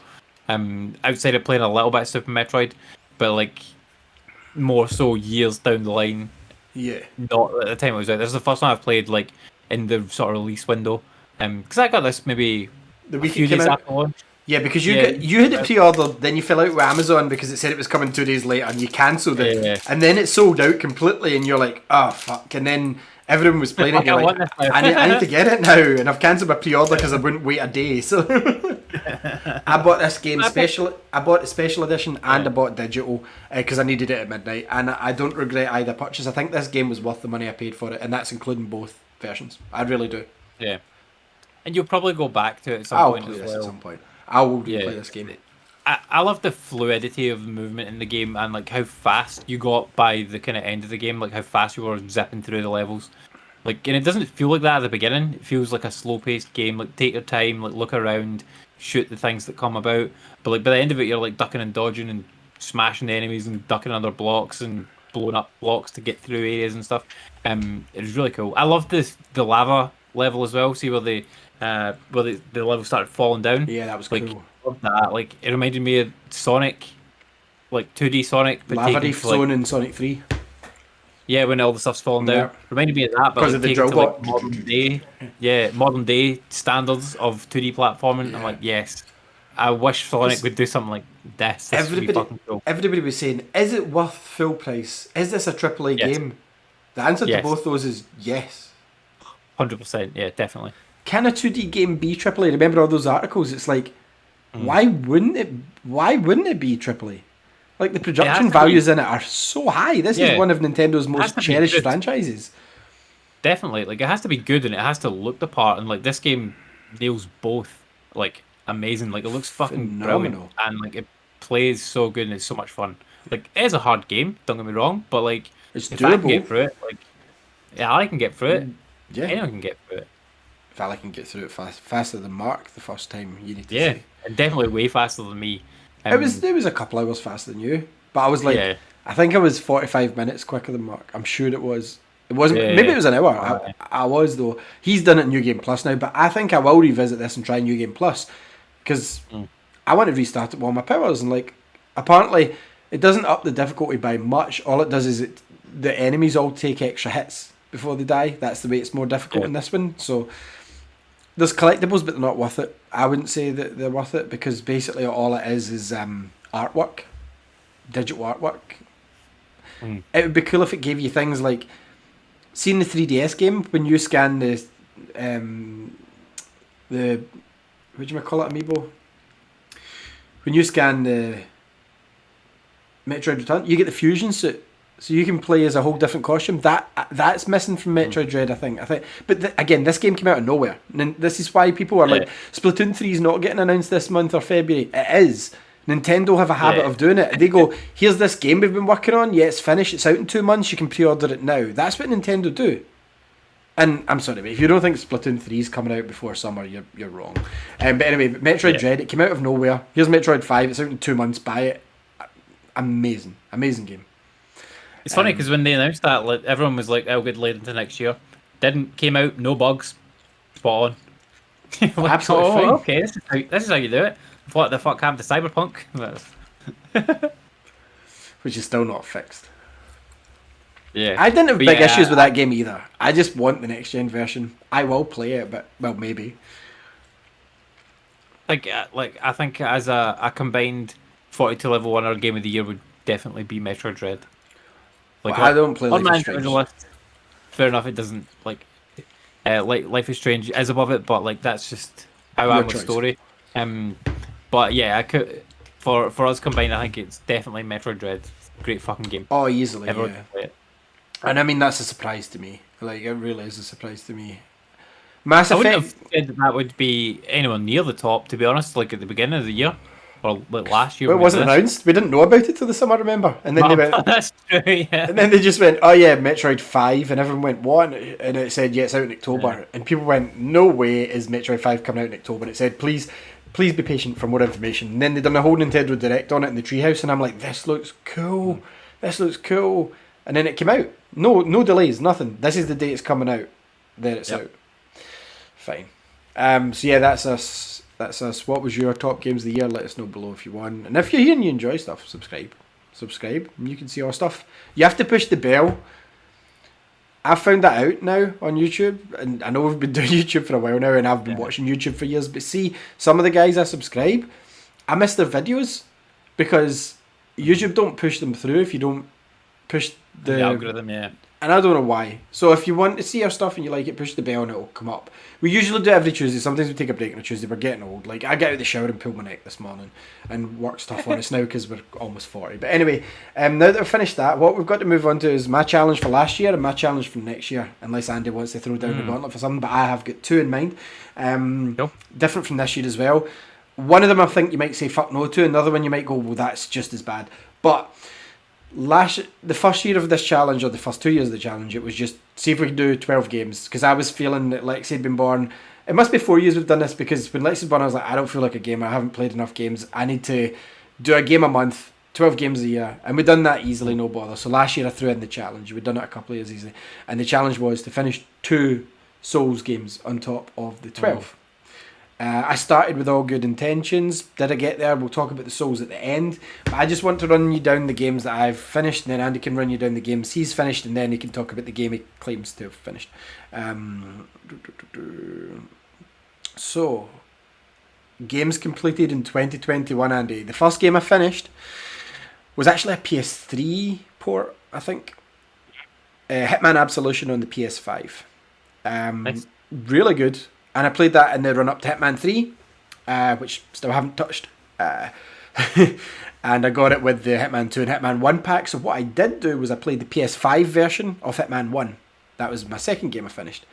Outside of playing a little bit of Super Metroid, but like more so years down the line. Yeah. Not at the time it was out. This is the first time I've played like in the sort of release window. Because I got this maybe the week a few it came days out. after launch. Yeah, because you had it pre-ordered, then you fell out with Amazon because it said it was coming 2 days later, and you cancelled it, and then it sold out completely, and you're like, oh fuck, and then everyone was playing it, and you're like, I need to get it now, and I've cancelled my pre-order because I wouldn't wait a day, so I bought this game special. I bought a special edition and I bought digital because I needed it at midnight, and I don't regret either purchase. I think this game was worth the money I paid for it, and that's including both versions. I really do. Yeah, and you'll probably go back to it at some point play as this well. at some point. I will play this game. I love the fluidity of the movement in the game and like how fast you got by the kind of end of the game, like how fast you were zipping through the levels. Like, and it doesn't feel like that at the beginning. It feels like a slow-paced game. Like, take your time, like look around, shoot the things that come about. But like by the end of it, you're like ducking and dodging and smashing the enemies and ducking under blocks and blowing up blocks to get through areas and stuff. It was really cool. I loved the lava level as well. See where the level started falling down. Yeah, that was like, cool. Loved that. Like, it reminded me of Sonic, like 2D Sonic. But Lava taken Reef to, like, Zone in Sonic 3. Yeah, when all the stuff's falling down. Yeah. Reminded me of that, but Because like, of the taken to, drill like, modern day standards of 2D platforming. Yeah. I'm like, yes. I wish Sonic would do something like this. This would be fucking cool. Everybody was saying, is it worth full price? Is this a AAA game? The answer to both those is yes. 100%. Yeah, definitely. Can a 2D game be AAA? Remember all those articles? It's like, why wouldn't it? Why wouldn't it be AAA? Like the production values in it are so high. This is one of Nintendo's most cherished franchises. Definitely, like it has to be good and it has to look the part. And like this game nails both, like amazing. Like it looks fucking brilliant, and like it plays so good and it's so much fun. Like it is a hard game, don't get me wrong, but like it's if doable. I can get through it, like yeah, I can get through it. Yeah, anyone can get through it. If I can get through it faster than Mark the first time, you need to say. And definitely way faster than me. It was a couple hours faster than you, but I was like, I think I was 45 minutes quicker than Mark. I'm sure it was. It wasn't. Maybe it was an hour. I was though. He's done it in New Game Plus now, but I think I will revisit this and try New Game Plus because I want to restart it with all my powers. And like, apparently, it doesn't up the difficulty by much. All it does is the enemies all take extra hits before they die. That's the way it's more difficult in this one. So there's collectibles, but they're not worth it. I wouldn't say that they're worth it because basically all it is artwork, digital artwork. It would be cool if it gave you things like, see in the 3DS game when you scan the what do you call it, amiibo? When you scan the Metroid Return, you get the fusion suit, so you can play as a whole different costume. That's missing from Metroid Dread, I think. But again, this game came out of nowhere. And this is why people are like, Splatoon 3 is not getting announced this month or February. It is. Nintendo have a habit of doing it. They go, here's this game we've been working on. Yeah, it's finished. It's out in 2 months. You can pre-order it now. That's what Nintendo do. And I'm sorry, but if you don't think Splatoon 3 is coming out before summer, you're wrong. But anyway, Metroid Dread, it came out of nowhere. Here's Metroid 5. It's out in 2 months. Buy it. Amazing. Amazing game. It's funny because when they announced that, like, everyone was like, "I'll get late into next year." Came out, no bugs, spot on. Like, absolutely fine. Okay, this is how you do it. What the fuck happened to Cyberpunk? Which is still not fixed. Yeah, I didn't have big issues with that game either. I just want the next gen version. I will play it, but well, maybe. Like I think as a combined 42 level 1 hour game of the year would definitely be Metroid Dread. Like I don't play Life is Strange. List, fair enough, it doesn't like Life is Strange is above it, but like that's just how I'm a story. But yeah, I could for us combined, I think it's definitely Metroid Dread. Great fucking game. Oh, easily. Everyone can play it. And I mean that's a surprise to me. Like it really is a surprise to me. Mass Effect. I wouldn't have said that would be anywhere near the top, to be honest. Like at the beginning of the year. Or like last year. Well, it wasn't announced. We didn't know about it till the summer, remember? And then they went. That's true. Yeah. And then they just went, "Oh yeah, Metroid 5," and everyone went, "What?" And it said, "Yeah, it's out in October." Yeah. And people went, "No way is Metroid 5 coming out in October." And it said, "Please be patient for more information." And then they done a whole Nintendo Direct on it in the treehouse, and I'm like, "This looks cool. This looks cool." And then it came out. No delays, nothing. This is the day it's coming out. There it's out. Fine. So yeah, that's us. That's us. What was your top games of the year? Let us know below if you want. And if you're here and you enjoy stuff, subscribe. And you can see our stuff. You have to push the bell. I've found that out now on YouTube. And I know we've been doing YouTube for a while now and I've been watching YouTube for years. But see, some of the guys I subscribe, I miss their videos because YouTube don't push them through if you don't push the algorithm, And I don't know why. So if you want to see our stuff and you like it, push the bell and it'll come up. We usually do it every Tuesday. Sometimes we take a break on a Tuesday. We're getting old. Like I get out of the shower and pull my neck this morning and work stuff on us now because we're almost 40. But anyway, now that we've finished that, what we've got to move on to is my challenge for last year and my challenge for next year. Unless Andy wants to throw down the gauntlet for something, but I have got two in mind. Different from this year as well. One of them I think you might say fuck no to. Another one you might go, well, that's just as bad. But the first year of this challenge, or the first 2 years of the challenge, it was just see if we can do 12 games because I was feeling that Lexi had been born. It must be 4 years we've done this because when Lexi was born I was like, I don't feel like a gamer, I haven't played enough games, I need to do a game a month, 12 games a year, and we've done that easily, no bother. So last year I threw in the challenge, we'd done it a couple of years easily, and the challenge was to finish 2 Souls games on top of the 12. I started with all good intentions. Did I get there? We'll talk about the Souls at the end. But I just want to run you down the games that I've finished, and then Andy can run you down the games he's finished, and then he can talk about the game he claims to have finished. So, games completed in 2021, Andy. The first game I finished was actually a PS3 port, I think. Hitman Absolution on the PS5. Nice. Really good. And I played that in the run up to Hitman 3, which still haven't touched. And I got it with the Hitman 2 and Hitman 1 pack. So what I did do was I played the PS5 version of Hitman 1. That was my second game I finished.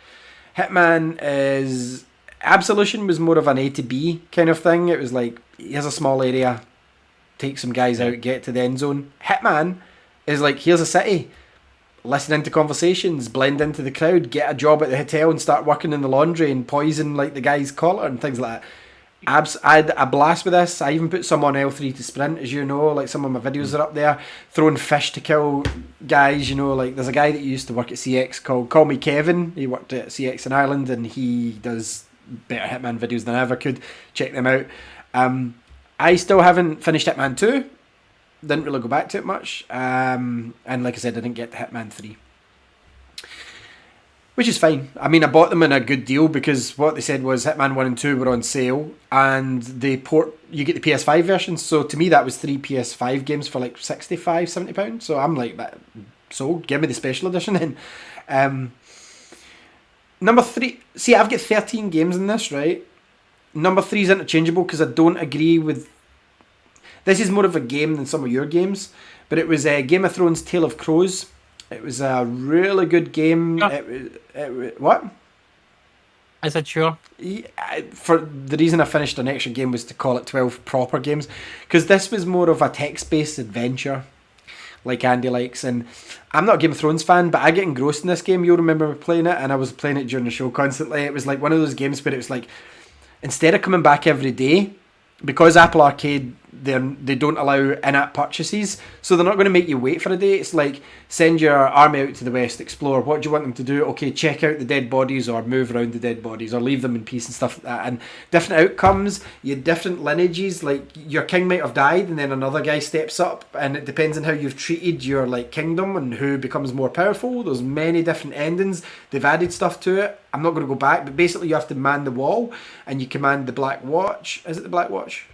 Hitman is... Absolution was more of an A to B kind of thing. It was like, here's a small area, take some guys out, get to the end zone. Hitman is like, here's a city, listen into conversations, blend into the crowd, get a job at the hotel and start working in the laundry and poison like the guy's collar and things like that. I had a blast with this. I even put some on L3 to sprint, as you know, like some of my videos are up there, throwing fish to kill guys, you know, like there's a guy that used to work at CX called Call Me Kevin. He worked at CX in Ireland and he does better Hitman videos than I ever could. Check them out. I still haven't finished Hitman 2. Didn't really go back to it much. And like I said, I didn't get to Hitman 3. Which is fine. I mean, I bought them in a good deal because what they said was Hitman 1 and 2 were on sale and you get the PS5 version. So to me, that was 3 PS5 games for like £65, £70. So I'm like, sold. Give me the special edition then. Number 3. See, I've got 13 games in this, right? Number 3 is interchangeable because I don't agree with... This is more of a game than some of your games. But it was Game of Thrones Tale of Crows. It was a really good game. Sure. What? I said sure. Yeah, for the reason I finished an extra game was to call it 12 proper games. Because this was more of a text-based adventure. Like Andy likes. And I'm not a Game of Thrones fan, but I get engrossed in this game. You'll remember me playing it. And I was playing it during the show constantly. It was like one of those games where it was like... Instead of coming back every day... Because Apple Arcade, they don't allow in-app purchases, so they're not going to make you wait for a day. It's like, send your army out to the west, explore. What do you want them to do? Okay, check out the dead bodies or move around the dead bodies or leave them in peace and stuff like that. And different outcomes, you had different lineages, like your king might have died and then another guy steps up, and it depends on how you've treated your like kingdom and who becomes more powerful. There's many different endings. They've added stuff to it. I'm not going to go back, but basically you have to man the wall and you command the Black Watch. Is it the Black Watch?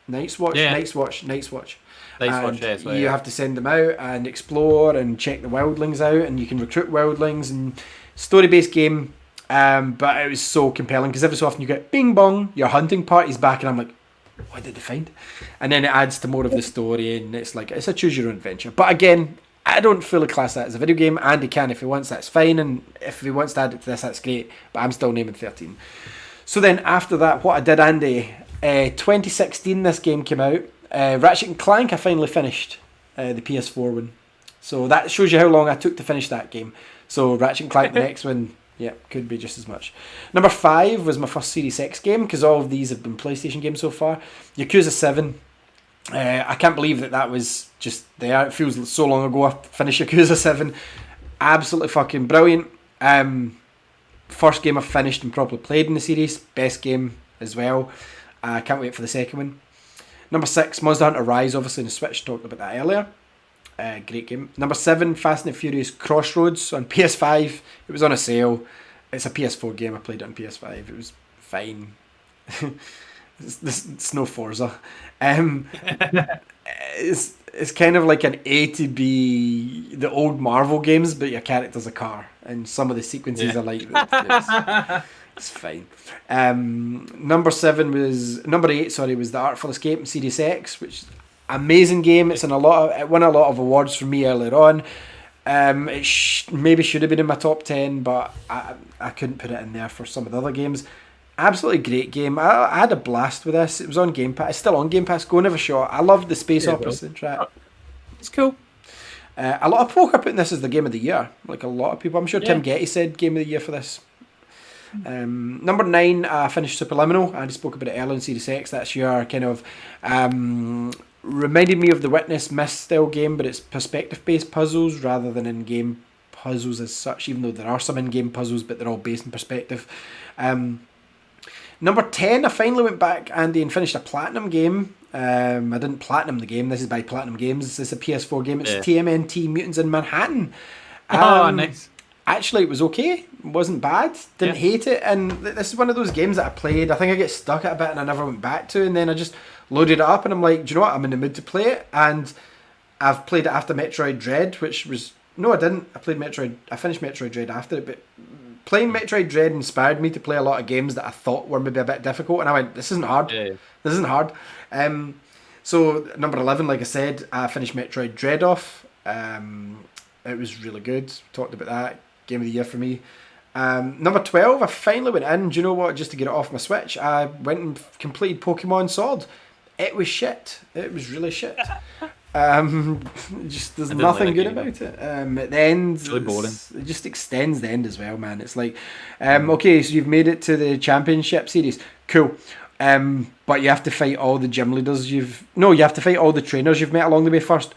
Night's Watch? Yeah. Night's Watch. Nice watch, yeah. You have to send them out and explore and check the wildlings out, and you can recruit wildlings, and story-based game. But it was so compelling because every so often you get bing bong, your hunting party's back, and I'm like, what did they find? And then it adds to more of the story, and it's like, it's a choose your own adventure. But again, I don't fully class that as a video game. Andy can if he wants, that's fine, and if he wants to add it to this, that's great, but I'm still naming 13. So then after that, what I did, Andy, 2016 this game came out. Ratchet and Clank I finally finished, the PS4 one. So that shows you how long I took to finish that game. So Ratchet and Clank, the next one, yeah, could be just as much. Number 5 was my first Series X game, because all of these have been PlayStation games so far. Yakuza 7. I can't believe that was just there. It feels so long ago I finished Yakuza 7. Absolutely fucking brilliant. First game I've finished and properly played in the series. Best game as well. I can't wait for the second one. Number 6, Monster Hunter Rise, obviously on the Switch, talked about that earlier. Great game. Number 7, Fast and Furious Crossroads on PS5. It was on a sale. It's a PS4 game. I played it on PS5. It was fine. It's no Forza. It's kind of like an A to B, the old Marvel games, but your character's a car, and some of the sequences are like that. It's fine. Number 8 was The Artful Escape in Series X, which amazing game. It won a lot of awards for me earlier on. It maybe should have been in my top 10, but I couldn't put it in there for some of the other games. Absolutely great game. I had a blast with this. It was on Game Pass. It's still on Game Pass. Go and have a shot. I loved the space opera soundtrack. It's cool. A lot of folk are putting this as the game of the year. Like a lot of people. I'm sure Tim Getty said game of the year for this. Number 9, I finished Superliminal. I spoke about it earlier in Series X. That's your kind of reminded me of the Witness Myst style game, but it's perspective-based puzzles rather than in-game puzzles as such, even though there are some in-game puzzles, but they're all based in perspective. Number 10, I finally went back, Andy, and finished a Platinum game. I didn't Platinum the game. This is by Platinum Games. This is a PS4 game. It's TMNT Mutants in Manhattan. Nice. Actually, it was okay. It wasn't bad. Didn't hate it. And this is one of those games that I played. I think I get stuck at a bit and I never went back to. And then I just loaded it up and I'm like, do you know what? I'm in the mood to play it. And I've played it after Metroid Dread, which was... No, I didn't. I finished Metroid Dread after it, but playing Metroid Dread inspired me to play a lot of games that I thought were maybe a bit difficult, and I went, this isn't hard. Yeah. This isn't hard. So number 11, like I said, I finished Metroid Dread off. It was really good. Talked about that. Game of the year for me. Number 12, I finally went in. Do you know what? Just to get it off my Switch, I went and completed Pokemon Sword. It was shit. It was really shit. Just there's nothing good about it. At the end, it's really boring. It just extends the end as well, man. It's like, okay, so you've made it to the championship series. Cool. But you have to fight all the gym leaders you have to fight all the trainers you've met along the way first.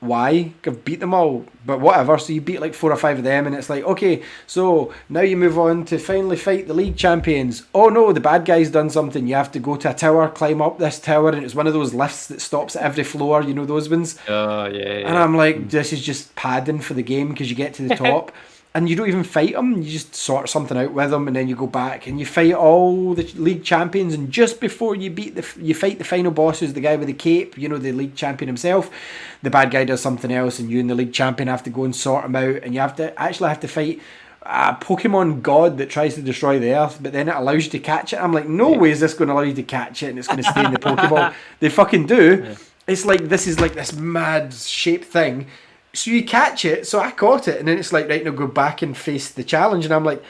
Why? I've beat them all, but whatever. So you beat like 4 or 5 of them, and it's like, okay, so now you move on to finally fight the league champions. Oh no, the bad guy's done something. You have to go to a tower, climb up this tower, and it's one of those lifts that stops at every floor. You know those ones? Oh yeah. And I'm like, this is just padding for the game because you get to the top. And you don't even fight them. You just sort something out with them, and then you go back and you fight all the league champions. And just before you you fight the final boss, who's the guy with the cape, the league champion himself. The bad guy does something else, and you and the league champion have to go and sort him out. And you have to fight a Pokemon god that tries to destroy the Earth, but then it allows you to catch it. I'm like, no way is this going to allow you to catch it, and it's going to stay in the Pokeball. They fucking do. Yeah. It's like this is like this mad shaped thing. So you catch it, so I caught it, and then it's like, right, now go back and face the challenge, and I'm like,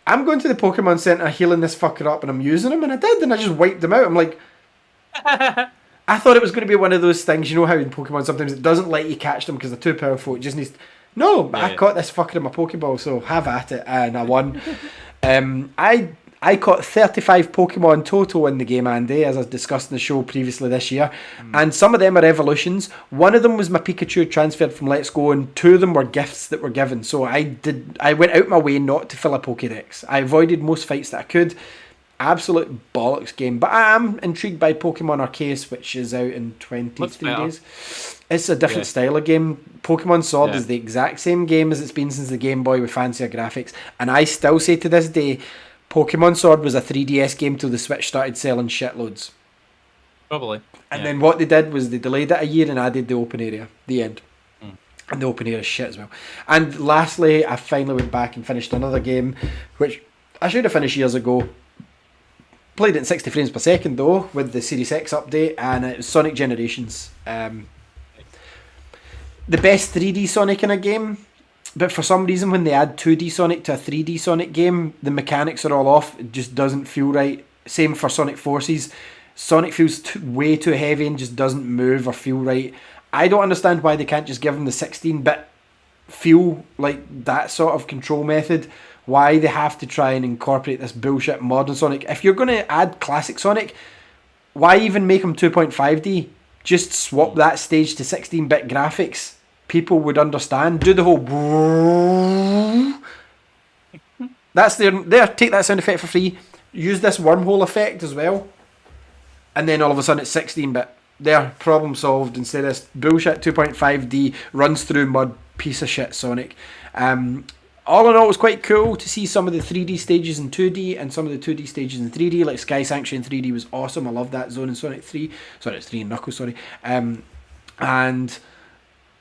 I'm going to the Pokemon Center healing this fucker up, and I'm using him, and I did, and I just wiped him out. I'm like, I thought it was going to be one of those things, you know how in Pokemon sometimes it doesn't let you catch them because they're too powerful, it just needs... No, but I caught this fucker in my Pokeball, so have at it, and I won. I caught 35 Pokemon total in the game, Andy, as I discussed in the show previously this year. And some of them are evolutions. One of them was my Pikachu transferred from Let's Go, and 2 of them were gifts that were given. So I went out my way not to fill a Pokédex. I avoided most fights that I could. Absolute bollocks game. But I am intrigued by Pokemon Arceus, which is out in 23 days. It's a different style of game. Pokemon Sword is the exact same game as it's been since the Game Boy with fancier graphics. And I still say to this day, Pokemon Sword was a 3DS game till the Switch started selling shitloads. Probably. And then what they did was they delayed it a year and added the open area. The end. And the open area is shit as well. And lastly, I finally went back and finished another game, which I should have finished years ago. Played it in 60 frames per second though, with the Series X update, and it was Sonic Generations. The best 3D Sonic in a game. But for some reason, when they add 2D Sonic to a 3D Sonic game, the mechanics are all off. It just doesn't feel right. Same for Sonic Forces. Sonic feels way too heavy and just doesn't move or feel right. I don't understand why they can't just give them the 16-bit feel, like that sort of control method. Why they have to try and incorporate this bullshit modern Sonic. If you're going to add classic Sonic, why even make them 2.5D? Just swap that stage to 16-bit graphics. People would understand. Do the whole... That's there. Take that sound effect for free. Use this wormhole effect as well. And then all of a sudden it's 16-bit. There, problem solved. Instead of this bullshit 2.5D runs through mud piece of shit Sonic. All in all, it was quite cool to see some of the 3D stages in 2D and some of the 2D stages in 3D. Like Sky Sanctuary in 3D was awesome. I love that zone in Sonic 3. Sorry, it's 3 and Knuckles, sorry. And...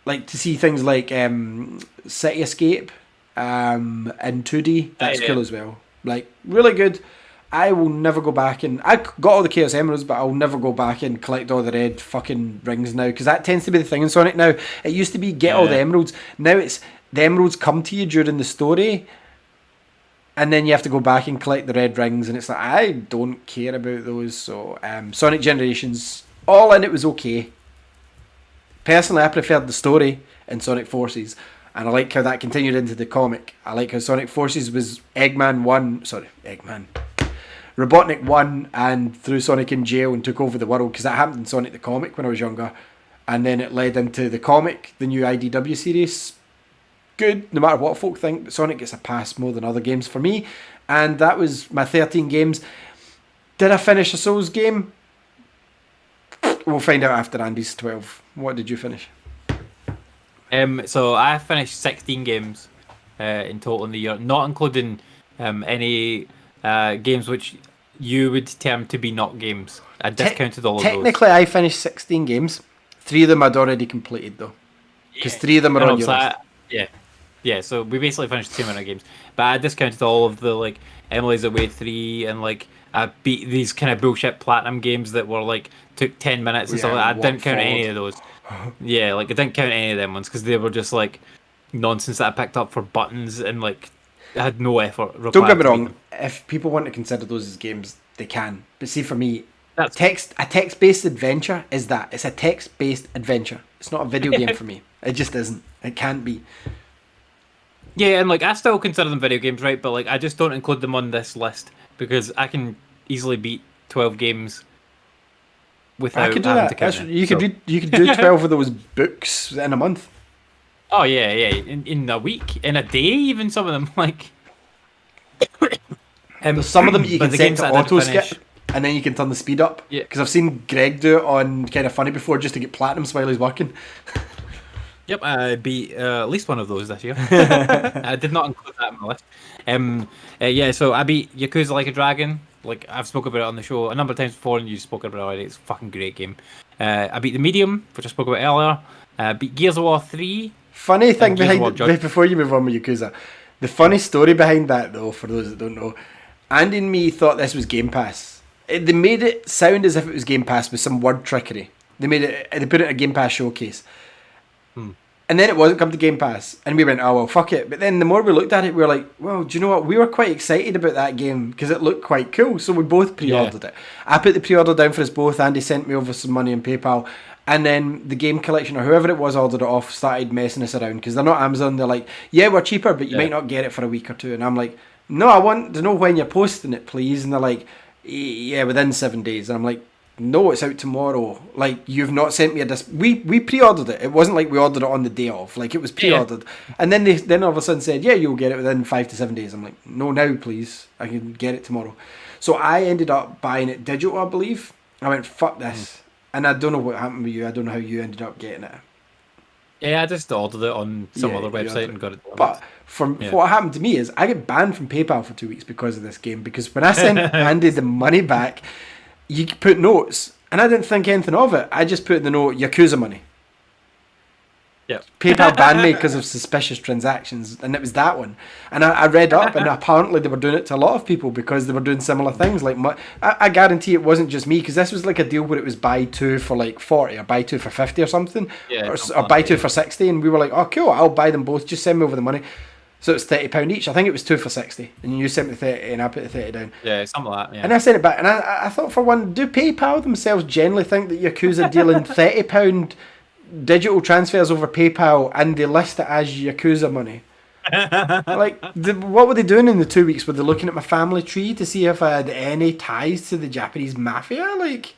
like to see things like City Escape in 2D, that's cool as well. Like, really good. I will never go back and... I got all the Chaos Emeralds, but I'll never go back and collect all the red fucking rings now, because that tends to be the thing in Sonic now. It used to be get all the emeralds. Now it's the emeralds come to you during the story, and then you have to go back and collect the red rings, and it's like, I don't care about those. So Sonic Generations, all in it was okay. Personally, I preferred the story in Sonic Forces, and I like how that continued into the comic. I like how Sonic Forces was Robotnik won and threw Sonic in jail and took over the world, because that happened in Sonic the comic when I was younger, and then it led into the comic, the new IDW series. Good, no matter what folk think, but Sonic gets a pass more than other games for me, and that was my 13 games. Did I finish a Souls game? We'll find out after Andy's 12. What did you finish? So I finished 16 games in total in the year, not including any games which you would term to be not games. I discounted all of those. Technically, I finished 16 games. 3 of them I'd already completed, though. Because 3 of them are on yours. Yeah, so we basically finished the same amount of games, but I discounted all of the like Emily's Away 3 and like I beat these kind of bullshit platinum games that were like took 10 minutes and stuff. Yeah, Like that. I walk didn't count any forward. of those. Yeah, like I didn't count any of them ones because they were just like nonsense that I picked up for buttons and like I had no effort required. Don't get me to beat wrong. them. If people want to consider those as games, they can. But see, for me, That's a text based adventure is that. It's a text based adventure. It's not a video game for me. It just isn't. It can't be. Yeah, and like I still consider them video games, right? But like I just don't include them on this list because I can easily beat 12 games without I could do having that. to count That's, them. you could So- read. You could do 12 of those books in a month. Oh yeah, yeah. In a week, in a day, even some of them like. There's some of them you but can the set games to that I did auto finish- skip, and then you can turn the speed up. Yeah. Because I've seen Greg do it on Kind of Funny before, just to get platinum while he's working. Yep, I beat at least one of those this year. I did not include that in my list. Yeah, so I beat Yakuza Like a Dragon. Like I've spoken about it on the show a number of times before, and you've spoken about it already. It's a fucking great game. I beat The Medium, which I spoke about earlier. Beat Gears of War 3. Funny thing And Gears of War behind Judgment. before you move on with Yakuza, the funny story behind that though, for those that don't know, Andy and me thought this was Game Pass. They made it sound as if it was Game Pass with some word trickery. They put it in a Game Pass showcase. And then it wasn't come to Game Pass, and we went, oh well, fuck it. But then the more we looked at it, we were like, well, do you know what? We were quite excited about that game because it looked quite cool. So we both pre-ordered it. I put the pre-order down for us both. Andy sent me over some money on PayPal, and then the Game Collection or whoever it was ordered it off, started messing us around because they're not Amazon. They're like, yeah, we're cheaper, but you might not get it for a week or two. And I'm like, no, I want to know when you're posting it, please. And they're like, yeah, within 7 days. And I'm like, no, it's out tomorrow. Like, you've not sent me a disc. We pre-ordered it. It wasn't like we ordered it on the day of. Like, it was pre-ordered. And then they all of a sudden said, yeah, you'll get it within 5 to 7 days. I'm like, no, now, please. I can get it tomorrow. So I ended up buying it digital, I believe. I went, fuck this. And I don't know what happened with you. I don't know how you ended up getting it. Yeah, I just ordered it on some Yeah, other you website ordered and got it delivered. But what happened to me is I get banned from PayPal for 2 weeks because of this game. Because when I sent Andy the money back, you could put notes, and I didn't think anything of it. I just put in the note Yakuza money. Yeah. PayPal banned me because of suspicious transactions, and it was that one. And I read up, and apparently they were doing it to a lot of people because they were doing similar things. Like, I guarantee it wasn't just me, because this was like a deal where it was buy two for like 40 or buy two for 50 or something, Yeah, or buy two for 60, and we were like, oh cool, I'll buy them both. Just send me over the money. So it's £30 each. I think it was 2 for 60, and you sent me 30, and I put the 30 down. Yeah, something like that. Yeah. And I sent it back, and I thought, for one, do PayPal themselves generally think that Yakuza dealing £30 digital transfers over PayPal, and they list it as Yakuza money? Like, what were they doing in the 2 weeks? Were they looking at my family tree to see if I had any ties to the Japanese mafia? Like,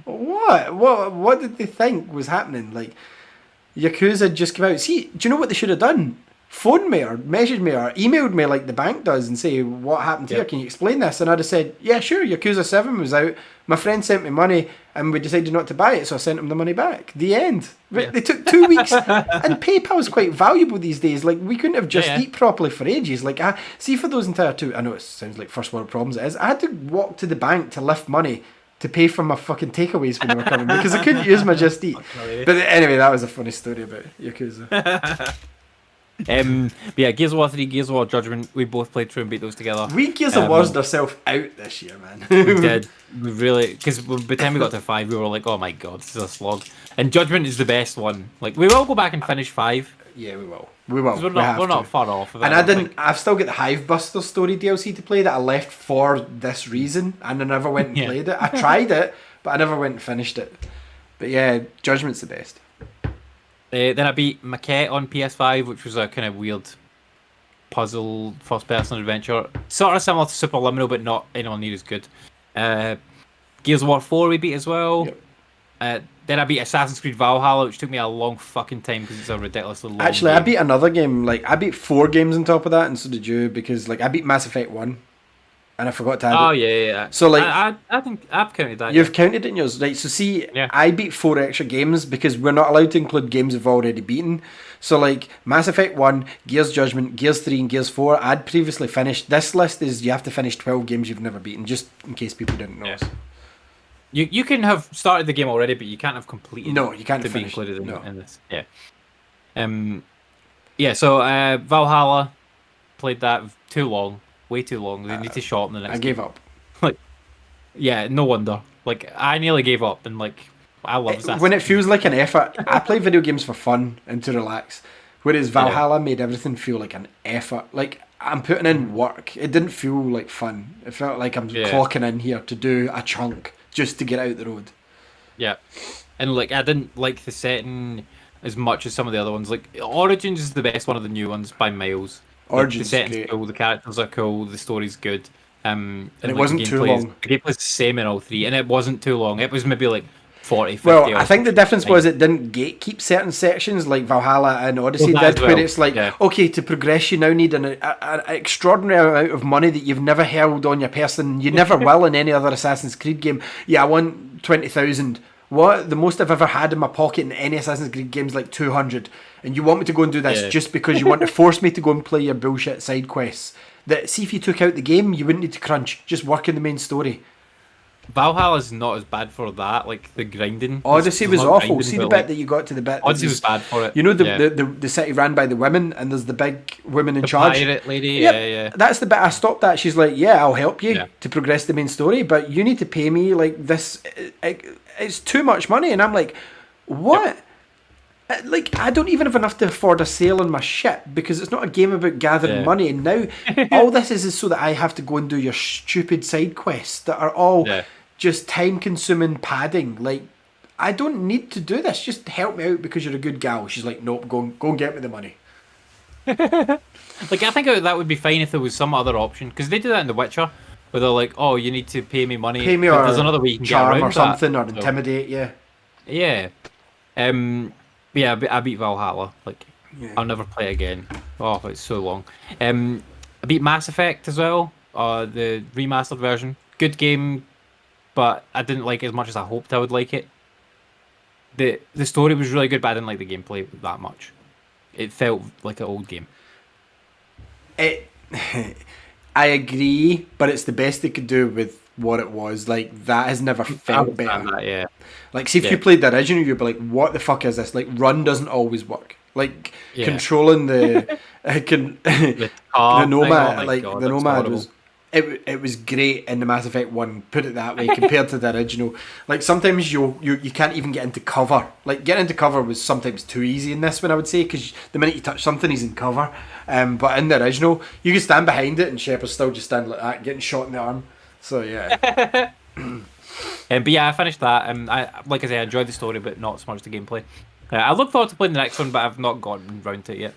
what did they think was happening? Like, Yakuza just came out. See, do you know what they should have done? Phone me or message me or emailed me like the bank does and say, what happened here? Can you explain this? And I'd have said, yeah, sure, Yakuza 7 was out. My friend sent me money and we decided not to buy it, so I sent him the money back. The end. But they took 2 weeks. And PayPal is quite valuable these days. Like, we couldn't have Just Eat properly for ages. Like, see, for those entire 2, I know it sounds like first world problems, it is. I had to walk to the bank to lift money to pay for my fucking takeaways when they were coming because I couldn't use my Just Eat. But anyway, that was a funny story about Yakuza. But yeah, Gears of War 3, Gears of War Judgment, we both played through and beat those together. We Gears of War's ourselves out this year, man. We did. We really, because by the time we got to 5, we were like, oh my god, this is a slog. And Judgment is the best one. Like, we will go back and finish 5. Yeah, we will. We will. 'Cause we're not far off of it. And I don't think. I've still got the Hivebuster story DLC to play that I left for this reason, and I never went and played it. I tried it, but I never went and finished it. But yeah, Judgment's the best. Then I beat Maquette on PS5, which was a kind of weird puzzle first-person adventure, sort of similar to Superliminal, but not anyone near as good. Gears of War 4 we beat as well. Yep. Then I beat Assassin's Creed Valhalla, which took me a long fucking time because it's a ridiculously long Actually, game. I beat another game. Like, I beat 4 games on top of that, and so did you, because like I beat Mass Effect 1, and I forgot to add Oh it. yeah. So, like, I think I've counted that. You've counted it in yours, right? So see, Yeah. I beat 4 extra games because we're not allowed to include games we've already beaten. So like Mass Effect 1, Gears Judgment, Gears 3 and Gears 4, I'd previously finished. This list is you have to finish 12 games you've never beaten, just in case people didn't know. Yeah. You can have started the game already, but you can't have completed. No, you can't to be finish included it, no. in this. Yeah. Yeah, so Valhalla, played that too long, way too long. They need to shorten the I next gave game. up. Like, yeah, no wonder. Like, I nearly gave up, and like, I love When Assassin's it Creed. feels like an effort, I play video games for fun and to relax. Whereas Yeah. Valhalla made everything feel like an effort. Like I'm putting in work. It didn't feel like fun. It felt like I'm Yeah. clocking in here to do a chunk just to get out the road. Yeah. And like, I didn't like the setting as much as some of the other ones. Like, Origins is the best one of the new ones by miles. Like, the Origins is setting's great. cool, the characters are cool, the story's good. And it Like wasn't too long. the gameplay's the same in all three, and it wasn't too long. It was maybe like 40, 50 Well, I hours, think the which was difference fine. was it didn't gatekeep certain sections like Valhalla and Odyssey Well, that did, as where well, it's like, yeah. okay, to progress, you now need an extraordinary amount of money that you've never held on your person. You never will in any other Assassin's Creed game. Yeah, I want 20,000. What? The most I've ever had in my pocket in any Assassin's Creed game is like 200. And you want me to go and do this Yeah. just because you want to force me to go and play your bullshit side quests. That, see, if you took out the game, you wouldn't need to crunch. Just work in the main story. Valhalla's not as bad for that, like the grinding. Odyssey There's was not awful. grinding, See the but, bit like, that you got to the bit. that Odyssey was bad for it. You know Yeah. the city ran by the women, and there's the big woman in The charge. pirate lady, Yep, yeah. That's the bit I stopped at. She's like, "Yeah, I'll help you Yeah. to progress the main story, but you need to pay me like this. It's too much money." And I'm like, "What?" Like, I don't even have enough to afford a sail on my ship because it's not a game about gathering Yeah. money. And now all this is so that I have to go and do your stupid side quests that are all Yeah. just time-consuming padding. Like, I don't need to do this. Just help me out because you're a good gal. She's like, "Nope, go and get me the money." Like, I think that would be fine if there was some other option, because they do that in The Witcher, where they're like, "Oh, you need to pay me money." Pay me but or there's another way you can get charm around or something that. or So, intimidate. Yeah. yeah. Yeah, I beat Valhalla. Like, Yeah. I'll never play again. Oh, it's so long. I beat Mass Effect as well. The remastered version. Good game, but I didn't like it as much as I hoped I would like it. The story was really good, but I didn't like the gameplay that much. It felt like an old game. It, I agree, but it's the best they could do with what it was. Like, that has never I felt understand better. that, yeah. Like, see, if Yeah. you played the original, you'd be like, "What the fuck is this?" Like, run doesn't always work. Like, Yeah. controlling the The car the thing, Nomad, oh my like God, the that's Nomad horrible. was. It was great in the Mass Effect 1, put it that way, compared to the original. Like, sometimes you can't even get into cover. Like, getting into cover was sometimes too easy in this one, I would say, because the minute you touch something, he's in cover. But in the original, you could stand behind it, and Shepard's still just standing like that, getting shot in the arm. So, yeah. But yeah, I finished that, and like I say, I enjoyed the story, but not so much the gameplay. I look forward to playing the next one, but I've not gotten round to it yet.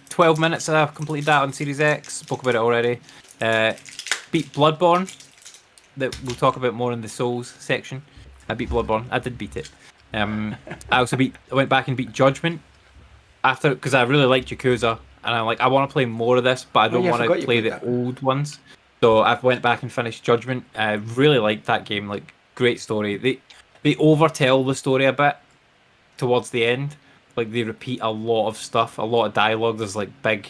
12 minutes I've completed that on Series X. Spoke about it already. Beat Bloodborne. That we'll talk about more in the Souls section. I beat Bloodborne. I did beat it. I also went back and beat Judgment after, because I really liked Yakuza, and I'm like, I want to play more of this, but I don't yeah, I want forgot to you play played the that. old ones. So I went back and finished Judgment. I really liked that game. Like, great story. They overtell the story a bit towards the end. Like, they repeat a lot of stuff, a lot of dialogue. There's like big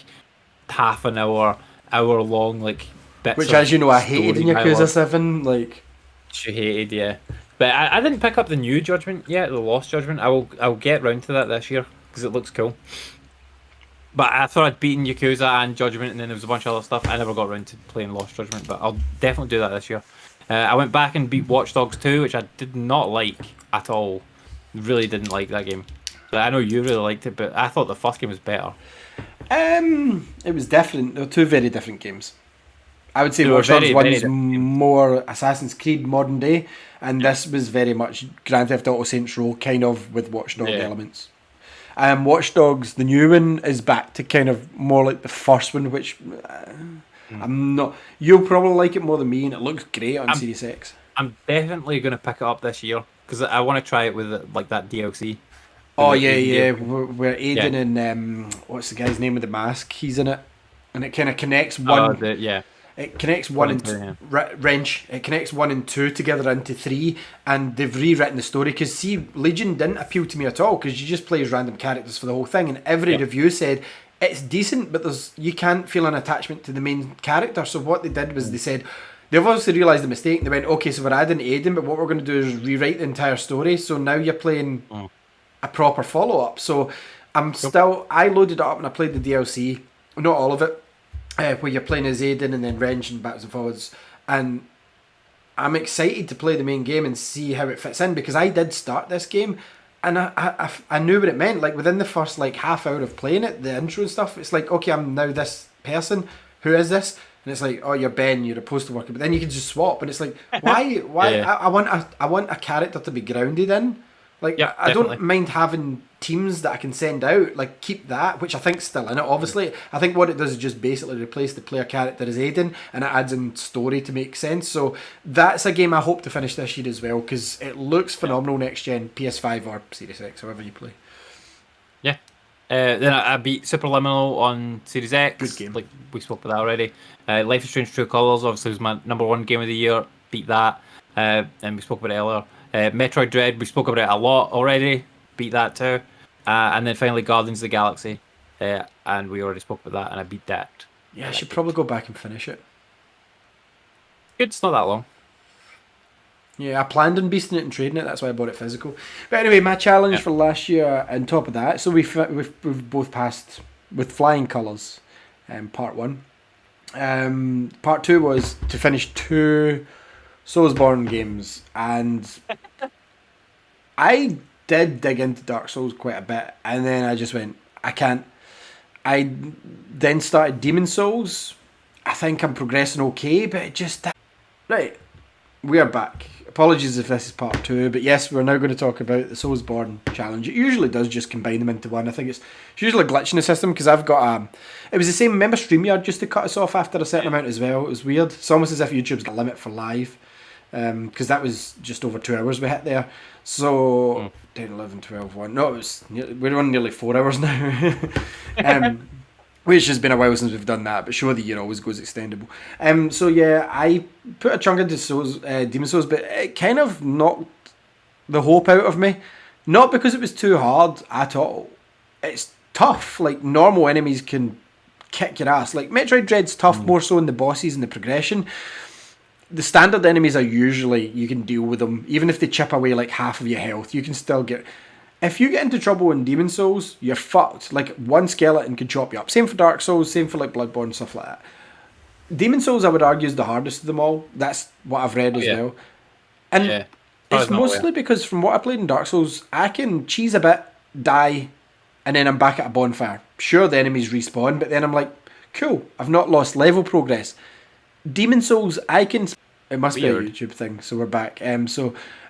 half an hour long like bits. Which, of as you know, I hated in story Yakuza dialogue. 7. Like, She hated, yeah. But I didn't pick up the new Judgment yet, the Lost Judgment. I'll get round to that this year because it looks cool. But I thought I'd beaten Yakuza and Judgment, and then there was a bunch of other stuff. I never got around to playing Lost Judgment, but I'll definitely do that this year. I went back and beat Watch Dogs 2, which I did not like at all. Really didn't like that game. But I know you really liked it, but I thought the first game was better. it was different. They were two very different games. I would say They were Watch Dogs very, 1 very is different games. more Assassin's Creed modern day, and this was very much Grand Theft Auto Saints Row, kind of with Watch Dog Yeah. elements. Watch Dogs, the new one, is back to kind of more like the first one, which I'm not. You'll probably like it more than me, and it looks great on Series X. I'm definitely going to pick it up this year because I want to try it with like that DLC. Oh With yeah, the- yeah. Where Aiden and what's the guy's name with the mask? He's in it, and it kind of connects one. Yeah. It connects one and One two, and wrench. It connects 1 and 2 together into 3, and they've rewritten the story. Because see, Legion didn't appeal to me at all because you just play as random characters for the whole thing, and every Yep. review said it's decent, but you can't feel an attachment to the main character. So what they did was they said they've obviously realised the mistake. And they went, okay, so we're adding Aiden, but what we're going to do is rewrite the entire story. So now you're playing a proper follow up. So I loaded it up and I played the DLC, not all of it, where you're playing as Aiden and then wrenching backwards and forwards, and I'm excited to play the main game and see how it fits in, because I did start this game and I knew what it meant. Like within the first like half hour of playing it, the intro and stuff, it's like, okay, I'm now this person. Who is this? And it's like, oh, you're Ben, you're a postal worker. But then you can just swap, and it's like, why? Yeah. I want a character to be grounded in. Like, Yeah, I definitely. don't mind having teams that I can send out. Like, keep that, which I think's still in it. Obviously, I think what it does is just basically replace the player character as Aiden, and it adds in story to make sense. So that's a game I hope to finish this year as well, because it looks phenomenal next gen, PS5 or Series X, however you play. Yeah. Then I beat Superliminal on Series X. Good game. Like we spoke about that already. Life is Strange True Colors obviously was my #1 game of the year. Beat that. And we spoke about it earlier. Metroid Dread, we spoke about it a lot already. Beat that too. And then finally Guardians of the Galaxy. And we already spoke about that, and I beat that. Yeah, I should probably go back and finish it. Good, it's not that long. Yeah, I planned on beasting it and trading it. That's why I bought it physical. But anyway, my challenge for last year, on top of that, so we've both passed with flying colours, part 1. Part 2 was to finish 2 Soulsborne games, and I did dig into Dark Souls quite a bit, and then I just went, I can't. I then started Demon Souls. I think I'm progressing okay, but it just... Right, we are back. Apologies if this is part 2, but yes, we're now going to talk about the Soulsborne challenge. It usually does just combine them into one. I think it's usually a glitch in the system, because I've got it was the same, remember StreamYard used to cut us off after a certain amount as well. It was weird. It's almost as if YouTube's got a limit for live, because that was just over 2 hours we hit there. So 10, 11, 12, 1. No, we're on nearly 4 hours now. Which has been a while since we've done that, but sure, the year always goes extendable. So yeah, I put a chunk into Demon Souls, but it kind of knocked the hope out of me. Not because it was too hard at all. It's tough. Like, normal enemies can kick your ass. Like, Metroid Dread's tough more so in the bosses and the progression. The standard enemies are usually, you can deal with them. Even if they chip away like half of your health, you can still get... If you get into trouble in Demon Souls, you're fucked. Like, one skeleton can chop you up. Same for Dark Souls, same for like Bloodborne, stuff like that. Demon Souls, I would argue, is the hardest of them all. That's what I've read as well. And it's mostly because from what I played in Dark Souls, I can cheese a bit, die, and then I'm back at a bonfire. Sure, the enemies respawn, but then I'm like, cool, I've not lost level progress. Demon Souls, I can... It must be a YouTube thing, so we're back.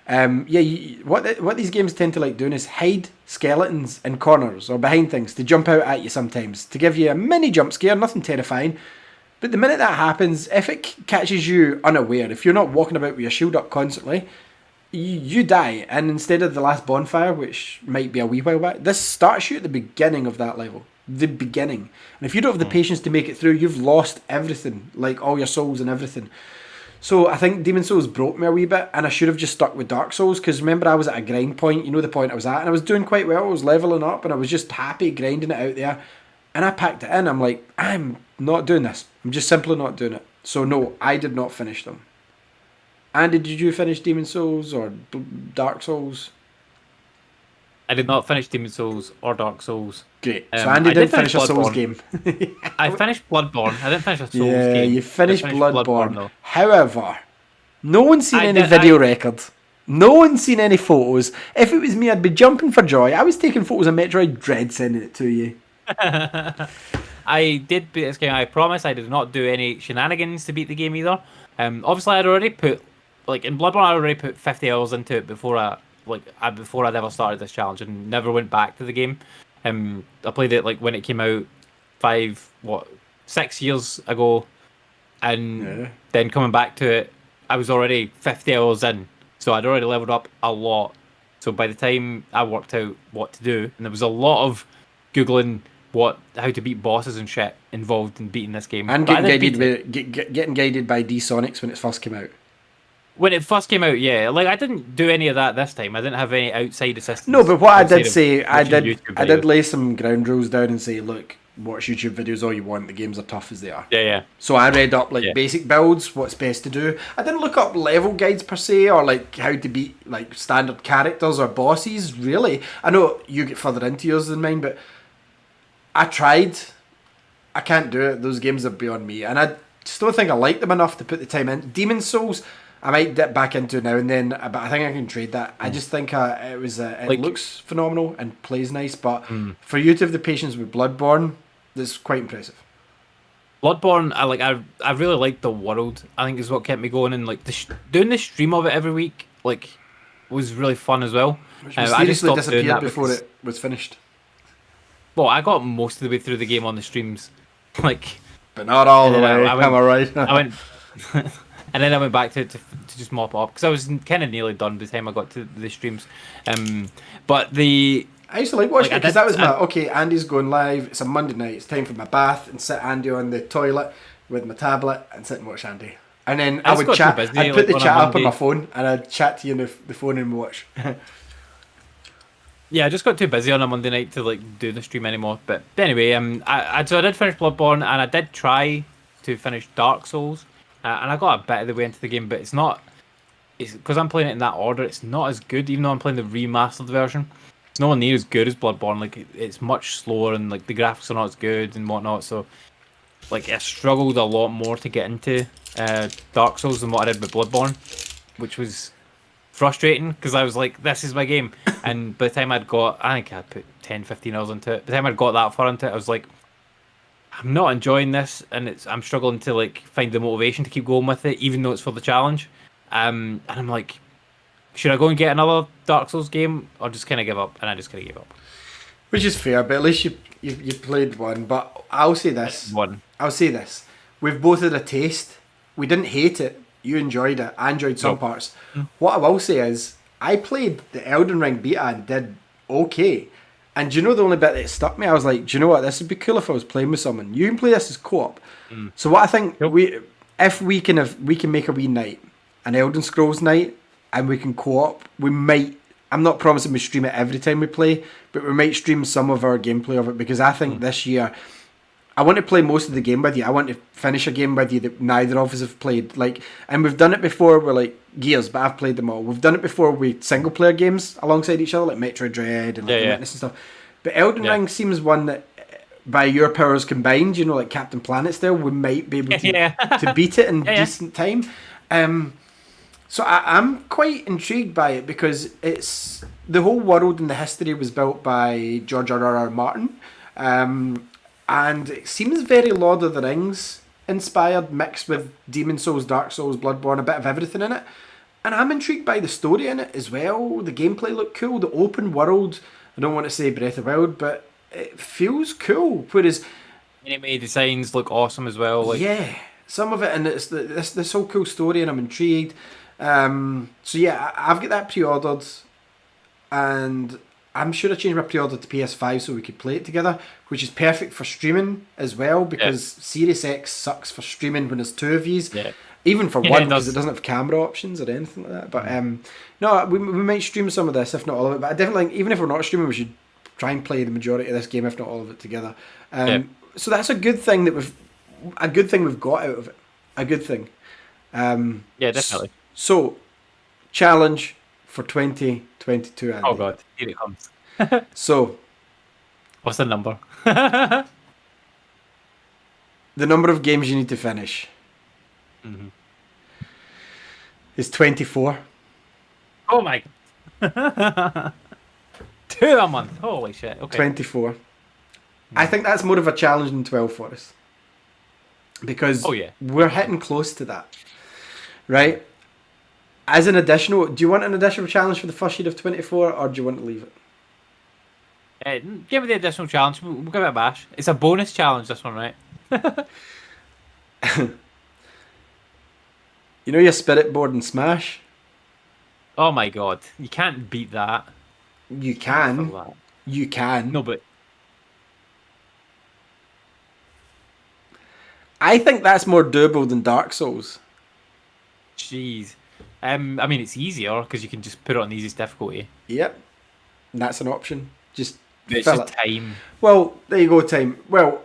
What these games tend to like doing is hide skeletons in corners or behind things to jump out at you sometimes, to give you a mini jump scare, nothing terrifying. But the minute that happens, if it catches you unaware, if you're not walking about with your shield up constantly, you die. And instead of the last bonfire, which might be a wee while back, this starts you at the beginning of that level. The beginning. And if you don't have the patience to make it through, you've lost everything, like all your souls and everything. So I think Demon Souls broke me a wee bit, and I should have just stuck with Dark Souls, because remember, I was at a grind point, you know the point I was at, and I was doing quite well. I was leveling up and I was just happy grinding it out there, and I packed it in. I'm like, I'm not doing this. I'm just simply not doing it. So no, I did not finish them. Andy, did you finish Demon Souls or Dark Souls? I did not finish Demon Souls or Dark Souls. Great. So Andy didn't finish a Souls game. I finished Bloodborne. I didn't finish a Souls game. Yeah, you finished Bloodborne. Though. However, no one's seen any video record. No one's seen any photos. If it was me, I'd be jumping for joy. I was taking photos of Metroid Dread, sending it to you. I did beat this game. I promise I did not do any shenanigans to beat the game either. Obviously, I'd already put, like in Bloodborne, I already put 50 hours into it before I'd ever started this challenge, and never went back to the game. I played it like when it came out 6 years ago, and then coming back to it, I was already 50 hours in, so I'd already leveled up a lot. So by the time I worked out what to do, and there was a lot of googling how to beat bosses and shit involved in beating this game, and getting guided by D-Sonics when it first came out. When it first came out, yeah, like I didn't do any of that this time. I didn't have any outside assistance. No, but what I did say, I did lay some ground rules down and say, look, watch YouTube videos all you want. The games are tough as they are. Yeah. So I read up like Yeah. basic builds, what's best to do. I didn't look up level guides per se, or like how to beat like standard characters or bosses. Really, I know you get further into yours than mine, but I tried. I can't do it. Those games are beyond me, and I just don't think I like them enough to put the time in. Demon Souls, I might dip back into now and then, but I think I can trade that. I just think it Like- looks phenomenal and plays nice, but for you to have the patience with Bloodborne, that's quite impressive. Bloodborne, I really liked the world. I think is what kept me going, and like doing the stream of it every week, like, was really fun as well. Which I just mysteriously stopped doing disappeared that before because- it was finished. Well, I got most of the way through the game on the streams, like, But not all the Yeah, way, I went- am I right? I went, and then I went back to just mop it up because I was kind of nearly done by the time I got to the streams. But the I used to like watching Like, I it because did- that was my okay. Andy's going live. It's a Monday night. It's time for my bath and sit Andy on the toilet with my tablet and sit and watch Andy. And then I just would got too chat. busy, I'd like, put the on a chat up on Monday. my phone and I'd chat to you on the phone and watch. Yeah, I just got too busy on a Monday night to like do the stream anymore. But anyway, so I did finish Bloodborne, and I did try to finish Dark Souls, and I got a bit of the way into the game, but it's because I'm playing it in that order. It's not as good, even though I'm playing the remastered version. It's nowhere near as good as Bloodborne. Like, it's much slower, and like the graphics are not as good and whatnot. So, like, I struggled a lot more to get into Dark Souls than what I did with Bloodborne, which was frustrating because I was like, this is my game. And by the time I think I put 10, 15 hours into it. By the time I'd got that far into it, I was like, I'm not enjoying this, and I'm struggling to like find the motivation to keep going with it, even though it's for the challenge. And I'm like, should I go and get another Dark Souls game, or just kind of give up? And I just kind of gave up. Which is fair, but at least you played one. But I'll say this. I'll say this. We've both had a taste. We didn't hate it. You enjoyed it. I enjoyed some No. parts. What I will say is, I played the Elden Ring beta and did okay. And do you know the only bit that stuck me? I was like, do you know what? This would be cool if I was playing with someone. You can play this as co-op. So what I think Yep. we can make a wee night, an Elden Scrolls night, and we can co-op. We might. I'm not promising we stream it every time we play, but we might stream some of our gameplay of it because I think this year I want to play most of the game with you. I want to finish a game with you that neither of us have played. Like, and we've done it before with like Gears, but I've played them all. We've done it before with single player games alongside each other, like Metroid Dread and like The Yeah. Witness and stuff. But Elden Yeah. Ring seems one that, by your powers combined, you know, like Captain Planet style, we might be able to, Yeah. to beat it in Yeah. decent time. So I'm quite intrigued by it because it's the whole world and the history was built by George R.R. Martin, and it seems very Lord of the Rings inspired, mixed with Demon Souls, Dark Souls, Bloodborne, a bit of everything in it. And I'm intrigued by the story in it as well. The gameplay looked cool. The open world, I don't want to say Breath of the Wild, but it feels cool. Whereas, Enemy designs look awesome as well. Like, yeah, some of it, and it's this whole cool story, and I'm intrigued. So yeah, I've got that pre-ordered, and I'm sure I changed my pre-order to PS5 so we could play it together, which is perfect for streaming as well because Series X sucks for streaming when there's two of yous. Yeah. Even for Yeah, one it because does. it doesn't have camera options or anything like that. But no, we might stream some of this, if not all of it. But I definitely think, even if we're not streaming, we should try and play the majority of this game, if not all of it together. So that's a good thing we've got out of it. A good thing. yeah, definitely. So, challenge for 2022, Andy. Oh god, here it comes. So, What's the number? the number of games you need to finish is 24. Oh my. 2 a month. Holy shit. Okay. 24. I think that's more of a challenge than 12 for us. Because Oh, yeah. we're hitting close to that. Right? As an additional, do you want an additional challenge for the first year of 24 or do you want to leave it? Give it the additional challenge. We'll give it a bash. It's a bonus challenge, this one, right? You know your spirit board in Smash? Oh my god. You can't beat that. You can. For that. You can. No, but I think that's more doable than Dark Souls. jeez. I mean, it's easier because you can just put it on the easiest difficulty. Yep. That's an option. Just It's fill just it. time. Well, there you go, time. Well,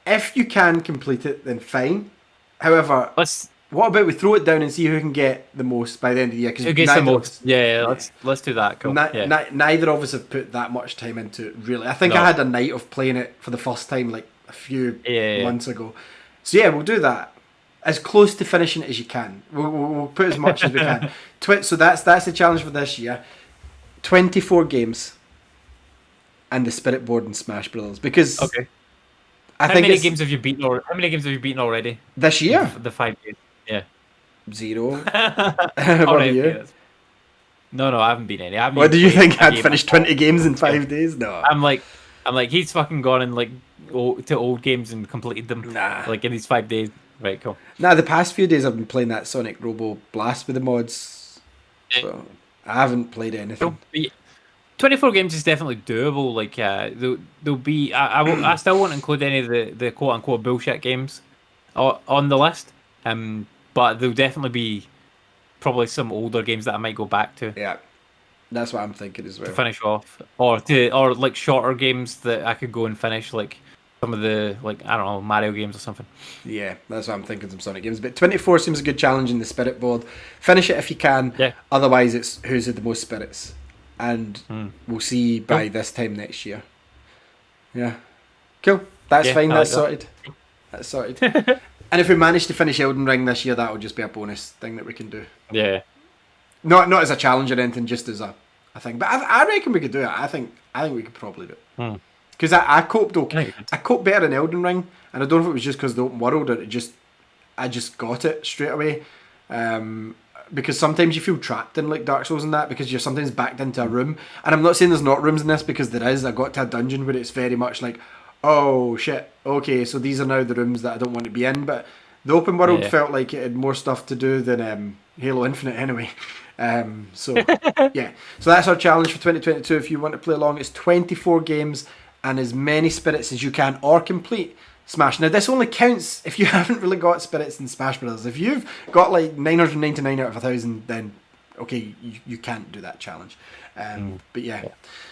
if you can complete it, then fine. However, Let's what about we throw it down and see who can get the most by the end of the year? Because who gets the most. Yeah, let's do that. Cool. Yeah. Neither of us have put that much time into it, really. I think No. I had a night of playing it for the first time like a few Yeah. months ago. So yeah, we'll do that. As close to finishing it as you can. We'll put as much as we can. So that's the challenge for this year. 24 games and the Spirit board and Smash Brothers. Because Okay. I How think many it's games have you beaten? How many games have you beaten already? this year. The 5 days. Yeah. 0. What Alright, about okay, you? No, I haven't beaten any. I haven't What even do you played think? a I'd game finished at all. 20 games in 5 days? No. I'm like, he's fucking gone and like to old games and completed them. Nah. Like in these 5 days. Right, cool. Nah, the past few days I've been playing that Sonic Robo Blast with the mods. So I haven't played anything. 24 games is definitely doable. Like, there'll be. I still won't include any of the quote unquote bullshit games on the list. But there'll definitely be probably some older games that I might go back to Yeah. That's what I'm thinking as well. to finish off, or like shorter games that I could go and finish, like some of the like I don't know Mario games or something. Yeah, that's what I'm thinking, some Sonic games. But 24 seems a good challenge in the Spirit board. Finish it if you can. Yeah. Otherwise, it's who's had the most spirits. And we'll see by Cool. this time next year. Yeah. Cool. That's Yeah, fine. I That's like sorted. That's sorted. And if we manage to finish Elden Ring this year, that'll just be a bonus thing that we can do. Yeah. Not as a challenge or anything, just as a thing. But I reckon we could do it. I think we could probably do it. Because I coped okay. I coped better in Elden Ring, and I don't know if it was just because the open world or I just got it straight away. Because sometimes you feel trapped in like Dark Souls and that because you're sometimes backed into a room. And I'm not saying there's not rooms in this because there is. I got to a dungeon where it's very much like, oh shit, okay, so these are now the rooms that I don't want to be in. But the open world felt like it had more stuff to do than Halo Infinite anyway. So yeah, so that's our challenge for 2022. If you want to play along, it's 24 games and as many spirits as you can or complete Smash. Now this only counts if you haven't really got spirits in Smash Brothers. If you've got like 999 out of 1,000, then okay, you can't do that challenge. But yeah.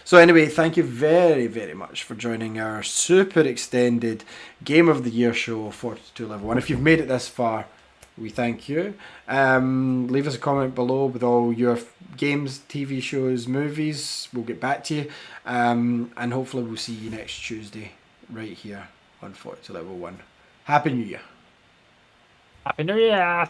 So anyway, thank you very, very much for joining our super extended Game of the Year show 42 Level 1. If you've made it this far, we thank you. Leave us a comment below with all your games, TV shows, movies. We'll get back to you. And hopefully we'll see you next Tuesday right here on 42 Level 1. Happy New Year. Happy New Year.